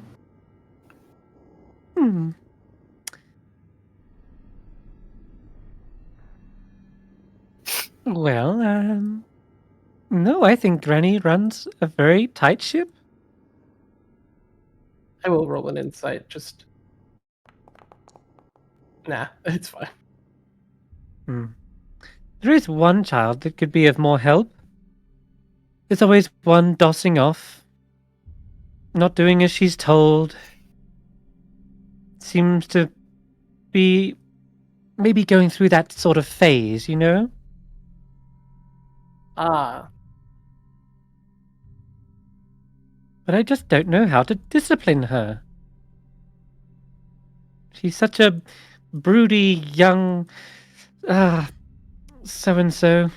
Well, no, I think Granny runs a very tight ship. I will roll an insight, just... Nah, it's fine. There is one child that could be of more help. There's always one dossing off, not doing as she's told. Seems to be maybe going through that sort of phase, Ah. But I just don't know how to discipline her. She's such a broody young so-and-so.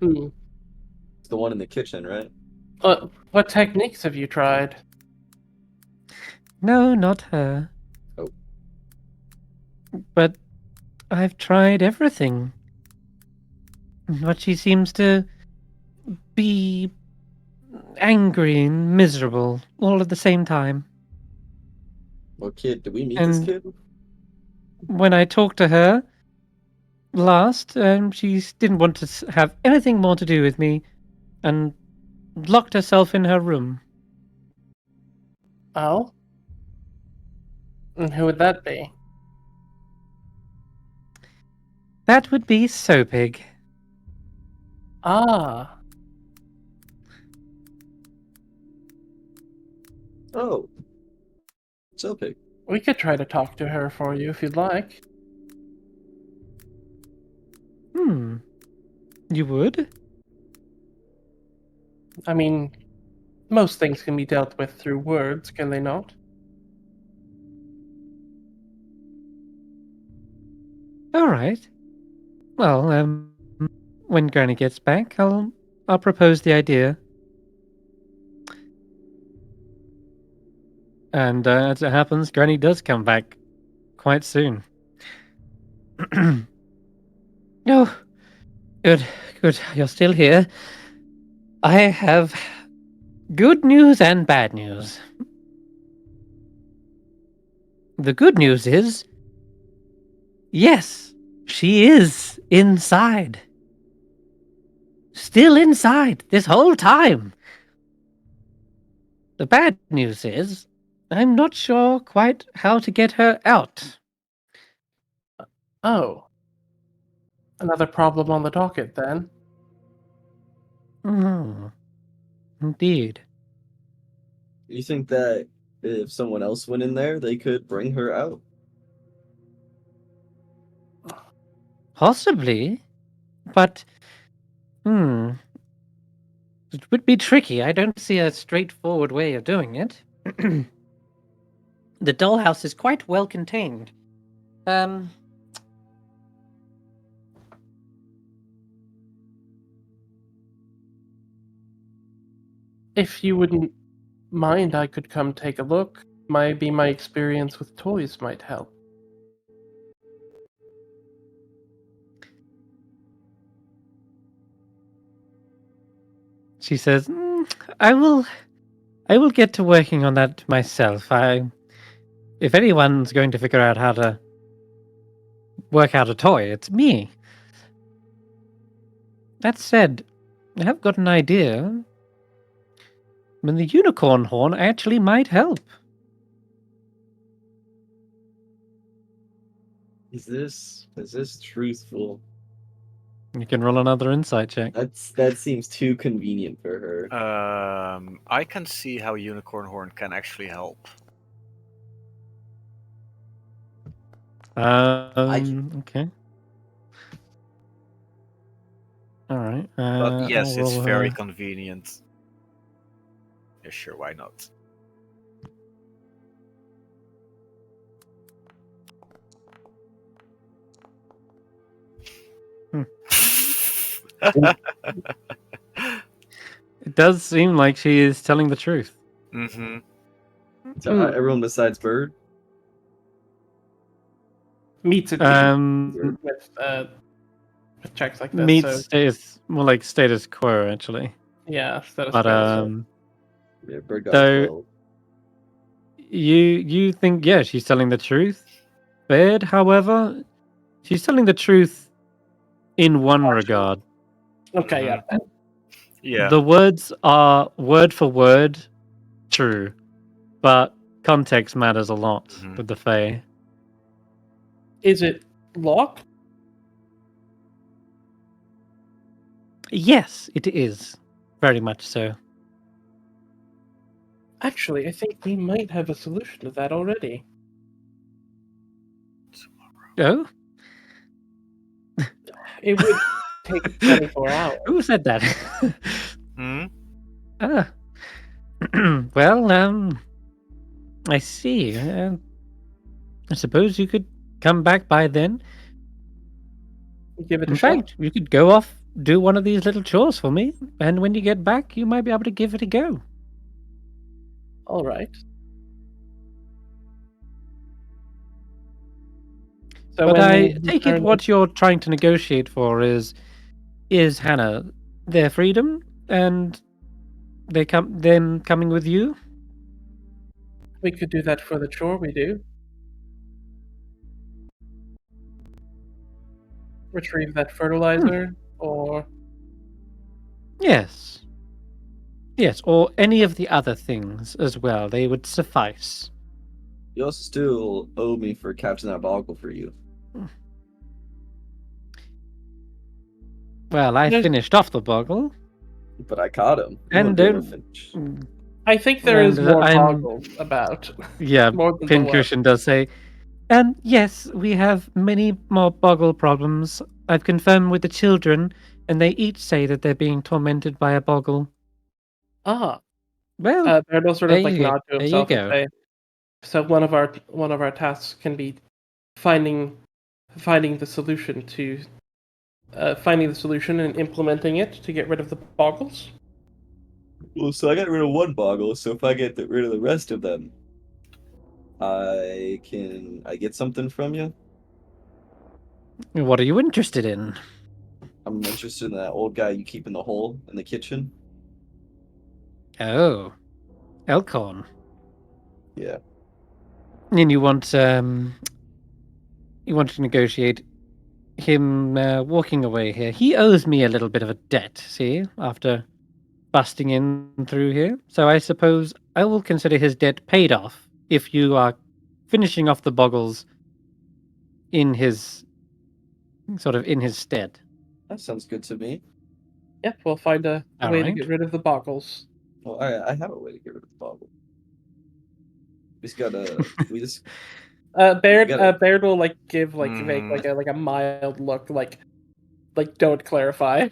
It's the one in the kitchen, right? What techniques have you tried? No, not her. Oh. But I've tried everything. But she seems to be angry and miserable all at the same time. What kid? Did we meet this kid? When I talked to her last, she didn't want to have anything more to do with me and locked herself in her room. Oh? And who would that be? That would be Soapig. Ah. Oh. Soapig. We could try to talk to her for you if you'd like. You would? I mean, most things can be dealt with through words, can they not? All right. Well, when Granny gets back, I'll propose the idea. And as it happens, Granny does come back quite soon. Oh, good. You're still here. I have good news and bad news. The good news is, yes, she is inside. Still inside this whole time. The bad news is, I'm not sure quite how to get her out. Oh. Another problem on the docket, then? Indeed. You think that if someone else went in there, they could bring her out? Possibly. But, it would be tricky. I don't see a straightforward way of doing it. The dollhouse is quite well contained. If you wouldn't mind, I could come take a look. Maybe my experience with toys might help. She says, I will get to working on that myself. If anyone's going to figure out how to work out a toy, it's me. That said, I have got an idea. The unicorn horn actually might help. Is this truthful? You can roll another insight check. That seems too convenient for her. I can see how unicorn horn can actually help. Okay. All right. But yes, I'll it's roll very her. convenient. Yeah, sure, why not? It does seem like she is telling the truth. Mm-hmm. So everyone besides Bird? Meets it Um, with checks like this. meets So status more like status quo actually. yeah, status But quo. Yeah, Bird got So- 12. you think she's telling the truth. Baird, however, she's telling the truth in one regard. Okay, yeah. Yeah. The words are word for word true, but context matters a lot Mhm. with the Fae. Is it locked? Yes, it is. Very much so. Actually, I think we might have a solution to that already. Oh? It would take 24 hours. Who said that? Hmm? Ah. Well, I see. I suppose you could come back by then. Give it a In shot. fact, you could go off, do one of these little chores for me, and when you get back, you might be able to give it a go. All right. So But when I we take it return- what you're trying to negotiate for is Hannah their freedom, and them coming with you? we could do that for the chore we do. Retrieve that fertilizer, or Yes. Yes, or any of the other things as well. They would suffice. You also still owe me for catching that boggle for you. Well, I There's- finished off the boggle. But I caught him. You And wouldn't be able to don't- finish. I think there is And more I'm- boggles about. Yeah, More than the Pincushion does say. And yes, we have many more boggle problems. I've confirmed with the children, and they each say that they're being tormented by a boggle. Ah, Well, Berto sort there of like you go. nod to There you himself and go. say, so one of our tasks can be finding the solution to finding the solution and implementing it to get rid of the boggles. Well, so I got rid of one boggle, so if I get rid of the rest of them, I get something from you? What are you interested in? I'm interested in that old guy you keep in the hole in the kitchen. Oh, Elkhorn. Yeah. And you want to negotiate him walking away here. He owes me a little bit of a debt, see, after busting in through here. So I suppose I will consider his debt paid off if you are finishing off the boggles in his stead. That sounds good to me. Yep, we'll find a All way to right. get rid of the boggles. Well, I have a way to get rid of the boggle. We just Baird will like give like make like a mild look, like don't clarify.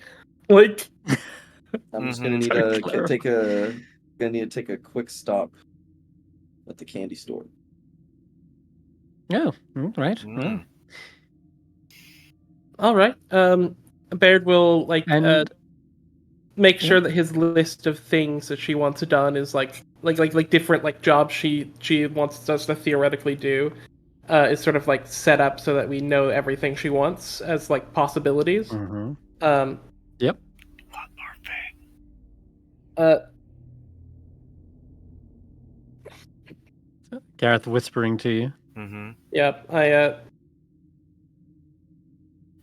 Like I'm just gonna need to take a quick stop at the candy store. Oh, right. All right. Baird will like And make sure that his list of things that she wants done is like different like jobs she wants us to theoretically do. Is sort of like set up so that we know everything she wants as like possibilities. Yep. One more thing. Garreth whispering to you. Yep.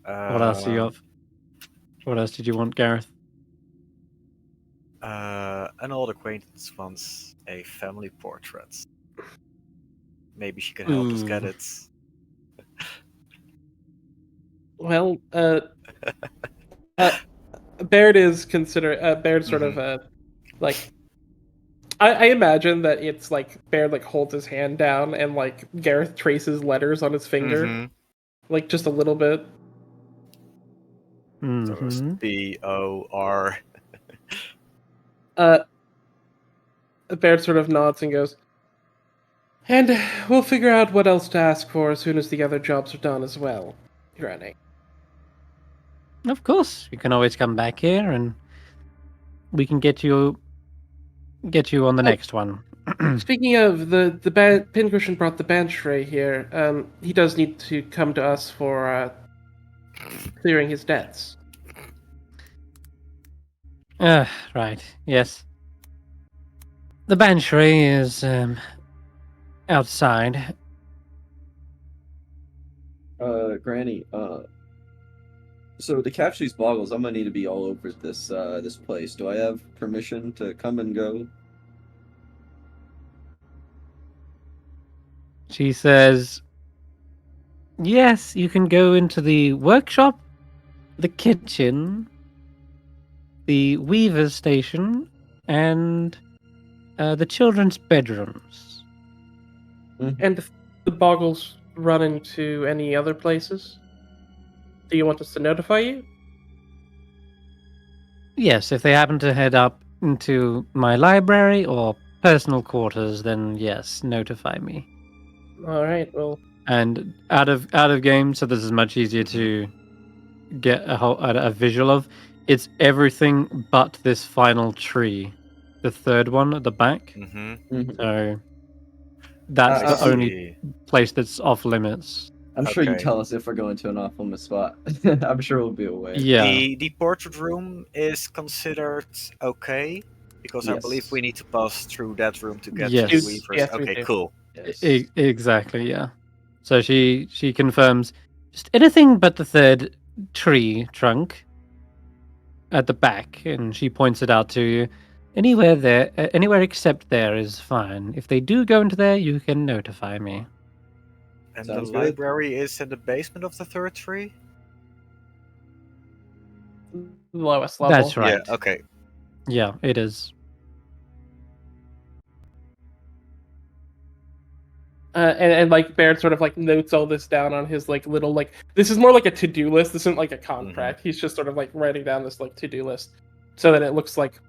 What else do you have? What else did you want, Garreth? An old acquaintance wants a family portrait. Maybe she can help us get it. Well, Baird is Baird sort of like. I imagine that it's like Baird like holds his hand down and like Garreth traces letters on his finger, like just a little bit. So it's B-O-R. Baird sort of nods and goes, and we'll figure out what else to ask for as soon as the other jobs are done as well, Granny. Of course, you can always come back here, and we can get you on the next one. Speaking of the Pincushion brought the Banshray here. He does need to come to us for clearing his debts. Right. Yes. The Banshray is outside. Granny, so to catch these boggles, I'm gonna need to be all over this place. Do I have permission to come and go? She says, yes, you can go into the workshop, the kitchen, the weaver's station, and the children's bedrooms. And if the boggles run into any other places, do you want us to notify you? Yes, if they happen to head up into my library or personal quarters, then yes, notify me. All right, well. And out of game, so this is much easier to get a visual of. It's everything but this final tree, the third one at the back. So that's the only place that's off limits. I'm sure you tell us if we're going to an off limit spot. I'm sure we'll be aware. Yeah. The portrait room is considered okay because I believe we need to pass through that room to get to the Weavers. Yes, okay, cool. Yes. Exactly. Yeah. So she confirms just anything but the third tree trunk at the back, and she points it out to you. Anywhere except there is fine. If they do go into there, you can notify me. And the library is in the basement of the third tree? Lowest level. That's right. Yeah, okay. Yeah, it is. And like Baird sort of like notes all this down on his like little like this is more like a to-do list. This isn't like a contract. He's just sort of like writing down this like to-do list so that it looks like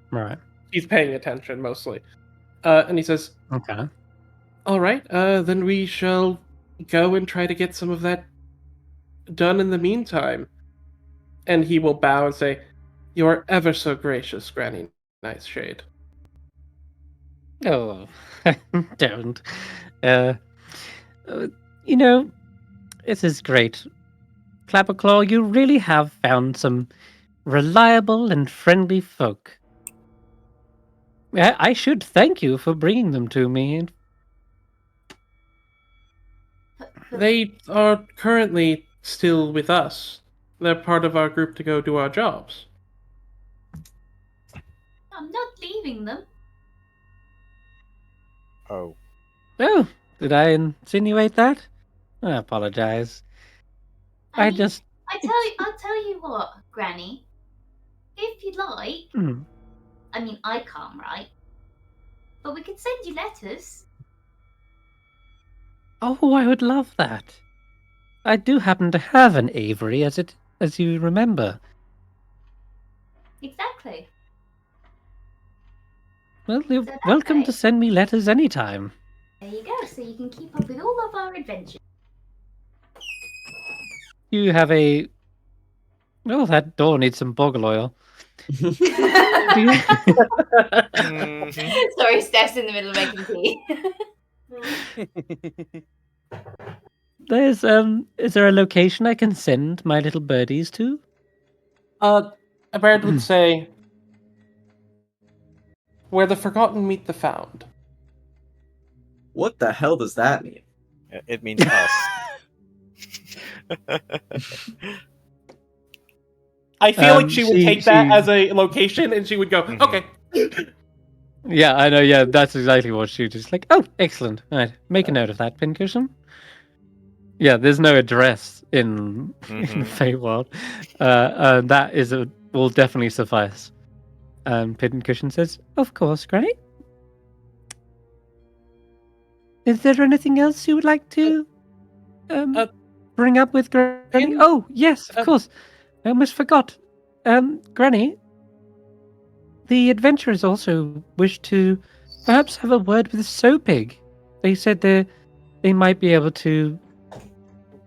he's paying attention mostly. And he says, okay. All right, then we shall go and try to get some of that done in the meantime. And he will bow and say, You are ever so gracious, Granny Nightshade. Oh, don't. This is great. Clapperclaw, you really have found some reliable and friendly folk. I should thank you for bringing them to me. They are currently still with us. They're part of our group to go do our jobs. I'm not leaving them. Oh. Oh, did I insinuate that? I apologize. I'll tell you what, Granny. If you'd like, I mean, I can't, right? But we could send you letters. Oh, I would love that. I do happen to have an Avery, as you remember. Exactly. Well, you're welcome to send me letters anytime. There you go, so you can keep up with all of our adventures. You have a... Oh, that door needs some boggle oil. Sorry, Steph's in the middle of making tea. Is there a location I can send my little birdies to? A bird would say, "Where the forgotten meet the found." What the hell does that mean? It means us. I feel like she would take that as a location, and she would go, "Okay." Yeah, I know. Yeah, that's exactly what she just like. Oh, excellent. All right, make a note of that, Pincushion. Yeah, there's no address in Feywild. That will definitely suffice. Pincushion says, "Of course, Granny. Is there anything else you would like to bring up with Granny?" Oh, yes, of course. I almost forgot. Granny, the adventurers also wish to perhaps have a word with Sopig. They said they might be able to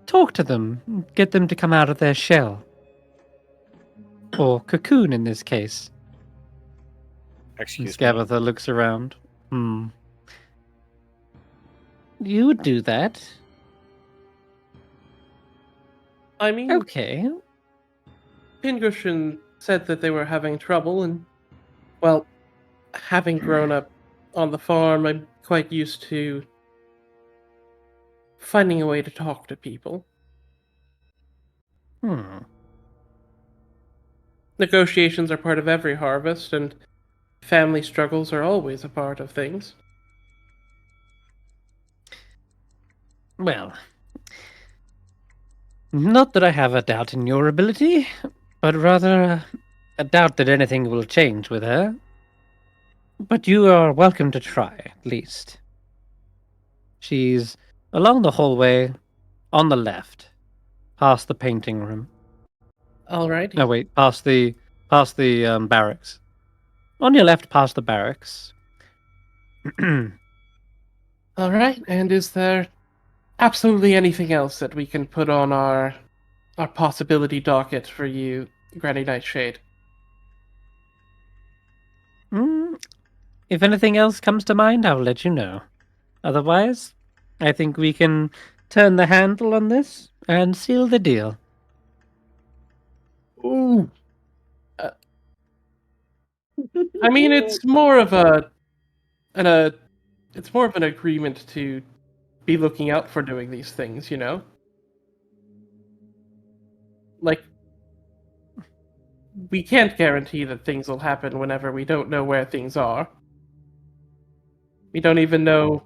talk to them, get them to come out of their shell. Or cocoon in this case. Excuse me. Scabatha looks around. You would do that? I mean, okay. Pincushion said that they were having trouble, and, well, having grown up on the farm, I'm quite used to finding a way to talk to people. Negotiations are part of every harvest, and family struggles are always a part of things. Well, not that I have a doubt in your ability, but rather a doubt that anything will change with her. But you are welcome to try, at least. She's along the hallway, on the left, past the painting room. Alrighty. No, wait, past the barracks. On your left, past the barracks. Alright, and is there absolutely anything else that we can put on our possibility docket for you, Granny Nightshade? If anything else comes to mind, I'll let you know. Otherwise, I think we can turn the handle on this and seal the deal. Ooh. I mean, it's more of it's more of an agreement to be looking out for doing these things, you know? Like, we can't guarantee that things will happen whenever we don't know where things are. We don't even know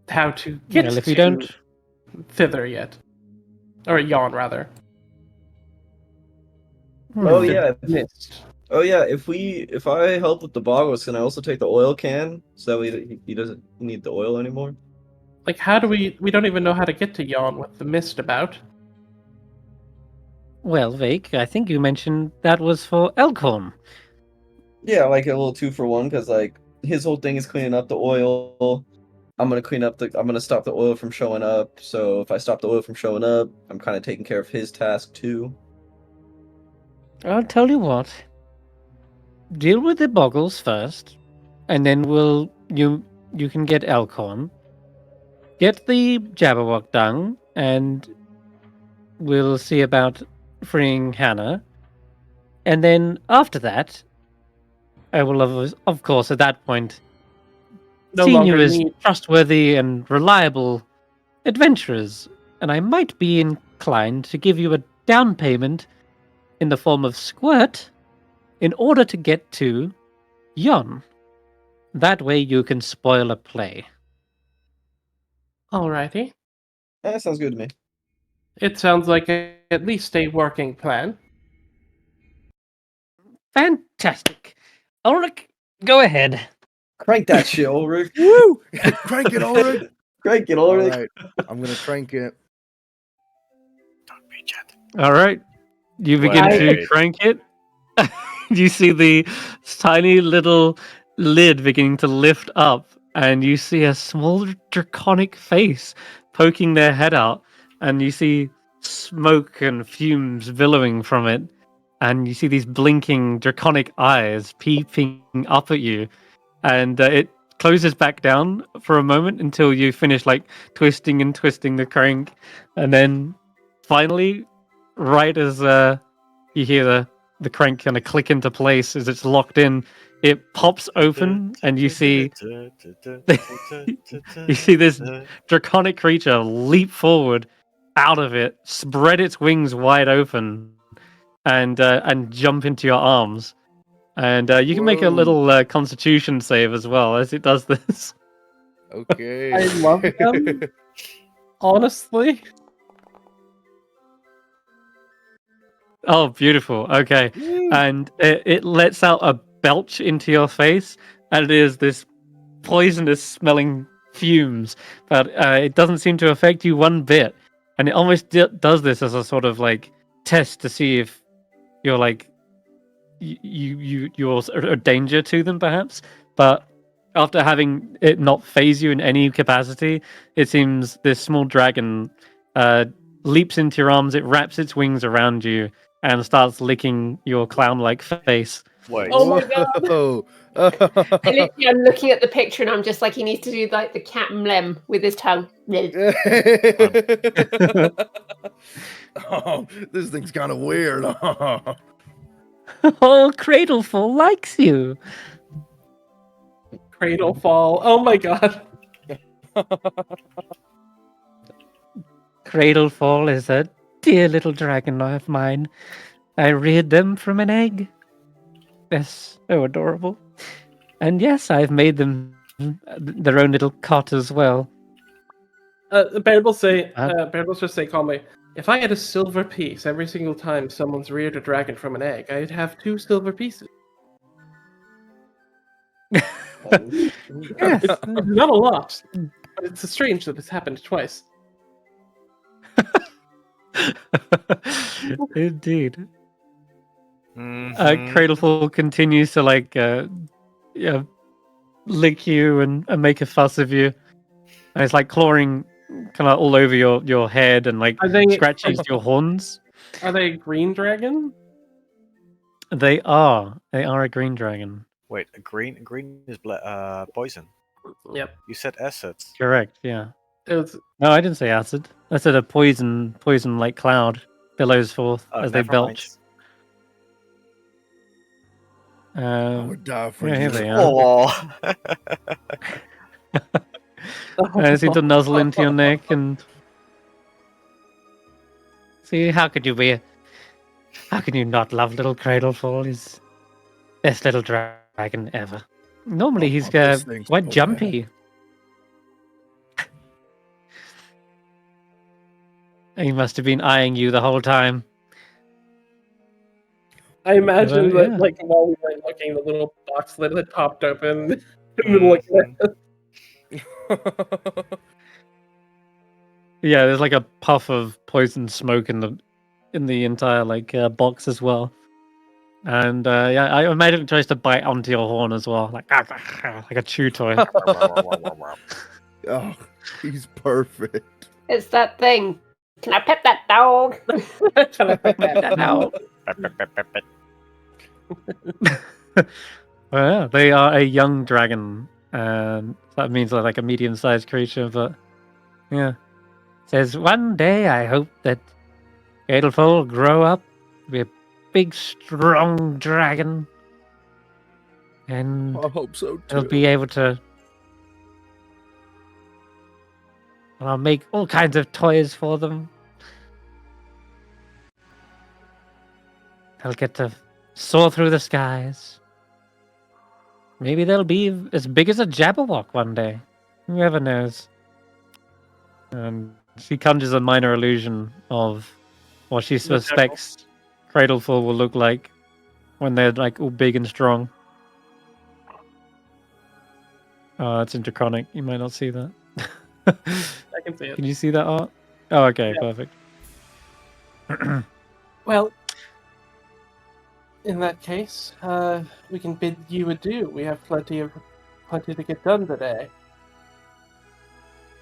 how to get well, if to you don't... thither yet. Or Yawn, rather. Oh yeah. Missed. Oh yeah. If I help with the boggles, can I also take the oil can so he doesn't need the oil anymore? Like, how do we don't even know how to get to Yawn with the mist about. Well, Vaike, I think you mentioned that was for Elkhorn. Yeah, like a little 2-for-1, because like his whole thing is cleaning up the oil. I'm gonna stop the oil from showing up. So if I stop the oil from showing up, I'm kind of taking care of his task too. I'll tell you what. Deal with the boggles first, and then you can get Elkhorn. Get the Jabberwock done, and we'll see about freeing Hannah. And then after that, I will of course at that point seen you as trustworthy and reliable adventurers, and I might be inclined to give you a down payment in the form of Squirt in order to get to Yon. That way you can spoil a play. Alrighty. That sounds good to me. It sounds like at least a working plan. Fantastic. Ulric, go ahead. Crank that shit, Ulric. Woo! Crank it, Ulric. Crank it, All Ulric. right, I'm gonna crank it. Don't be gentle. All right. You begin to Wait. crank it. You see the tiny little lid beginning to lift up, and you see a small draconic face poking their head out, and you see smoke and fumes billowing from it, and you see these blinking draconic eyes peeping up at you, and it closes back down for a moment until you finish like twisting and twisting the crank, and then finally, right as you hear the crank kind of click into place as it's locked in, it pops open, and you see you see this draconic creature leap forward out of it, spread its wings wide open, and jump into your arms. And you can make a little Constitution save as well as it does this. Okay. I love them. Honestly. Oh, beautiful. Okay. And it lets out a belch into your face, and it is this poisonous smelling fumes, but it doesn't seem to affect you one bit. And it almost does this as a sort of like test to see if you're like you're a danger to them, perhaps. But after having it not phase you in any capacity, it seems this small dragon leaps into your arms. It wraps its wings around you and starts licking your clown-like face. Wait. Oh my god! I'm looking at the picture and I'm just like, he needs to do like the cat mlem with his tongue. Oh, this thing's kind of weird. Oh, Cradleful likes you. Cradlefall. Oh my god. Cradlefall is a dear little dragon of mine. I reared them from an egg. They're so adorable. And yes, I've made them their own little cot as well. Baird will just say calmly, if I had a silver piece every single time someone's reared a dragon from an egg, I'd have 2 silver pieces. It's not a lot, but it's strange that this happened twice. Indeed. Mhm. Cradleful continues to like lick you and make a fuss of you. And it's like clawing kind of all over your head and like scratches your horns. Are they a green dragon? They are a green dragon. Wait, a green is poison. Yep. You said acid. Correct, yeah. It was... No, I didn't say acid. I said a poison like cloud billows forth as they belch. I would die for here you. they are. Oh. I seem to nuzzle into your neck and see, how could you not love little Cradlefall? He's best little dragon ever. Normally he's quite jumpy. He must have been eyeing you the whole time. I imagine that, like, while we were looking, the little box lid had popped open. Yeah, there's like a puff of poison smoke in the entire like box as well, and yeah, I imagine it tries to bite onto your horn as well, like a chew toy. Oh, he's perfect. It's that thing. Can I pet that dog? Can I pet that dog? Well, yeah, they are a young dragon, and that means they're like a medium-sized creature. But yeah, says one day I hope that Cradlefall will grow up, be a big, strong dragon, and I hope so too. he'll be able to. I'll make all kinds of toys for them. They'll get to soar through the skies. Maybe they'll be as big as a Jabberwock one day. Whoever knows. And she conjures a minor illusion of what she suspects Cradlefall will look like when they're like all big and strong. Oh, it's interchronic. You might not see that. I can see it. Can you see that art? Oh, okay, Yeah. perfect. Well, in that case, we can bid you adieu. We have plenty to get done today.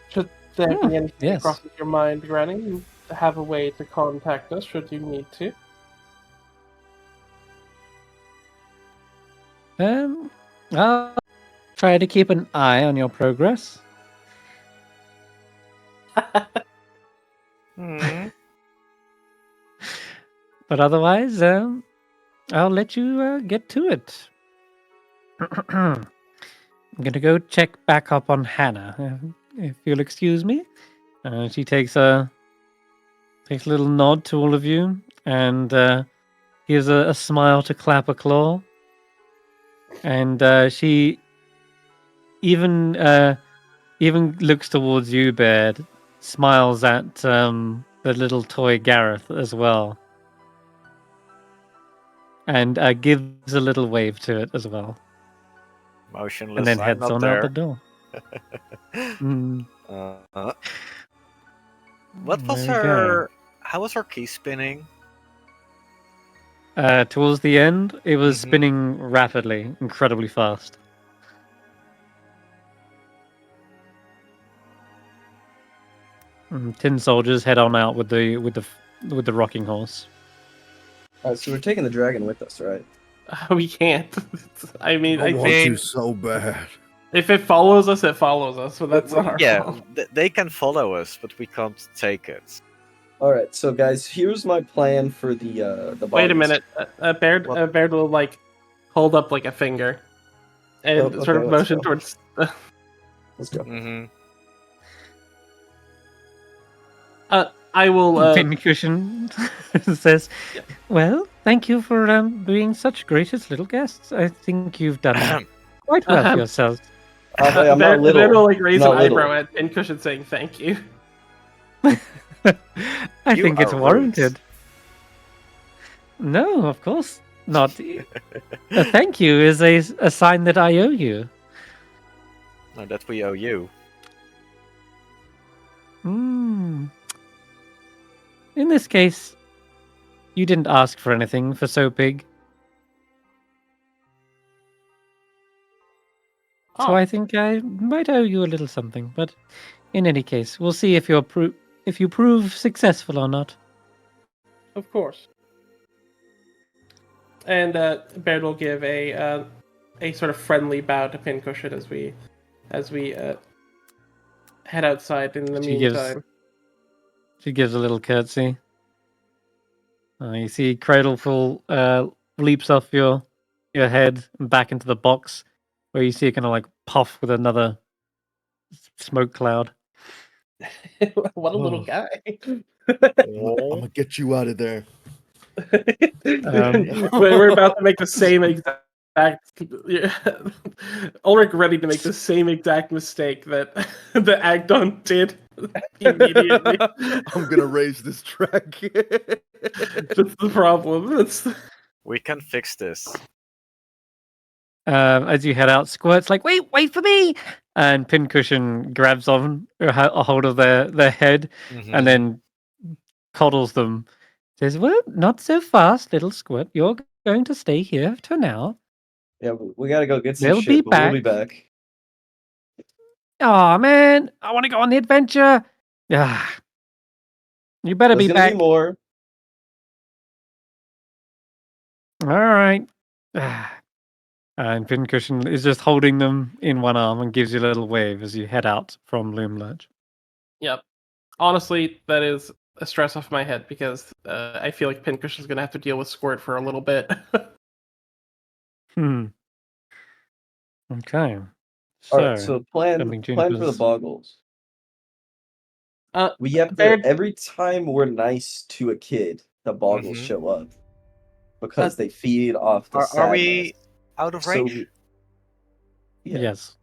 Should there be anything that crosses your mind, Granny, you have a way to contact us should you need to. I'll try to keep an eye on your progress. But otherwise, I'll let you get to it. I'm gonna go check back up on Hannah, if you'll excuse me. She takes a little nod to all of you and gives a smile to Clapper Claw. And she even looks towards you, Baird, smiles at the little toy Garreth as well. And gives a little wave to it as well. Motionless. And then heads I'm not on there. out the door. What was her... How was her key spinning? Towards the end, it was spinning rapidly, incredibly fast. Tin soldiers head on out with the rocking horse. So we're taking the dragon with us, right? We can't. I mean, I want you so bad. If it follows us, it follows us. But that's not our fault. They can follow us, but we can't take it. All right, so guys, here's my plan for the. Wait a minute. Baird will like hold up like a finger, and sort of motion towards. Let's go. I will. Pincushion says, "Well, thank you for being such gracious little guests. I think you've done quite well for yourselves." I'm not little. Baird will like raise an eyebrow at Pincushion, saying thank you. I think it's warranted. No, of course not. A thank you is a sign that I owe you. No, that we owe you. In this case, you didn't ask for anything for So Pig. So I think I might owe you a little something, but in any case, we'll see if you prove successful or not. Of course. And Baird will give a sort of friendly bow to Pincushion as we head outside in the meantime. She gives a little curtsy. You see Cradleful leaps off your head and back into the box, where you see it kind of like puff with another smoke cloud. What a little guy. I'm gonna get you out of there. We're about to make the same exact Ulric ready to make the same exact mistake that the Agdon did immediately. I'm gonna raise this track. That's the problem. We can fix this. As you head out, Squirt's like, wait for me! And Pincushion grabs on a hold of their head and then coddles them. Says, well, not so fast, little Squirt. You're going to stay here for now. Yeah, we gotta go get some We'll shit, be but we'll be back. Oh man, I want to go on the adventure. Ah, you better There's be gonna back. be more. All right. And Pincushion is just holding them in one arm and gives you a little wave as you head out from Loomlurch. Yep. Honestly, that is a stress off my head because I feel like Pincushion is going to have to deal with Squirt for a little bit. Okay. Alright, so plan for the boggles. We have to, every time we're nice to a kid, the boggles show up. Because they feed off the sadness. Are we out of range? Yes.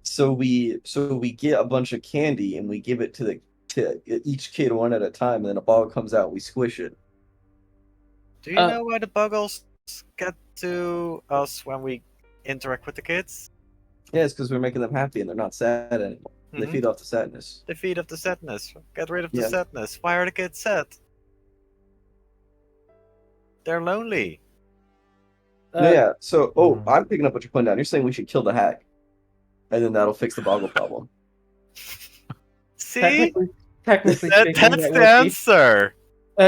So we get a bunch of candy and we give it to each kid one at a time, and then a ball comes out, we squish it. Do you know why the boggles get to us when we interact with the kids? Yeah, it's because we're making them happy and they're not sad anymore. They feed off the sadness. They feed off the sadness. Get rid of the sadness. Why are the kids sad? They're lonely. Yeah, so, I'm picking up what you're putting down. You're saying we should kill the hag. And then that'll fix the boggle problem. See? Technically speaking, that's the answer.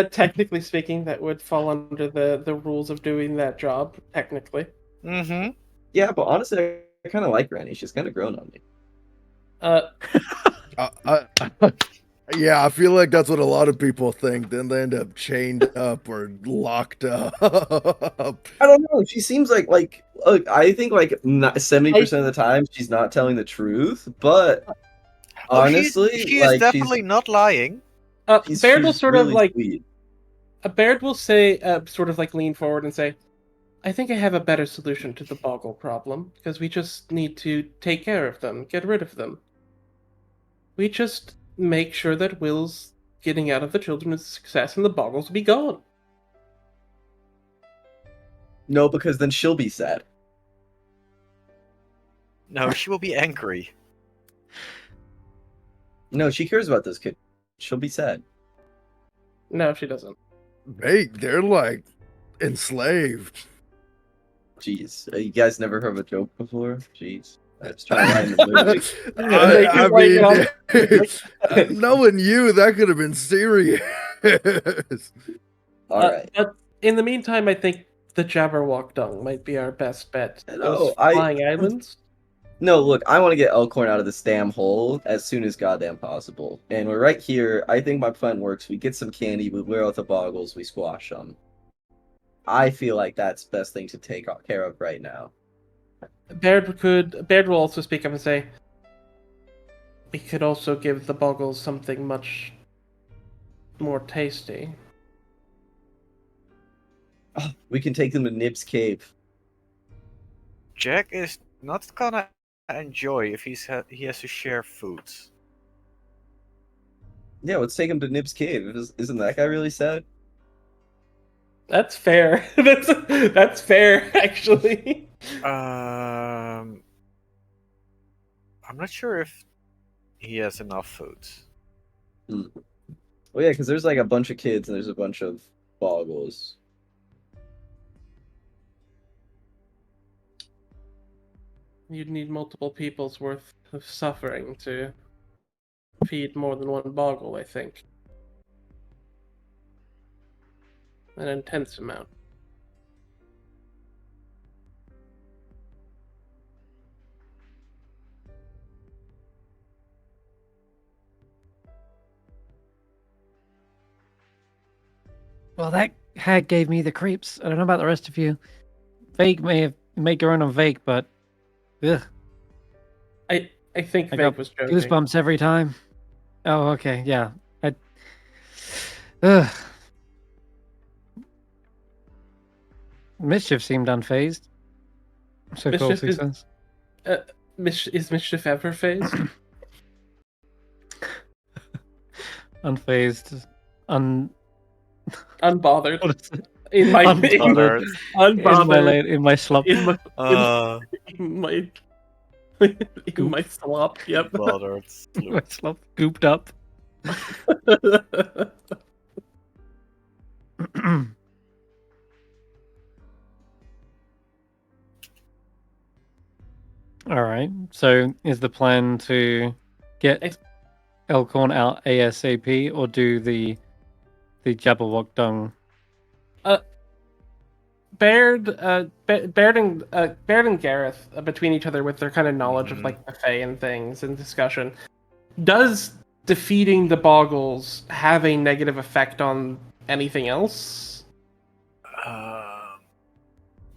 Technically speaking, that would fall under the rules of doing that job, technically. Mm-hmm. Yeah, but honestly, I kind of like Granny. She's kind of grown on me. Yeah, I feel like that's what a lot of people think. Then they end up chained up or locked up. I don't know. She seems like look, I think 70% of the time she's not telling the truth, but honestly, she is definitely not lying. Baird will sort really of like sweet. Baird will say, sort of like lean forward and say, "I think I have a better solution to the boggle problem because we just need to take care of them, get rid of them. We just make sure that Will's getting out of the children is a success and the boggles will be gone." No, because then she'll be sad. No, she will be angry. No, she cares about this kid. She'll be sad. No, she doesn't. They're like enslaved. Jeez, you guys never heard of a joke before? Jeez. I was trying to write in the I mean, knowing you, that could have been serious. All right. But in the meantime, I think the Jabberwock Dung might be our best bet. No, flying islands. No, look, I want to get Elkhorn out of this damn hole as soon as goddamn possible. And we're right here. I think my plan works. We get some candy, we wear out the boggles, we squash them. I feel like that's the best thing to take care of right now. Baird will also speak up and say, we could also give the boggles something much more tasty. Oh, we can take them to Nib's cave. Jack is not gonna enjoy if he has to share food. Yeah, let's take him to Nib's cave. Isn't that guy really sad? That's fair. That's fair, actually. I'm not sure if he has enough food. Well, yeah, because there's like a bunch of kids and there's a bunch of boggles. You'd need multiple people's worth of suffering to feed more than one boggle, I think. An intense amount. Well, that hag gave me the creeps. I don't know about the rest of you. Vaike may have made her own on Vaike, but ugh. I think Vaike was joking. Goosebumps every time. Oh, okay, yeah. Mischief seemed unfazed. So Mischief cool, sense. Is Mischief ever phased? Unfazed. Unbothered. What is it? Unbothered. In my slop. In my slop. Yep. Bothered. My slop. Gooped up. All right. So, is the plan to get Elkhorn out ASAP, or do the Jabberwock Dung? Baird and Garreth, between each other with their kind of knowledge of like the Fae and things and discussion, does defeating the boggles have a negative effect on anything else?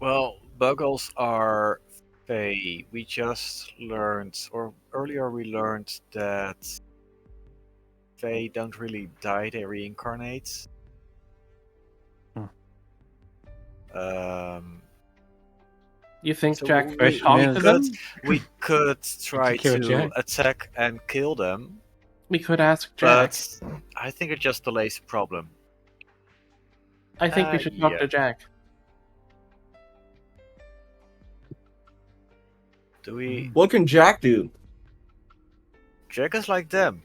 Well, boggles are Fae. We just learned, or earlier we learned that Fae don't really die; they reincarnate. You think so Jack we could try to attack and kill them. We could ask Jack. But I think it just delays the problem. I think we should talk to Jack. Do we? What can Jack do? Jack is like them.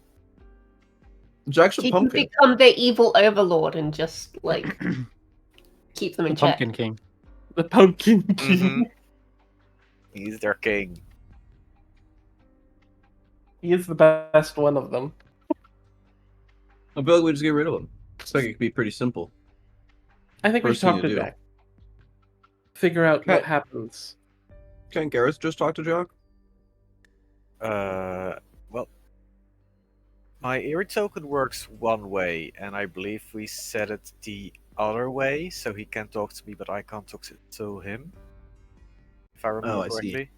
Jack's a He can pumpkin. become their evil overlord and just like keep them in The check. Pumpkin King. The Pumpkin King. Mhm. He's their king. He is the best one of them. I feel like we just get rid of him. It's like it could be pretty simple. I think we First should talk thing to to do. Jack. Figure out Okay. what happens. Can't Garreth just talk to Jack? Well, my eerie token works one way, and I believe we set it the other way, so he can talk to me, but I can't talk to him. If I remember I see. correctly.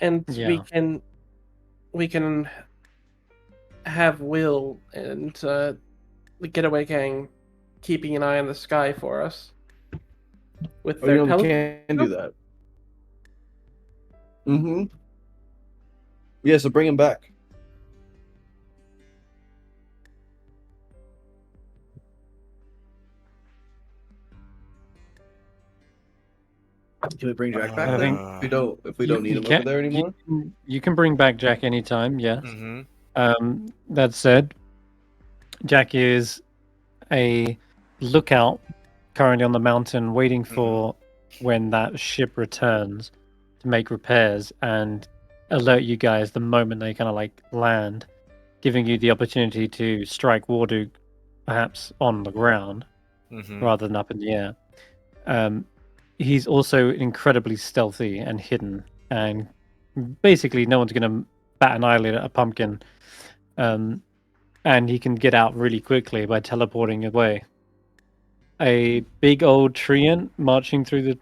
And Yeah. we can have Will and the Getaway Gang keeping an eye on the sky for us. With Oh, their you know, we telescope. can do that. Mm-hmm. Yeah, so bring him back. Can we bring Jack back I then? think If we don't need him over there anymore? You can bring back Jack anytime, yes. Mm-hmm. That said, Jack is a lookout currently on the mountain, waiting for when that ship returns to make repairs and alert you guys the moment they kind of like land, giving you the opportunity to strike Wardug perhaps on the ground Mm-hmm. rather than up in the air. He's also incredibly stealthy and hidden, and basically no one's going to bat an eyelid at a pumpkin. And he can get out really quickly by teleporting away. A big old treant marching through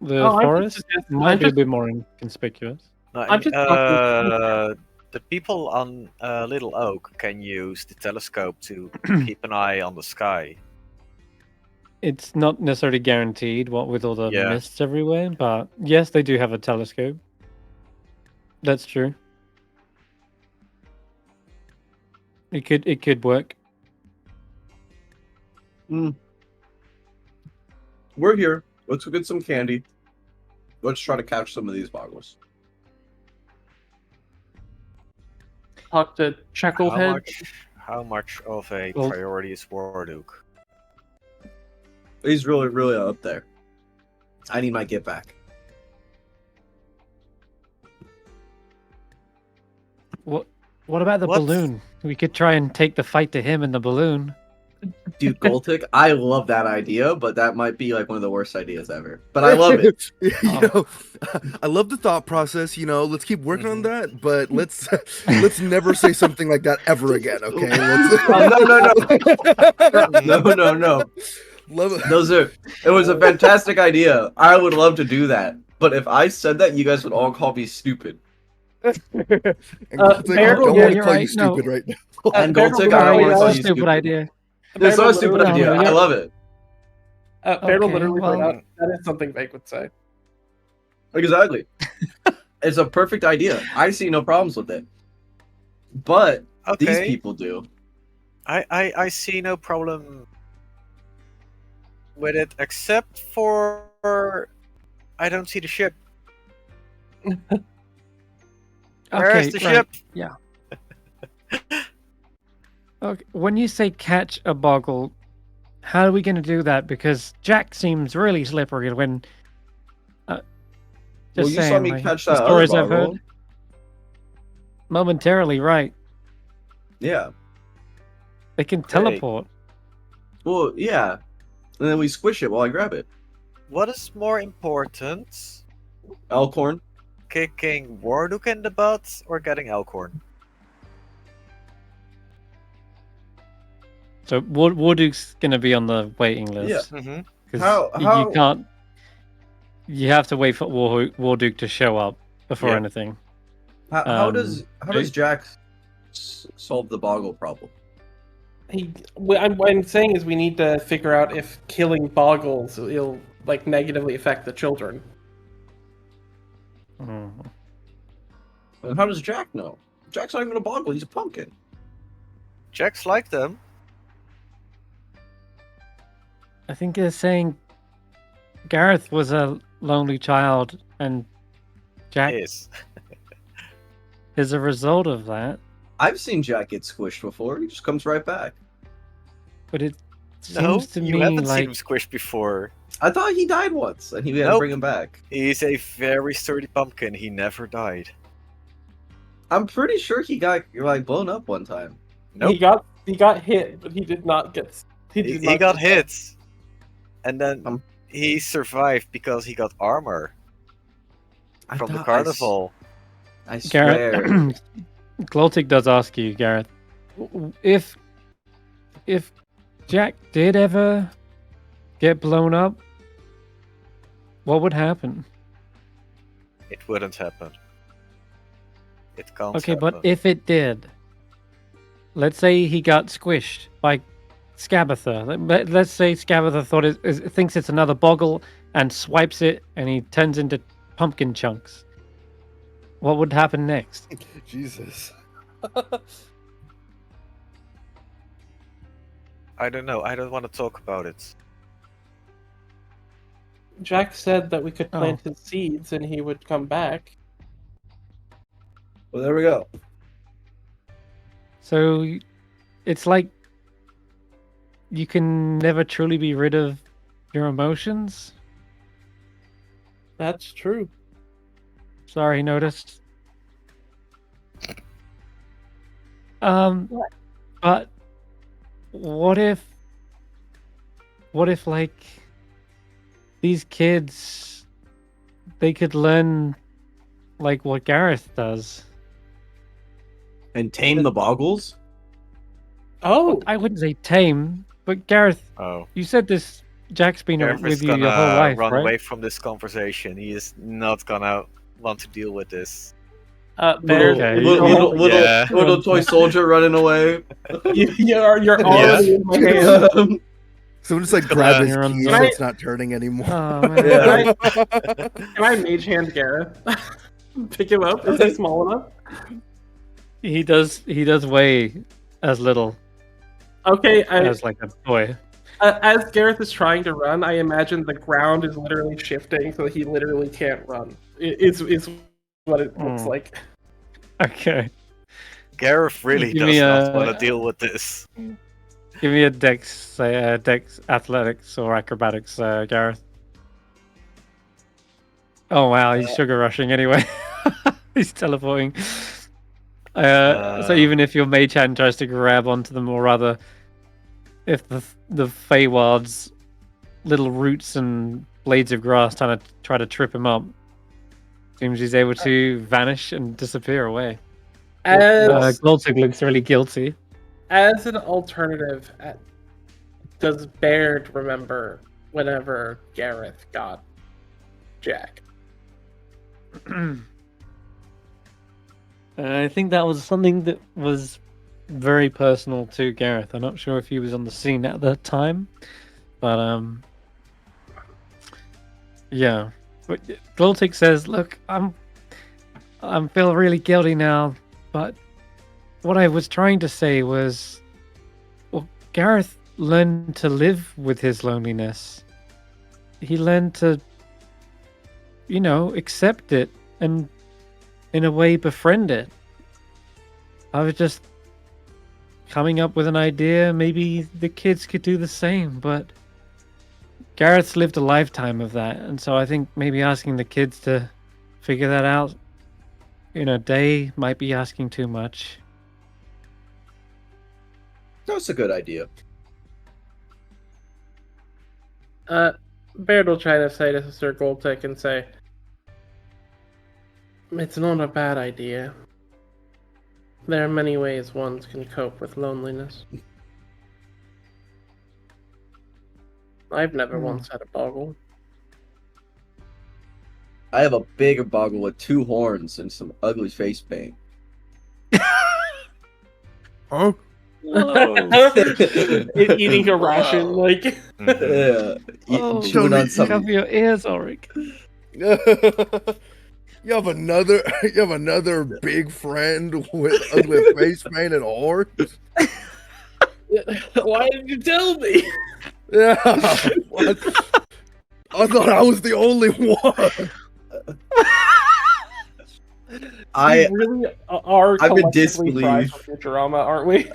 the forest might be a bit more inconspicuous. I'm just talking- The people on Little Oak can use the telescope to keep an eye on the sky. It's not necessarily guaranteed, what with all the Yeah. mists everywhere, but yes, they do have a telescope. That's true. It could work. We're here. Let's go get some candy. Let's try to catch some of these boggles. Talk to Chucklehead. How much of a Well- priority is Wardug? He's really, really up there. I need my get back. What about the What? balloon? We could try and take the fight to him in the balloon. Dude, Goltic, I love that idea, but that might be like one of the worst ideas ever. But I love it. You know, I love the thought process. You know, let's keep working on that, but let's never say something like that ever again. Okay? No. Love it. It was a fantastic idea. I would love to do that. But if I said that, you guys would all call me stupid. And Goltic, I Barrel, don't yeah, want to you're call right, you stupid right now. And Barrel, Goltic, I don't want to call you Stupid stupid. idea. It's not a stupid literally- idea. I love it. Barrel Okay, literally well- brought out that is something Vaike would say. Exactly. It's a perfect idea. I see no problems with it. But these Okay, people do. I see no problem with it, except for I don't see the ship. Where's the right. ship? Okay, when you say catch a boggle, how are we going to do that? Because Jack seems really slippery when. Well, Just you saying, saw me like, catch the that other stories I've boggle. heard. Momentarily, right? Yeah. They can Okay. teleport. Well, yeah. And then we squish it while I grab it. What is more important, Elkhorn. kicking Wardug in the butt or getting Elkhorn? So Wardug's going to be on the waiting list. Mm-hmm. Because How- you can't. You have to wait for Wardug to show up before Yeah. anything. How Um, does Jack solve the boggle problem? What I'm saying is we need to figure out if killing boggles will like negatively affect the children. Mm. And how does Jack know? Jack's not even a boggle. He's a pumpkin. Jack's like them. I think they're saying Garreth was a lonely child and Jack is. As a result of that. I've seen Jack get squished before. He just comes right back. But it No, seems to you me haven't like seen him squished before. I thought he died once, and he had to Nope. bring him back. He's a very sturdy pumpkin. He never died. I'm pretty sure he got like blown up one time. Nope. He got hit, but he did not get. He got hit, and then he survived because he got armor from the carnival. I swear. Garreth, Gloltic does ask you, Garreth, if Jack did ever get blown up, what would happen? It wouldn't happen. It can't Okay, happen. but if it did, let's say he got squished by Scabatha. Let's say Scabatha thinks it's another boggle and swipes it, and he turns into pumpkin chunks. What would happen next? Jesus. I don't know. I don't want to talk about it. Jack said that we could plant his seeds and he would come back. Well, there we go. So it's like you can never truly be rid of your emotions. That's true. Sorry, Notus. But what if like these kids, they could learn like what Garreth does and tame the boggles? Oh, I wouldn't say tame, but Garreth, you said this. Jack's been Garreth with is you gonna your whole life, run right? away from this conversation. He is not gonna want to deal with this. Little toy soldier running away. You're already in my hand. Someone just like grab his keys so it's not turning anymore. Oh, man. Can I mage hand Garreth? Pick him up? Is he small enough? He does weigh as little. Okay, as like a toy. As Garreth is trying to run, I imagine the ground is literally shifting so that he literally can't run. It's what it looks like. Okay. Garreth really does not want to deal with this. Give me a dex athletics or acrobatics, Garreth. Oh wow, he's sugar rushing anyway. He's teleporting. So even if your mage hand tries to grab onto them, or rather, if the Feywild's little roots and blades of grass try to trip him up, seems he's able to vanish and disappear away. Gloltic looks really guilty. As an alternative, does Baird remember whenever Garreth got Jack? I think that was something that was very personal to Garreth. I'm not sure if he was on the scene at the time, but yeah. But Gloltic says, "Look, I'm feel really guilty now, but what I was trying to say was, well, Garreth learned to live with his loneliness. He learned to, accept it and, in a way, befriend it. I was just coming up with an idea. Maybe the kids could do the same, but Garreth's lived a lifetime of that, and so I think maybe asking the kids to figure that out in a day might be asking too much." That's a good idea. Baird will try to say to Sir Goltek and say, "It's not a bad idea. There are many ways one can cope with loneliness. I've never once had a boggle." I have a bigger boggle with 2 horns and some ugly face paint. Huh? Eating a ration, like. Yeah. Chewing on something. Cover your ears, Ulric. You have another big friend with ugly face paint and horns? Why did you tell me? Yeah. What? I thought I was the only one. I We really are I'm in collectively fried disbelief. for Futurama, aren't we?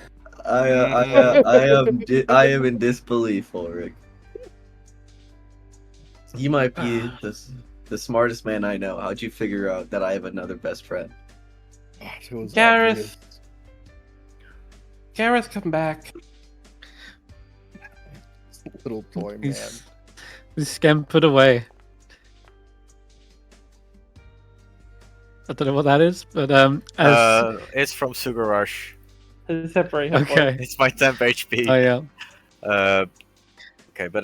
I am in disbelief, Ulric. You might be the smartest man I know. How'd you figure out that I have another best friend? It was Garreth. obvious. Garreth, come back. Little toy man. He's scampered away. I don't know what that is, but it's from Sugar Rush. Separate him. okay. It's my temp HP. Oh yeah. Okay, but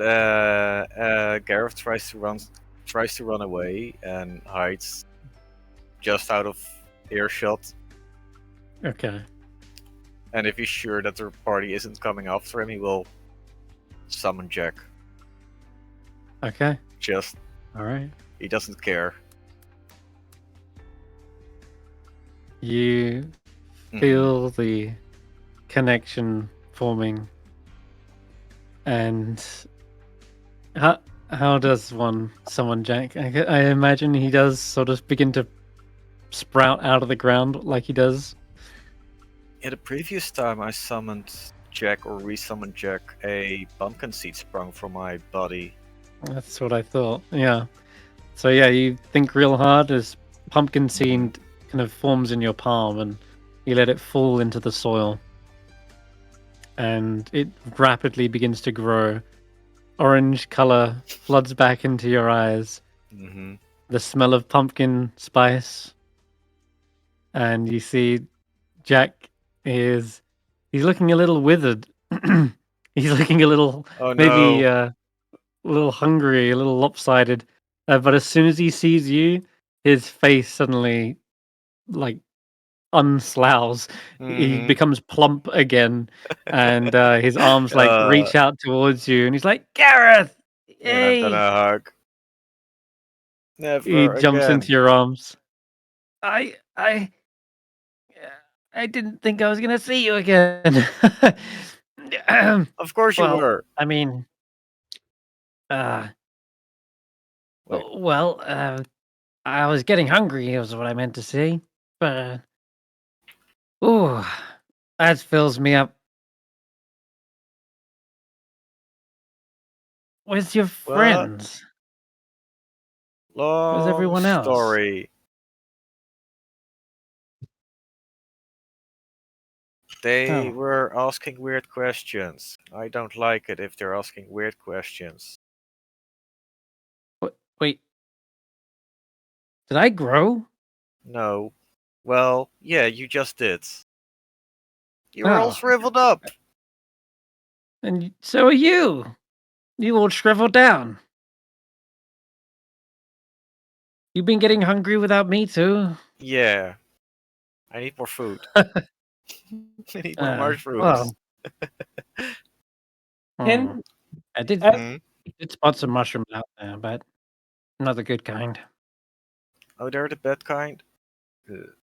Garreth tries to run away and hides just out of earshot. Okay. And if he's sure that the party isn't coming after him, he will summon Jack. Okay. Just All right. he doesn't care. You feel the connection forming, and how does one summon Jack? I imagine he does sort of begin to sprout out of the ground like he does. Yeah, the previous time I summoned Jack or resummoned Jack, a pumpkin seed sprung from my body. That's what I thought. Yeah. So yeah, you think real hard as pumpkin seed kind of forms in your palm, and you let it fall into the soil, and it rapidly begins to grow. Orange color floods back into your eyes. Mm-hmm. The smell of pumpkin spice, and you see Jack he's looking a little withered. He's looking a little maybe a little hungry, a little lopsided. But as soon as he sees you, his face suddenly like unsloughs. He becomes plump again, and his arms like reach out towards you, and he's like, "Garreth, And I'm hey!" gonna hug. Never He jumps again. into your arms. I didn't think I was gonna see you again. Of course you Well, were. I mean, Wait. well, I was getting hungry, is what I meant to say. But, ooh, that fills me up. Where's your What? friends? Where's Long everyone else? story. They Oh. were asking weird questions. I don't like it if they're asking weird questions. Wait. Did I grow? No. Well, yeah, you just did. You were all Oh. shriveled up. And so are you. You all shriveled down. You've been getting hungry without me too. Yeah. I need more food. I need more mushrooms. Can I did spot some mushrooms out there, but not the good kind. Oh, they're the bad kind? There's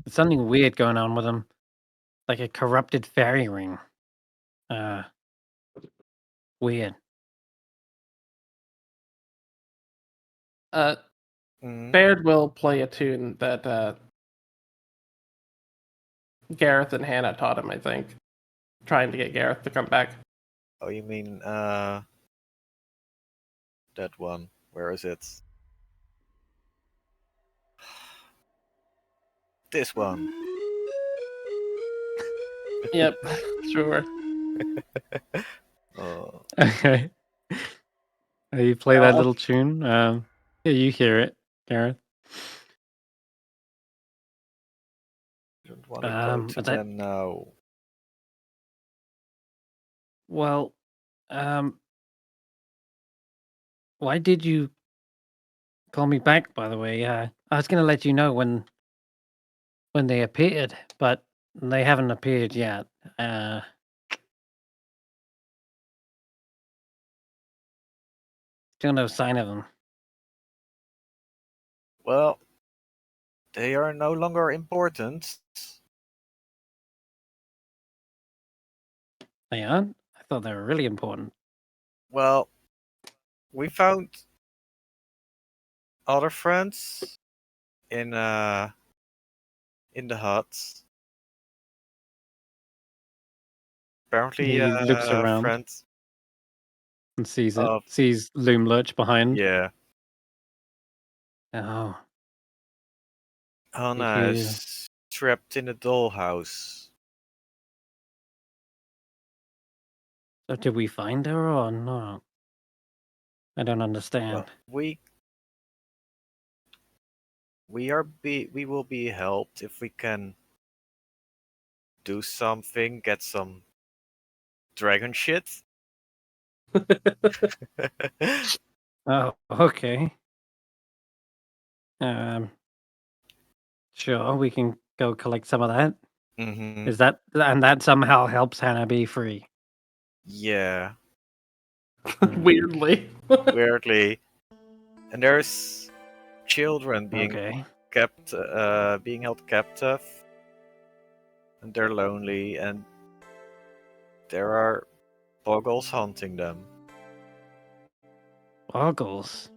something weird going on with them. Like a corrupted fairy ring. Weird. Baird will play a tune that Garreth and Hannah taught him, I think. Trying to get Garreth to come back. Oh, you mean that one. Where is it? This one. Yep, sure. Oh. Okay. You play that little tune. Yeah, you hear it, Garreth. Don't want to go to them now. Well, why did you call me back, by the way? I was going to let you know when they appeared, but they haven't appeared yet. Still no sign of them. Well, they are no longer important. They aren't? I thought they were really important. Well, we found other friends in the hut. Apparently, He looks around friend and sees it. of Sees Loomlurch behind. yeah, Oh, Hannah you- is trapped in a dollhouse. so did we find her or not? I don't understand. Well, we will be helped if we can do something, get some dragon shit. Oh, okay. Sure, we can go collect some of that. Mm-hmm. Is that and that somehow helps Hannah be free? Yeah, Weirdly. weirdly. And there's children being Okay. being held captive, and they're lonely, and there are boggles hunting them. Boggles.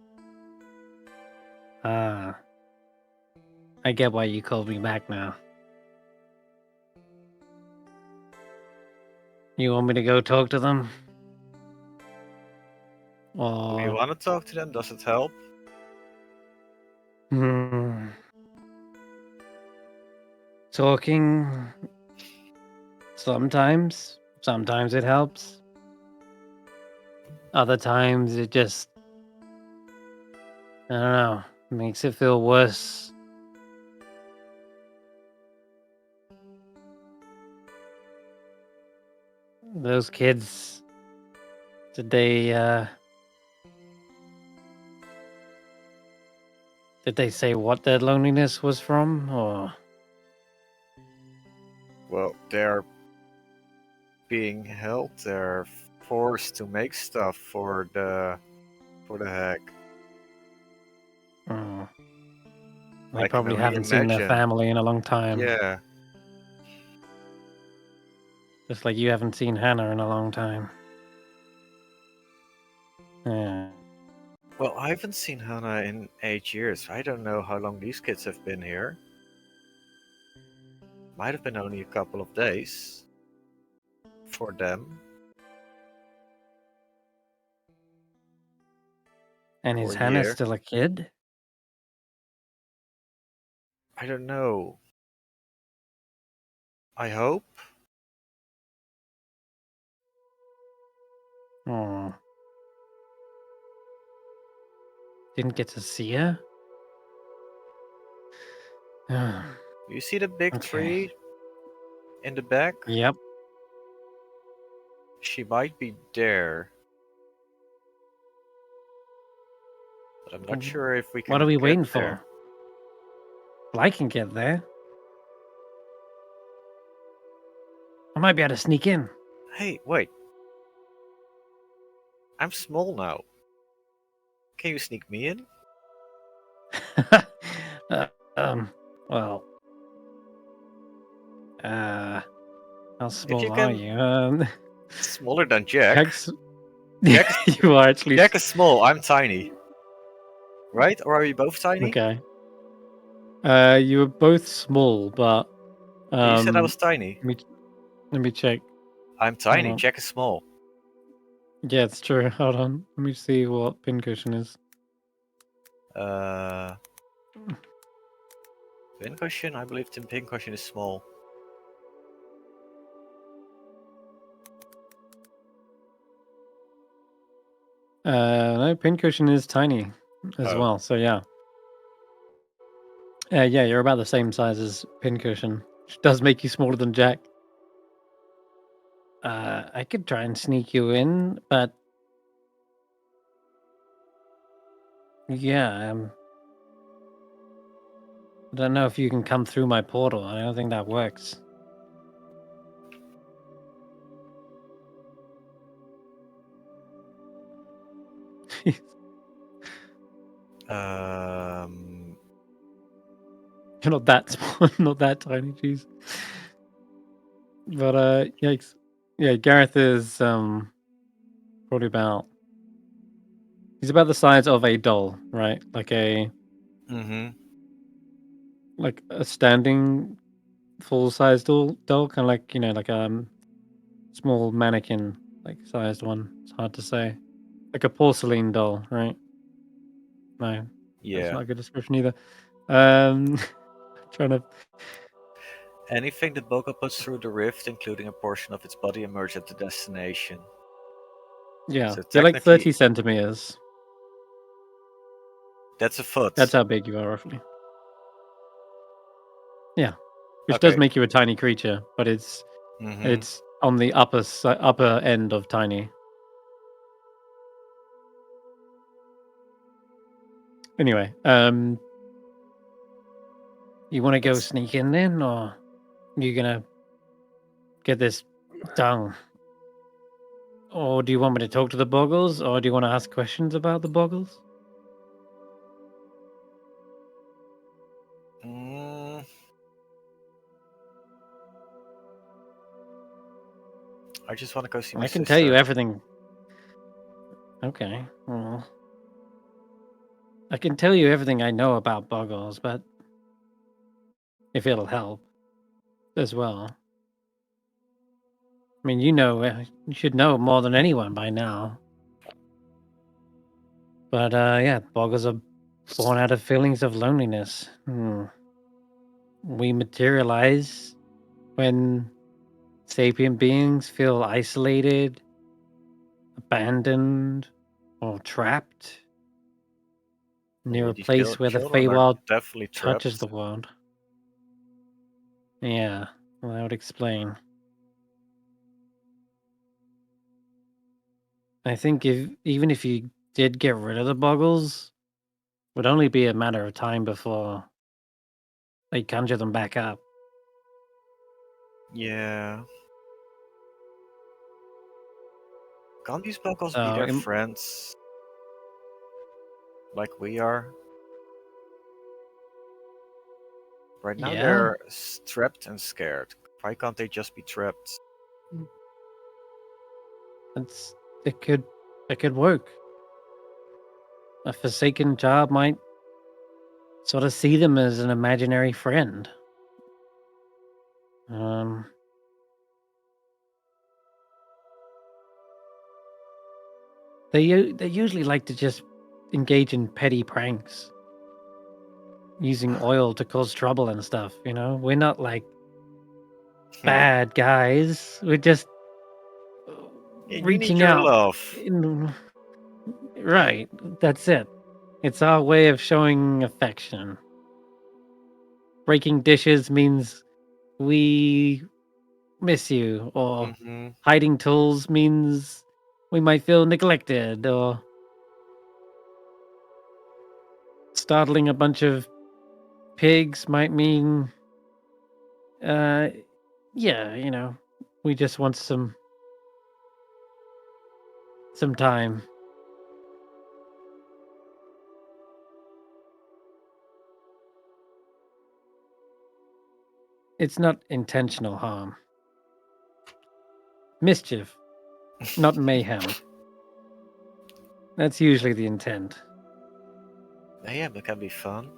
Ah. I get why you called me back now. You want me to go talk to them? Do you Or want to talk to them? Does it help? Talking sometimes it helps. Other times it just, I don't know, makes it feel worse. Those kids, did they say what their loneliness was from, or? Well, they're being held. They're forced to make stuff for the hag. Oh. They I can probably only haven't seen their imagine. family in a long time. Yeah. Just like you haven't seen Hannah in a long time. Yeah. Well, I haven't seen Hannah in 8 years. I don't know how long these kids have been here. Might have been only a couple of days for them. And Or is a Hannah year. still a kid? I don't know. I hope. Oh. Didn't get to see her? You see the big Okay. tree in the back? Yep. She might be there. But I'm not sure if we can What are we get waiting there. for? Well, I can get there. I might be able to sneak in. Hey, wait. I'm small now. Can you sneak me in? Well. How small you are can- you? Smaller than Jack. Jack's... you are actually... Jack is small, I'm tiny. Right? Or are we both tiny? Okay. You were both small, but... You said I was tiny. Let me check. I'm tiny, Jack is small. Yeah, it's true. Hold on. Let me see what pincushion is. Pincushion? I believe the pincushion is small. No, pincushion is tiny as well, so yeah. Yeah, you're about the same size as pincushion, which does make you smaller than Jack. I could try and sneak you in, but yeah, I don't know if you can come through my portal. I don't think that works. You're not that small, not that tiny, jeez. But yikes. Yeah, Garreth is probably about... He's about the size of a doll, right? Like a... Mm-hmm. like a standing full-size doll, kind of like like small mannequin like sized one. It's hard to say, like a porcelain doll, right? No, that's Yeah. not a good description either. Trying to. Anything the Boga puts through the rift, including a portion of its body, emerge at the destination. Yeah, So you're like technically, 30 centimeters. that's a foot. That's how big you are, roughly. Yeah, which Okay. does make you a tiny creature, but it's on the upper end of tiny. Anyway, you want to go sneak in then, or you gonna get this done? Or do you want me to talk to the boggles, or do you want to ask questions about the boggles? I just want to go see my I can sister. tell you everything. Okay, well, I can tell you everything I know about boggles, but if it'll help as well. I mean, you should know more than anyone by now. But yeah, boggles are born out of feelings of loneliness. We materialize when sapient beings feel isolated, abandoned, or trapped near a These place where the children are Feywild definitely touches trapped. the world. Yeah, well, that would explain. I think even if you did get rid of the boggles, it would only be a matter of time before they conjure them back up. Yeah. Can't these boggles be their friends? Like we are? Right now they're trapped and scared. Why can't they just be trapped? It could work. A forsaken child might sort of see them as an imaginary friend. They usually like to just engage in petty pranks, using oil to cause trouble and stuff. We're not like bad guys. We're just reaching out. Love. Right, that's it. It's our way of showing affection. Breaking dishes means we miss you, or hiding tools means we might feel neglected, or startling a bunch of pigs might mean we just want some time. It's not intentional harm. Mischief, not mayhem. That's usually the intent. Mayhem, it can be fun.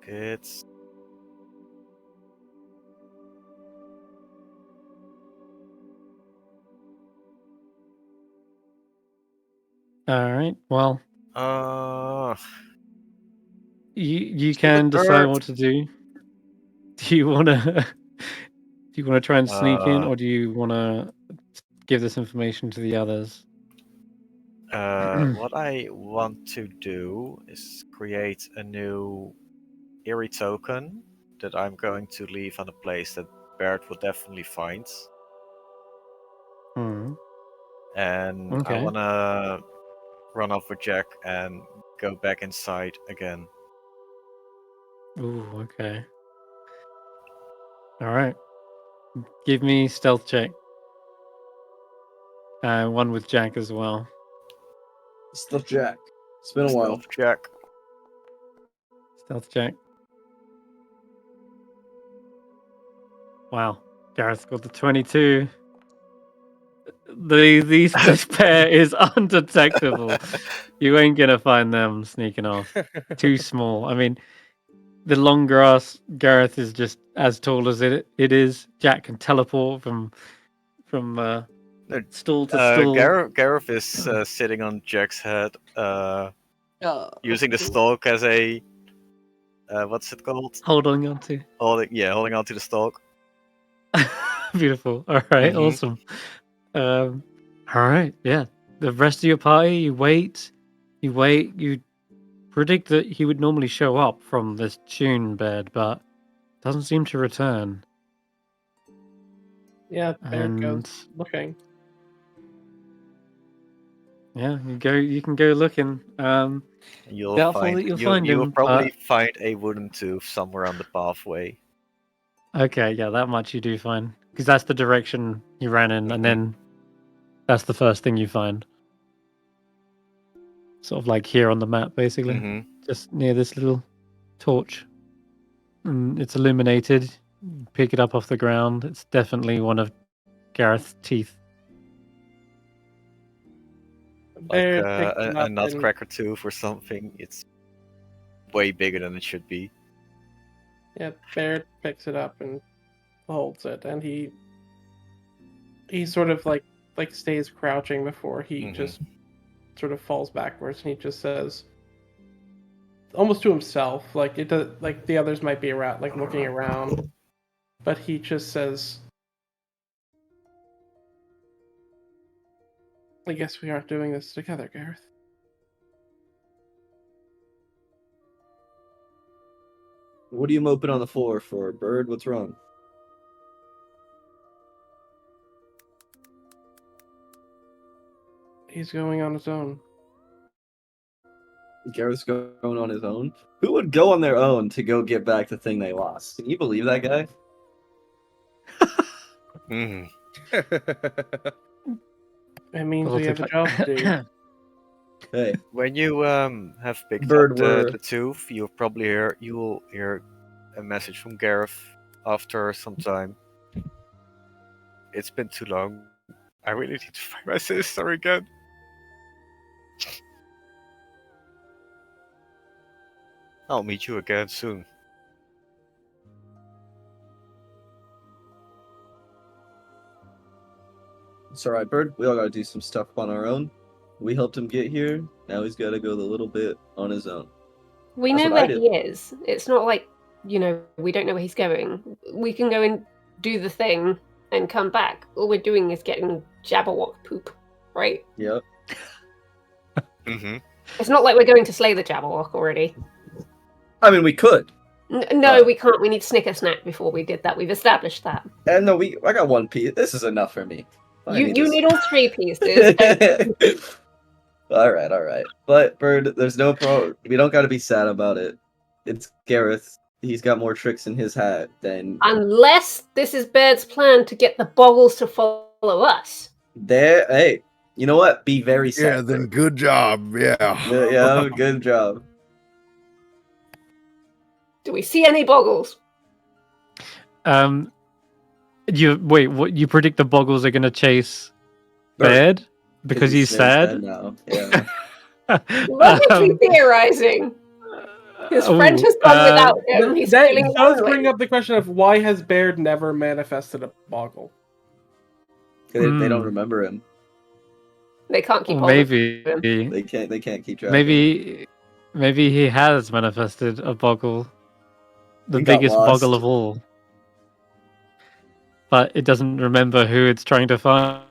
Kids. All right. Well. You can decide what to do. Do you want to? Do you want to try and sneak in, or do you want to give this information to the others? What I want to do is create a new eerie token that I'm going to leave on a place that Barrett will definitely find. And I want to run off with Jack and go back inside again. Ooh, okay. All right. Give me stealth check. One with Jack as well. Stealth Jack. It's been a while. Stealth Jack. Stealth check. Wow. Garreth got the 22. This pair is undetectable. You ain't gonna find them sneaking off. Too small. I mean, the long grass Garreth is just as tall as it is. Jack can teleport from stall to stall. Garreth is sitting on Jack's head, using the stalk as a what's it called? Holding on to. Holding on to the stalk. Beautiful. All right, awesome. All right, yeah. The rest of your party, you wait. You predict that he would normally show up from this tune bed, but doesn't seem to return. Yeah, there it goes. Looking. Yeah, you can go looking. You'll find him. You'll probably find a wooden tooth somewhere on the pathway. Okay, yeah, that much you do find. Because that's the direction you ran in, and then that's the first thing you find. Sort of like here on the map, basically. Just near this little torch. And it's illuminated. You pick it up off the ground. It's definitely one of Gareth's teeth. Like a nutcracker tooth or something. It's way bigger than it should be. Yeah, Barrett picks it up and holds it, and he sort of like stays crouching before he just sort of falls backwards, and he just says, almost to himself, like it does, like the others might be around, like looking around, but he just says, "I guess we aren't doing this together, Garreth." What are you moping on the floor for, Bird? What's wrong? He's going on his own. Gareth's going on his own? Who would go on their own to go get back the thing they lost? Can you believe that guy? It means we have a job to do. Hey, when you have picked up the tooth, you'll hear a message from Garreth after some time. It's been too long. I really need to find my sister again. I'll meet you again soon. It's alright, Bird. We all gotta do some stuff on our own. We helped him get here. Now he's gotta go the little bit on his own. We know where he is. It's not like, we don't know where he's going. We can go and do the thing and come back. All we're doing is getting Jabberwock poop, right? Yep. It's not like we're going to slay the Jabberwock already. I mean, we could. No, we can't. We need Snicker Snack before we did that. We've established that. And no, I got one piece. This is enough for me. You need all 3 pieces. All right. But Bird, there's no problem. We don't got to be sad about it. It's Garreth. He's got more tricks in his hat than. Unless this is Baird's plan to get the Boggles to follow us. Hey, you know what? Be very sad. Yeah, then good job. Yeah, good job. Do we see any Boggles? What you predict the Boggles are gonna chase Baird because he's sad? Now. Yeah. What are we theorizing? His friend has gone without him. He's that feeling does lonely. bring up the question of why has Baird never manifested a Boggle? They don't remember him. They can't keep maybe They can't keep track. Maybe he has manifested a Boggle, the biggest Boggle of all, but it doesn't remember who it's trying to find.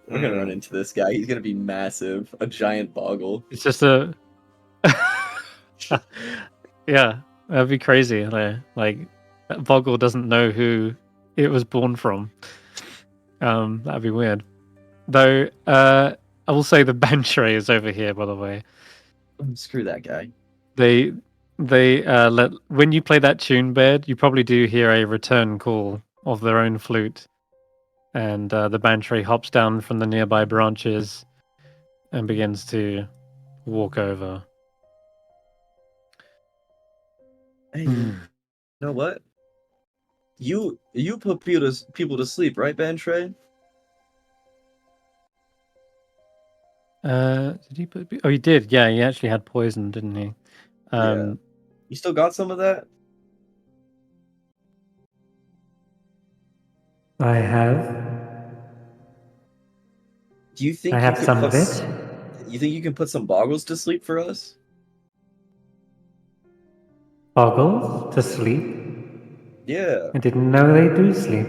We're gonna run into this guy. He's gonna be massive, a giant Boggle. It's just a yeah, that'd be crazy. Like that Boggle doesn't know who it was born from. That'd be weird. Though, I will say the Bantray is over here, by the way. Screw that guy. They let when you play that tune bed, you probably do hear a return call of their own flute, and the Bantray hops down from the nearby branches and begins to walk over. Hey, you know what? You put people to sleep, right, Bantray? Did he put? Oh, he did. Yeah, he actually had poison, didn't he? Yeah. You still got some of that? I have. Do you think I you have could some put? of it. You think you can put some boggles to sleep for us? Boggles to sleep. Yeah. I didn't know they do sleep.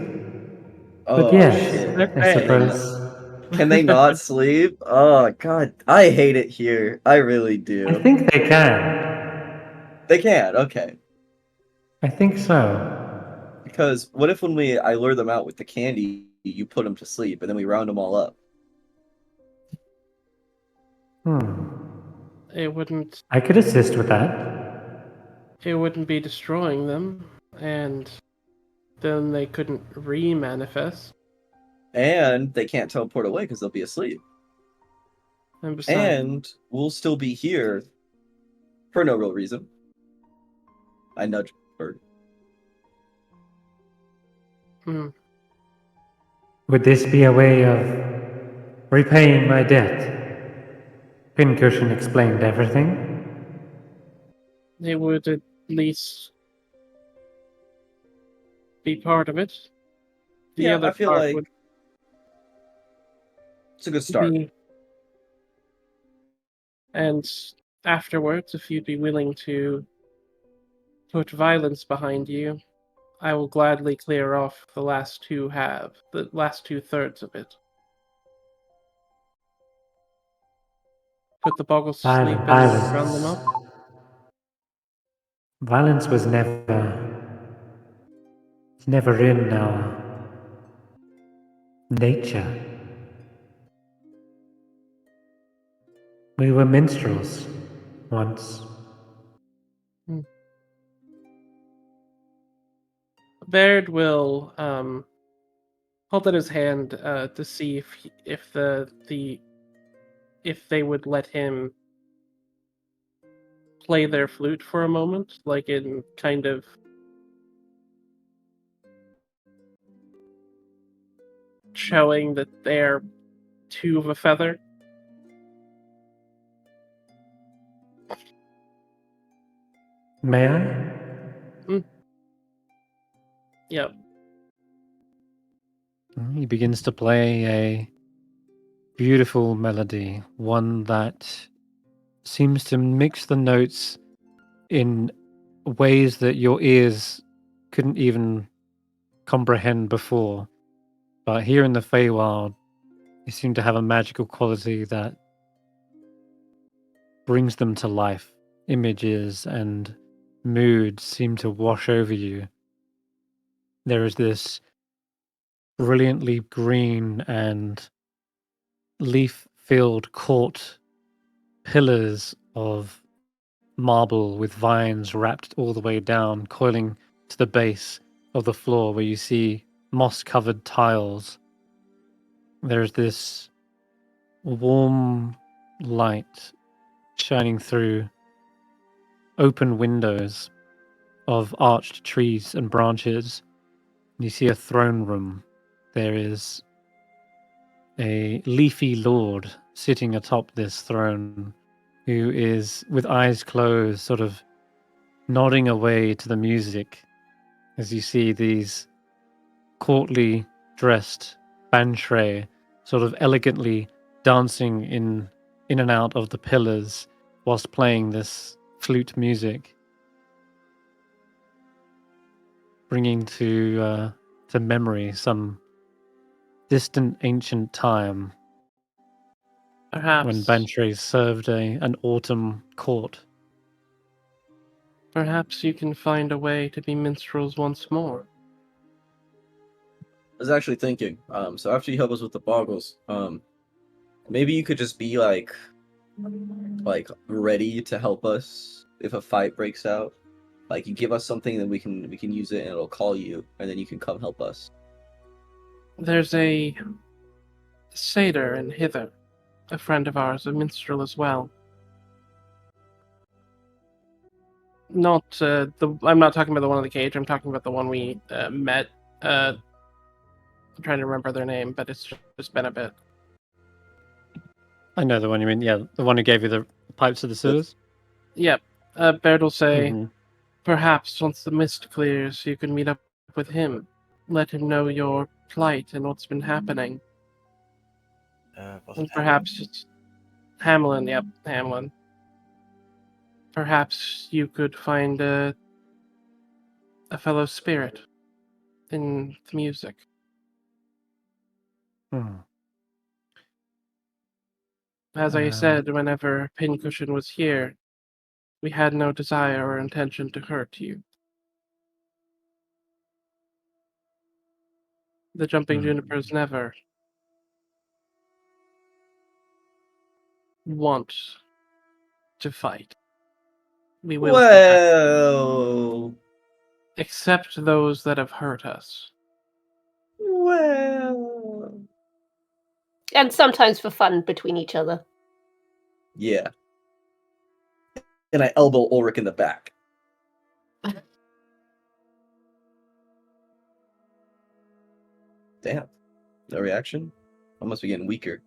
But Oh yes, shit. They're I Can they fans. suppose. Can they not sleep? Oh god, I hate it here. I really I do. think they can. They can, okay. I think so. Because what if when I lure them out with the candy, you put them to sleep, and then we round them all up? It wouldn't. I could assist with that. It wouldn't be destroying them, and then they couldn't re-manifest. And they can't teleport away because they'll be asleep. And besides, And we'll still be here for no real reason. I nudge Bird. Would this be a way of repaying my debt? Pincushion explained everything. it would at least be part of it. The Yeah, other I feel part like would it's a good start. be, and afterwards, if you'd be willing to put violence behind you, I will gladly clear off the last two thirds of it. Put the boggles to sleep and round them up. Violence was never in our nature. We were minstrels once. Baird will hold out his hand to see if if they would let him play their flute for a moment, like in kind of showing that they're two of a feather. May I? Yep. He begins to play a beautiful melody, one that seems to mix the notes in ways that your ears couldn't even comprehend before. But here in the Feywild, they seem to have a magical quality that brings them to life. Images and moods seem to wash over you. There is this brilliantly green and leaf-filled court pillars of marble with vines wrapped all the way down, coiling to the base of the floor where you see moss-covered tiles. There's this warm light shining through open windows of arched trees and branches. You see a throne room. There is a leafy lord sitting atop this throne who is, with eyes closed, sort of nodding away to the music as you see these courtly dressed bantry sort of elegantly dancing in and out of the pillars whilst playing this flute music, bringing to memory some distant ancient time Perhaps. when Bantry served an autumn court. Perhaps you can find a way to be minstrels once more. I was actually thinking, so after you help us with the boggles, maybe you could just be like ready to help us if a fight breaks out. Like you give us something, then we can use it, and it'll call you, and then you can come help us. There's a satyr in Hither, a friend of ours, a minstrel as well. Not I'm not talking about the one in the cage. I'm talking about the one we met. I'm trying to remember their name, but it's just been a bit. I know the one you mean. Yeah, the one who gave you the pipes to the sewers. Yep. Baird will say, Mhm. perhaps once the mist clears, you can meet up with him. Let him know your plight and what's been happening. Was And it perhaps it's Hamlin. Yep, Hamlin. Perhaps you could find a fellow spirit in the music. Hmm. As I said, whenever Pincushion was here, we had no desire or intention to hurt you. The Jumping Junipers never want to fight. We will protect, Well, except those that have hurt us. well. And sometimes for fun between each other. Yeah. And I elbow Ulric in the back. Damn. No reaction? I must be getting weaker.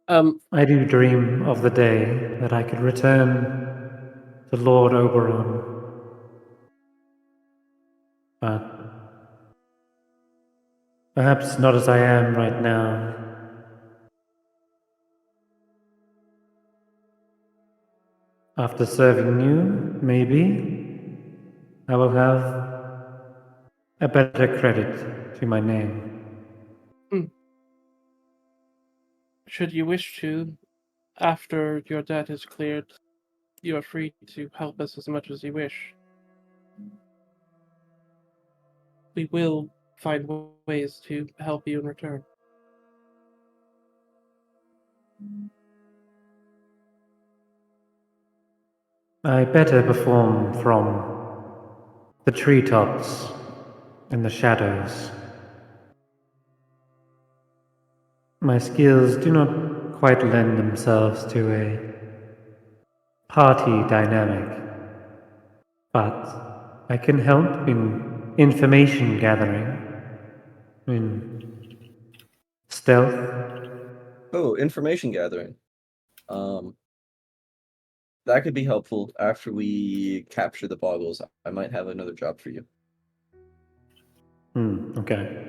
I do dream of the day that I could return to Lord Oberon. But perhaps not as I am right now. After serving you, maybe I will have a better credit to my name. Should you wish to, after your debt is cleared, you are free to help us as much as you wish. We will find ways to help you in return. I better perform from the treetops in the shadows. My skills do not quite lend themselves to a party dynamic, but I can help in information gathering, in stealth. Oh, information gathering. That could be helpful after we capture the boggles. I might have another job for you. Okay.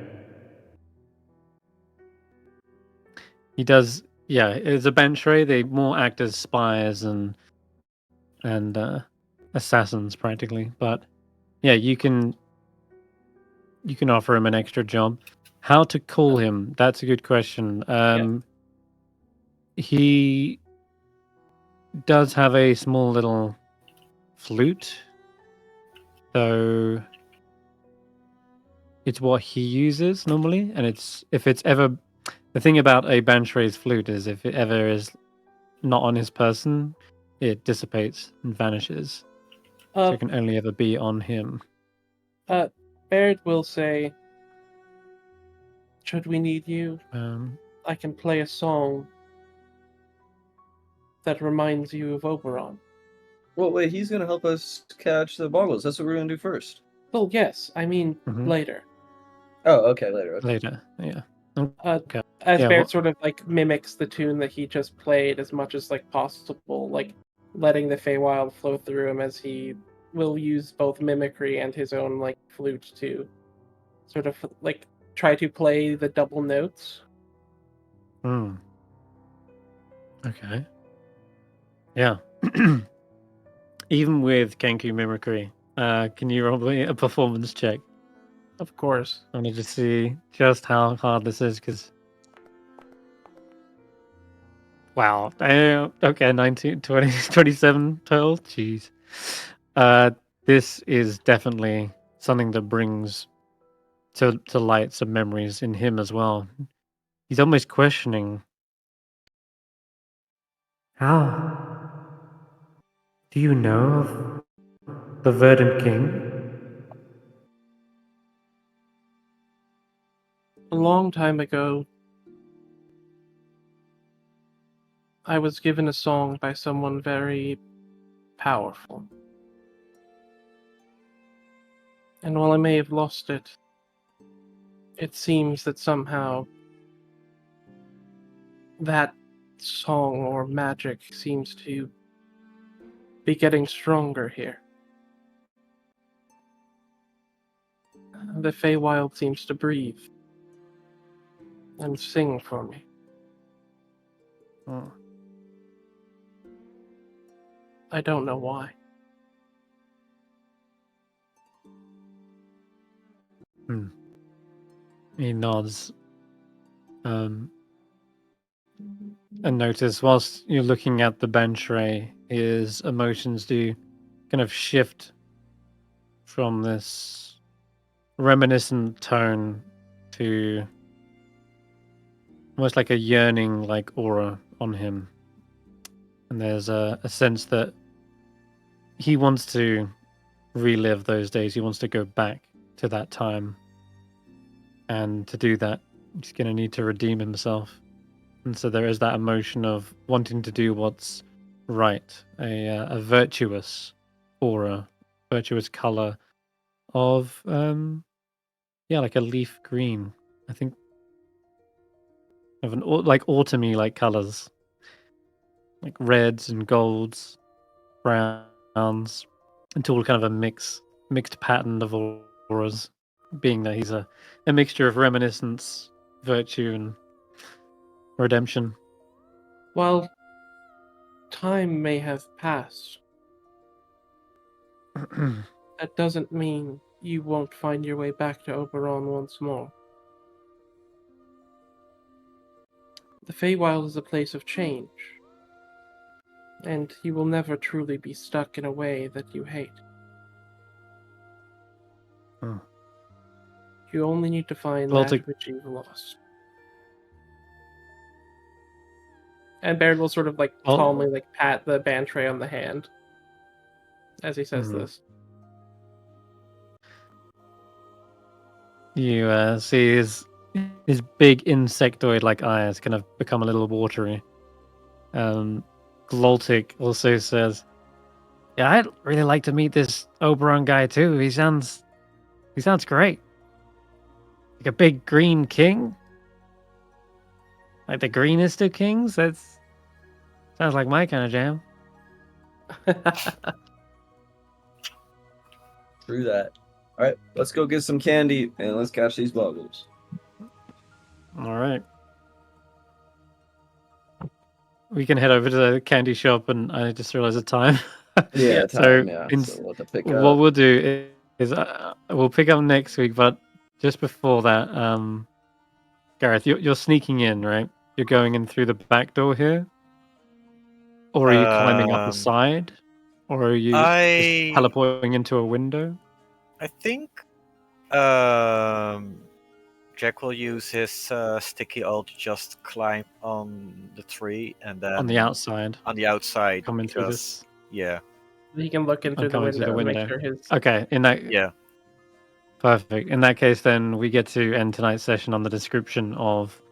He does. Yeah, it's a bench ray. They more act as spies and assassins practically. But yeah, you can offer him an extra job. How to call him? That's a good question. He does have a small little flute, so it's what he uses normally. And it's if it's ever the thing about a Banshray's flute is if it ever is not on his person, it dissipates and vanishes. So it can only ever be on him. Baird will say, should we need you, I can play a song that reminds you of Oberon. Well, wait, he's gonna help us catch the boggles. That's what we're gonna do first. Well, yes, I mean later. Oh, okay, later. Okay. Later, yeah. Okay. As Yeah, Baird sort of like mimics the tune that he just played as much as like possible, like letting the Feywild flow through him as he will use both mimicry and his own like flute to sort of like try to play the double notes. Okay. Yeah. Even with Kenku mimicry, can you roll me a performance check? Of course. I wanted to see just how hard this is, because... Wow. Okay, 19, 20, 27 total? Jeez. This is definitely something that brings to light some memories in him as well. He's almost questioning. How do you know of the Verdant King? A long time ago, I was given a song by someone very powerful. And while I may have lost it it seems that somehow that song or magic seems to be getting stronger here. The Feywild seems to breathe and sing for me. Oh. I don't know why. He nods. And notice whilst you're looking at the bench ray, his emotions do kind of shift from this reminiscent tone to almost like a yearning like aura on him. And there's a sense that he wants to relive those days. He wants to go back to that time. And to do that, he's going to need to redeem himself. And so there is that emotion of wanting to do what's right, a virtuous aura, virtuous color of, like a leaf green. I think of like autumny like colors, like reds and golds, browns, into all kind of a mixed pattern of auras. Being that he's a mixture of reminiscence, virtue, and redemption. While time may have passed, that doesn't mean you won't find your way back to Oberon once more. The Feywild is a place of change, and you will never truly be stuck in a way that you hate. Oh. You only need to find Well, that which you've lost. And Baird will sort of calmly pat the Bantray on the hand as he says this. You see his big insectoid-like eyes kind of become a little watery. Gloltic also says, "Yeah, I'd really like to meet this Oberon guy too. He sounds great. Like a big green king, like the greenest of kings. That's sounds like my kind of jam." True that. All right, let's go get some candy and let's catch these buggles. All right. We can head over to the candy shop, and I just realized the time. Yeah, so, time, so we'll have to pick what up. we'll do is we'll pick up next week, but just before that, Garreth, you're sneaking in, right? You're going in through the back door here? Or are you climbing up the side? Or are you just teleporting into a window? I think Jack will use his sticky ult to just climb on the tree and then on the outside. On the outside, come into this. Yeah. He can look in through the window and make sure his. Okay, perfect. In that case, then we get to end tonight's session on the description of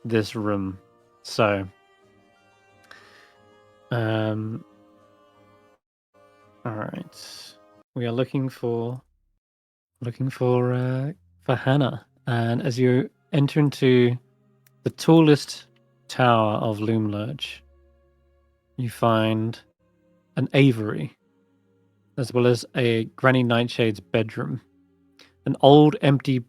this room. So, all right, we are looking for Hannah, and as you enter into the tallest tower of Loomlurch, you find an aviary, as well as a Granny Nightshade's bedroom. Old empty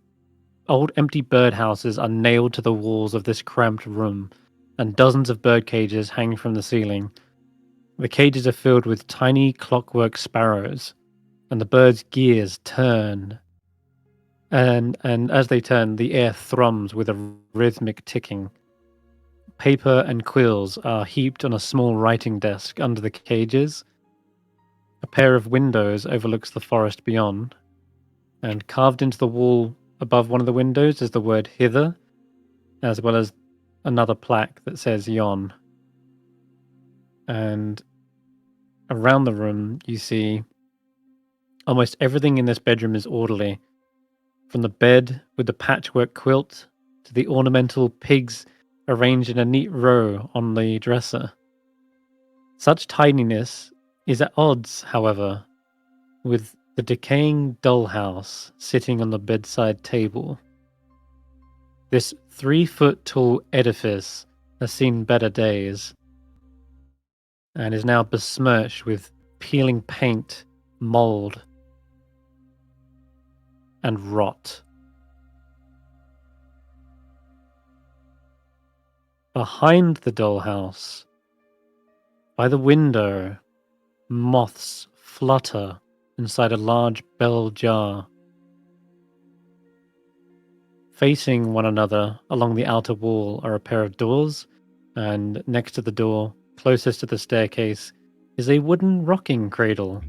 birdhouses are nailed to the walls of this cramped room, and dozens of bird cages hang from the ceiling. The cages are filled with tiny clockwork sparrows, and the birds' gears turn. And as they turn, the air thrums with a rhythmic ticking. Paper and quills are heaped on a small writing desk under the cages. A pair of windows overlooks the forest beyond, and carved into the wall above one of the windows is the word hither, as well as another plaque that says yon. And around the room, you see almost everything in this bedroom is orderly, from the bed with the patchwork quilt to the ornamental pigs arranged in a neat row on the dresser. Such tidiness is at odds, however, with the decaying dollhouse sitting on the bedside table. This 3-foot tall edifice has seen better days and is now besmirched with peeling paint, mold, and rot. Behind the dollhouse, by the window, moths flutter inside a large bell jar. Facing one another along the outer wall are a pair of doors, and next to the door, closest to the staircase, is a wooden rocking cradle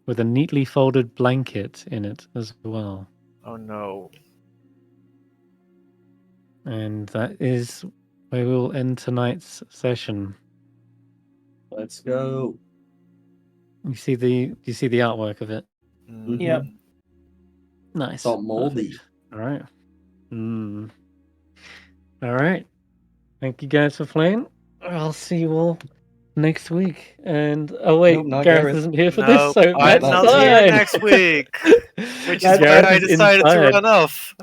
with a neatly folded blanket in it as well. Oh no. And that is where we'll end tonight's session. Let's go. You see the artwork of it? Mhm. Yep. Nice. It's all moldy. Perfect. All right. All right. Thank you guys for playing. I'll see you all next week. And oh wait, Nope, not Garreth Garreth. isn't here for No, this, so I'm Matt's not fine. here next week, which is why Garreth I is decided to inside. run off.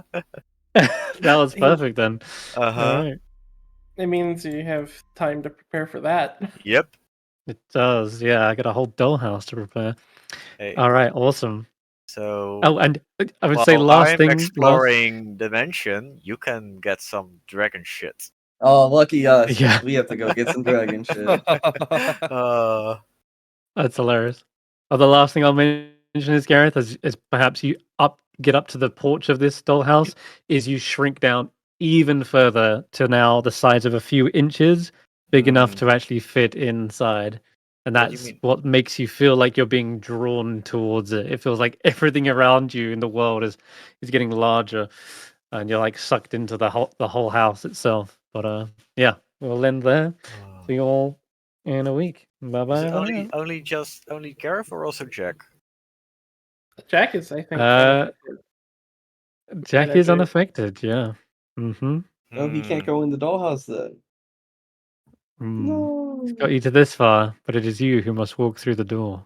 That was perfect then. All Uh-huh. right. It means you have time to prepare for that. Yep. It does. Yeah, I got a whole dollhouse to prepare. Hey, All right. Awesome. so Oh, and I would say while last I'm thing. exploring dimension, you can get some dragon shit. Oh, lucky us. Yeah. We have to go get some dragon shit. That's hilarious. Oh, the last thing I'll mention is Garreth, is perhaps you get up to the porch of this dollhouse, is you shrink down even further to now the size of a few inches, big enough to actually fit inside. And What do you that's mean? what makes you feel like you're being drawn towards it. It feels like everything around you in the world is getting larger, and you're like sucked into the whole house itself. But yeah, we'll end there. See you all in a week. Bye Is it bye. only Garreth or also Jack? Jack is, I think. Jack is unaffected. Yeah. Mm-hmm. Oh, he can't go in the dollhouse then. It's got you to this far, but it is you who must walk through the door.